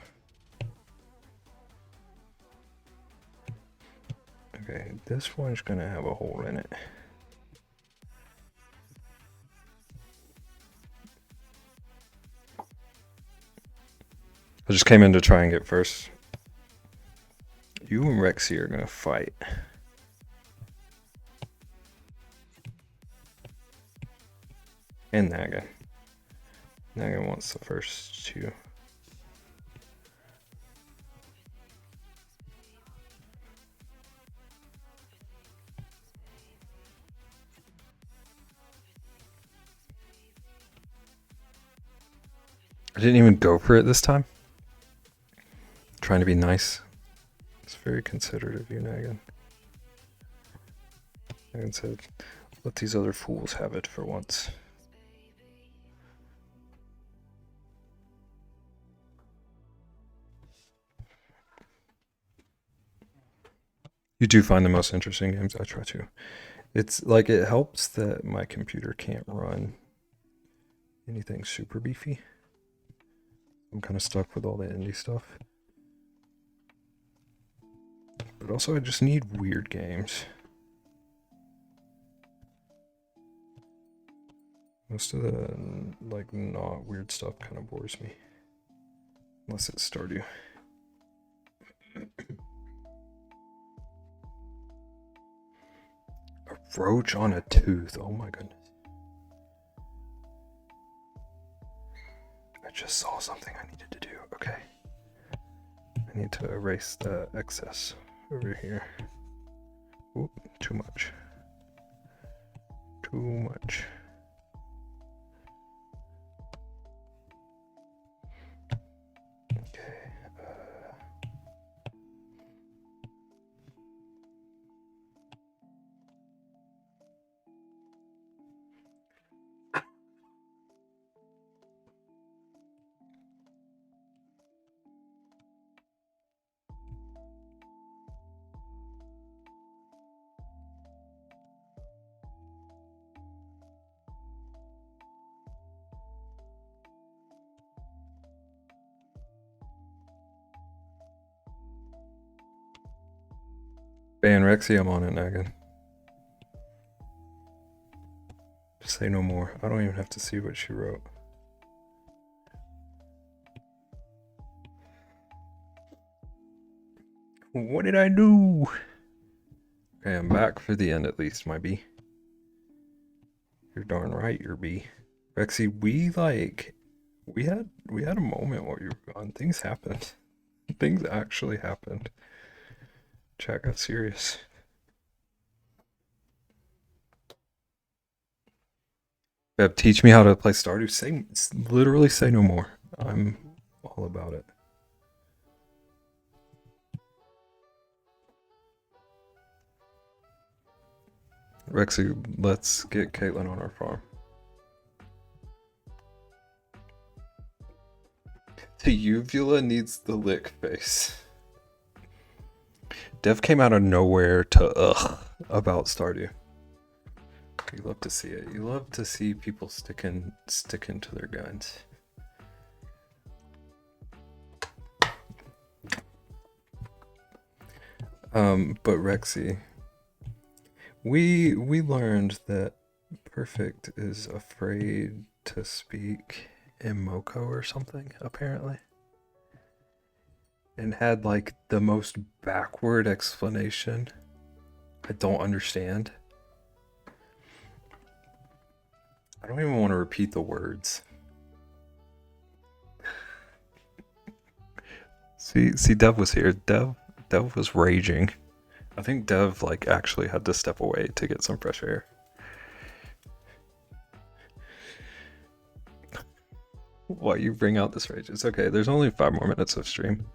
Okay, this one's gonna have a hole in it. I just came in to try and get first. You and Rexy are gonna fight. And Naga. Naga wants the first two. I didn't even go for it this time. Trying to be nice. It's very considerate of you, Nagan. Nagan said, let these other fools have it for once. You do find the most interesting games. I try to. It's like it helps that my computer can't run anything super beefy. I'm kind of stuck with all the indie stuff. But also I just need weird games. Most of the like not weird stuff kind of bores me. Unless it's Stardew. A roach on a tooth. Oh my goodness. I just saw something I needed to do. Okay. I need to erase the excess over here. Oop, too much. Too much. Okay. Ban Rexy, I'm on it, Nagan. Just say no more. I don't even have to see what she wrote. What did I do? Okay, I'm back for the end at least, my bee. You're darn right, you're bee. Rexy, we had a moment while you were gone. Things happened. Things actually happened. Chat got serious. Beb, teach me how to play Stardew. Literally say no more. I'm all about it. Rexy, let's get Caitlin on our farm. The uvula needs the lick face. Dev came out of nowhere to about Stardew. You love to see it. You love to see people sticking to their guns. But Rexy, we learned that Perfect is afraid to speak in Moko or something, apparently. And had like the most backward explanation. I don't understand. I don't even want to repeat the words. See, Dev was here. Dev was raging. I think Dev like actually had to step away to get some fresh air. Why you bring out this rage? It's okay. There's only 5 more minutes of stream.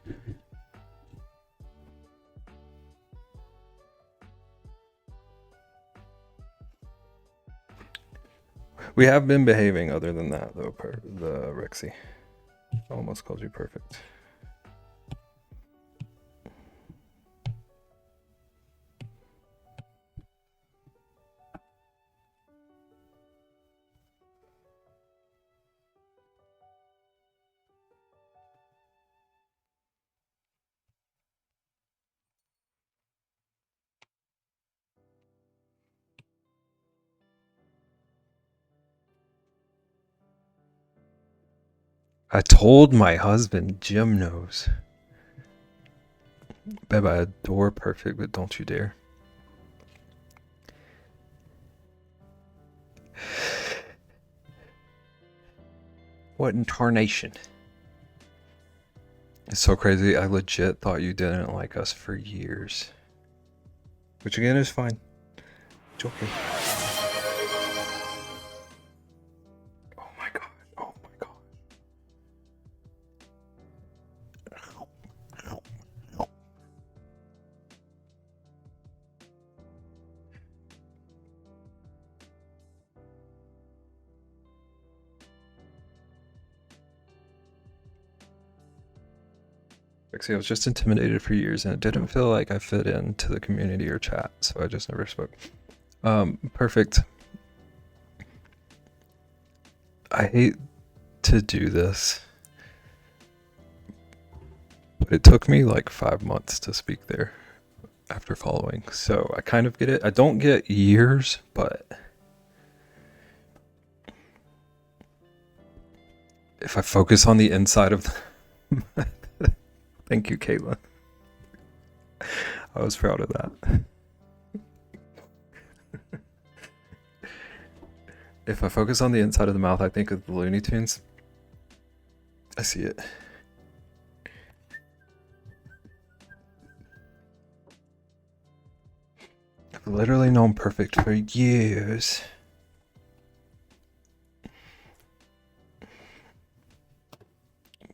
We have been behaving other than that, though, the Rexy. I almost called you perfect. I told my husband, Jim knows. Babe, I adore perfect, but don't you dare. What in tarnation? It's so crazy. I legit thought you didn't like us for years. Which again is fine. It's okay. Oh my god. Oh my god. Actually, I was just intimidated for years and it didn't feel like I fit into the community or chat, so I just never spoke. Perfect. I hate to do this, but it took me like 5 months to speak there after following, so I kind of get it. I don't get years, but if I focus on the inside of the thank you, Caitlin. I was proud of that. If I focus on the inside of the mouth, I think of the Looney Tunes. I see it. I've literally known Perfect for years.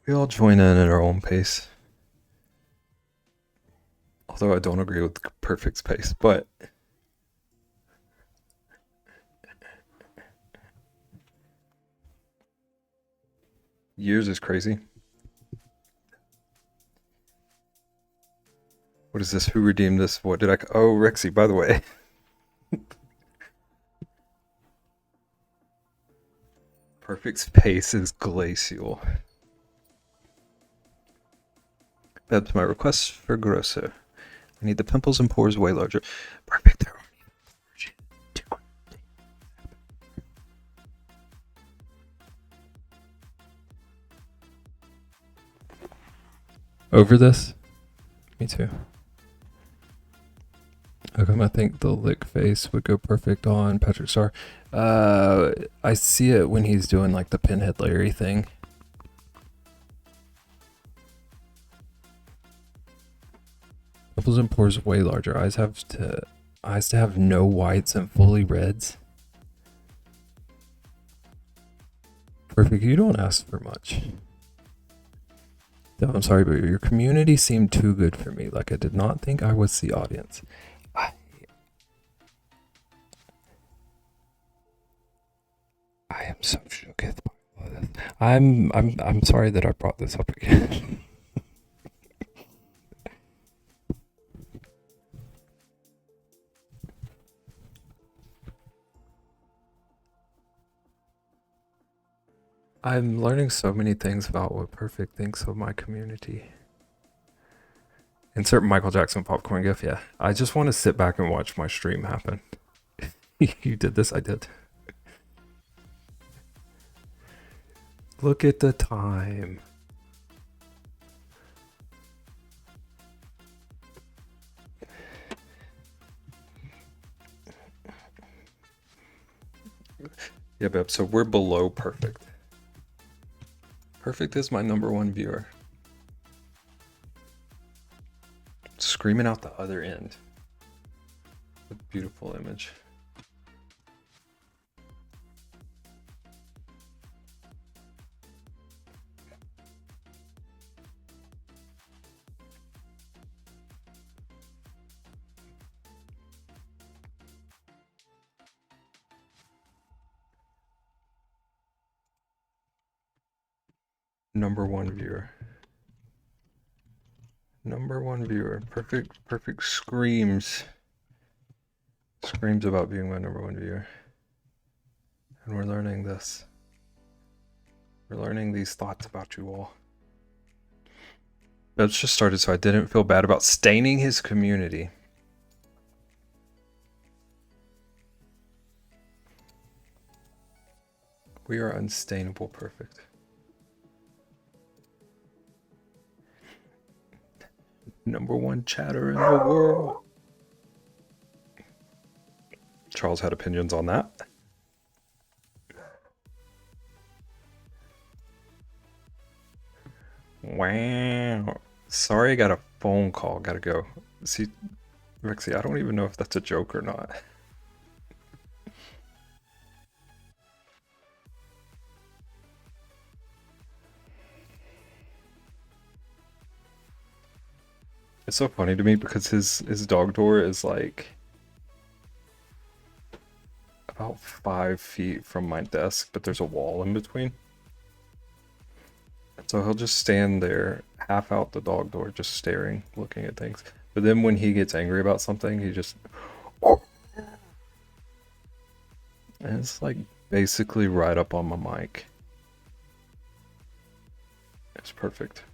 We all join in at our own pace. Although I don't agree with Perfect's pace, but years is crazy. What is this? Who redeemed this? What did I... Oh, Rexy, by the way. Perfect's pace is glacial. That's my request for Grosso. I need the pimples and pores way larger. Perfect. There are over this? Me too. Okay, I think the lick face would go perfect on Patrick Star. I see it when he's doing like the Pinhead Larry thing. Pimples and pores way larger. Eyes to have no whites and fully reds. Perfect. You don't ask for much. I'm sorry, but your community seemed too good for me. Like I did not think I was the audience. I am so shooketh by all I'm sorry that I brought this up again. I'm learning so many things about what Perfect thinks of my community. Insert Michael Jackson popcorn gif, yeah. I just want to sit back and watch my stream happen. You did this, I did. Look at the time. Yeah, babe, so we're below Perfect. Perfect is my #1 viewer. Screaming out the other end. A beautiful image. #1 viewer. #1 viewer. Perfect screams. Screams about being my #1 viewer. And we're learning this. We're learning these thoughts about you all. That's just started, so I didn't feel bad about staining his community. We are unstainable perfect. #1 chatter in the world. Charles had opinions on that. Wow. Sorry, I got a phone call. Gotta go. See, Rexy, I don't even know if that's a joke or not. It's so funny to me because his dog door is like about 5 feet from my desk, but there's a wall in between. So he'll just stand there, half out the dog door, just staring, looking at things. But then when he gets angry about something, he just... And it's like basically right up on my mic. It's perfect.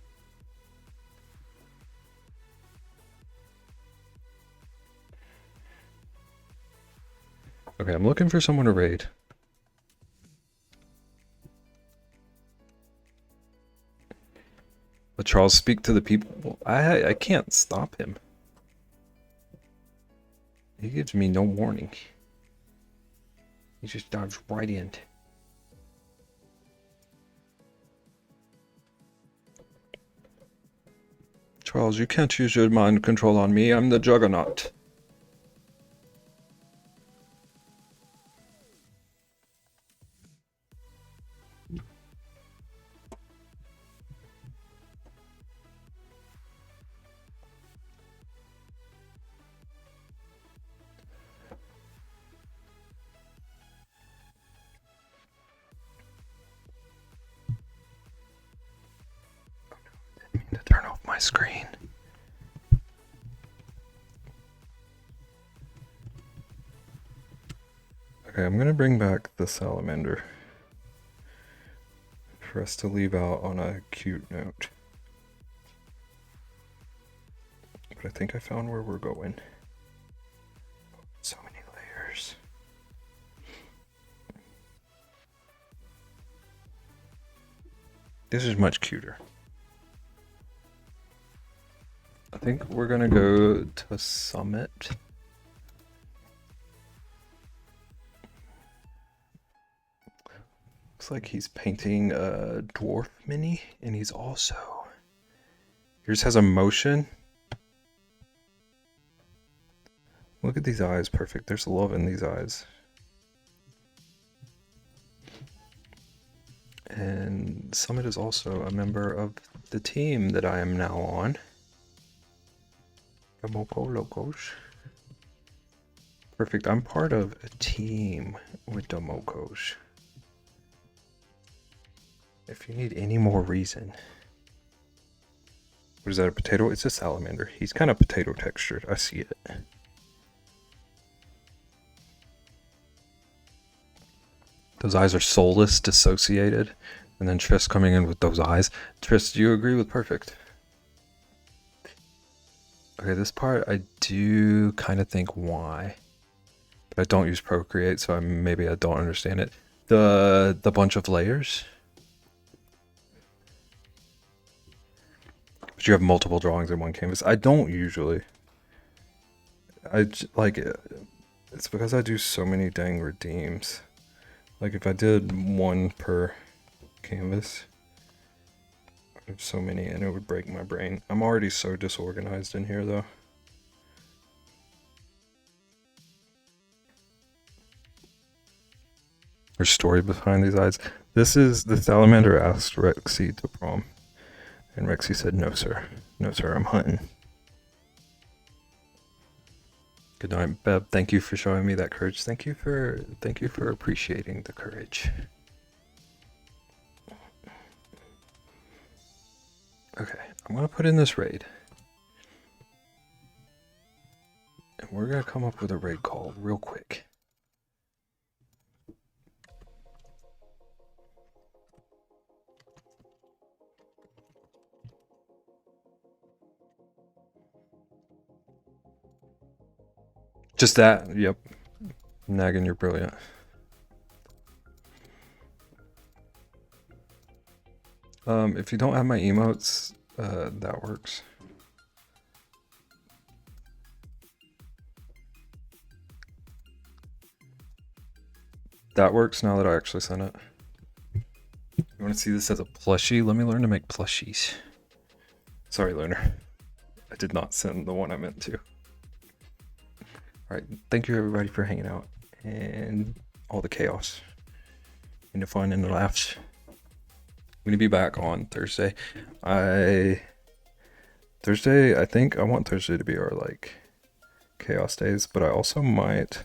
Okay, I'm looking for someone to raid. Let Charles speak to the people. I can't stop him. He gives me no warning. He just dives right in. Charles, you can't use your mind control on me. I'm the Juggernaut. To turn off my screen. Okay, I'm gonna bring back the salamander for us to leave out on a cute note. But I think I found where we're going. So many layers. This is much cuter. I think we're gonna go to Summit. Looks like he's painting a dwarf mini, and he's also... Yours has a motion. Look at these eyes, perfect. There's love in these eyes. And Summit is also a member of the team that I am now on. Moco Locos. Perfect. I'm part of a team with the Mocos. if you need any more reason. What is that, a potato? It's a salamander. He's kind of potato textured. I see it. Those eyes are soulless, dissociated. And then Triss coming in with those eyes. Triss, do you agree with perfect? Okay, this part I do kind of think why. But I don't use Procreate, so maybe I don't understand it. The bunch of layers. But you have multiple drawings in one canvas. I don't usually. Like, it's because I do so many dang redeems. Like if I did one per canvas, I have so many and it would break my brain. I'm already so disorganized in here though. There's story behind these eyes. This is the salamander asked Rexy to prom. And Rexy said, no sir. No sir, I'm hunting. Good night, Beb. Thank you for showing me that courage. Thank you for appreciating the courage. Okay, I'm gonna put in this raid. And we're gonna come up with a raid call real quick. Just that, yep. Nagging, you're brilliant. If you don't have my emotes, that works. That works now that I actually sent it. You want to see this as a plushie? Let me learn to make plushies. Sorry, Lunar. I did not send the one I meant to. Alright, thank you everybody for hanging out and all the chaos and the fun and the laughs. I'm gonna be back on Thursday. I think I want Thursday to be our like chaos days, but I also might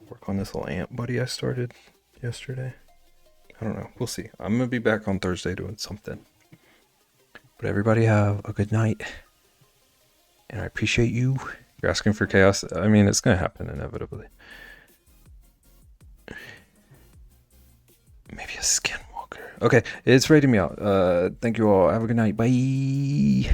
work on this little ant buddy I started yesterday. I don't know. We'll see. I'm gonna be back on Thursday doing something. But everybody have a good night. And I appreciate you. You're asking for chaos. I mean, it's gonna happen inevitably. Maybe a skinwalker. Okay, it's rating me out. Thank you all. Have a good night. Bye.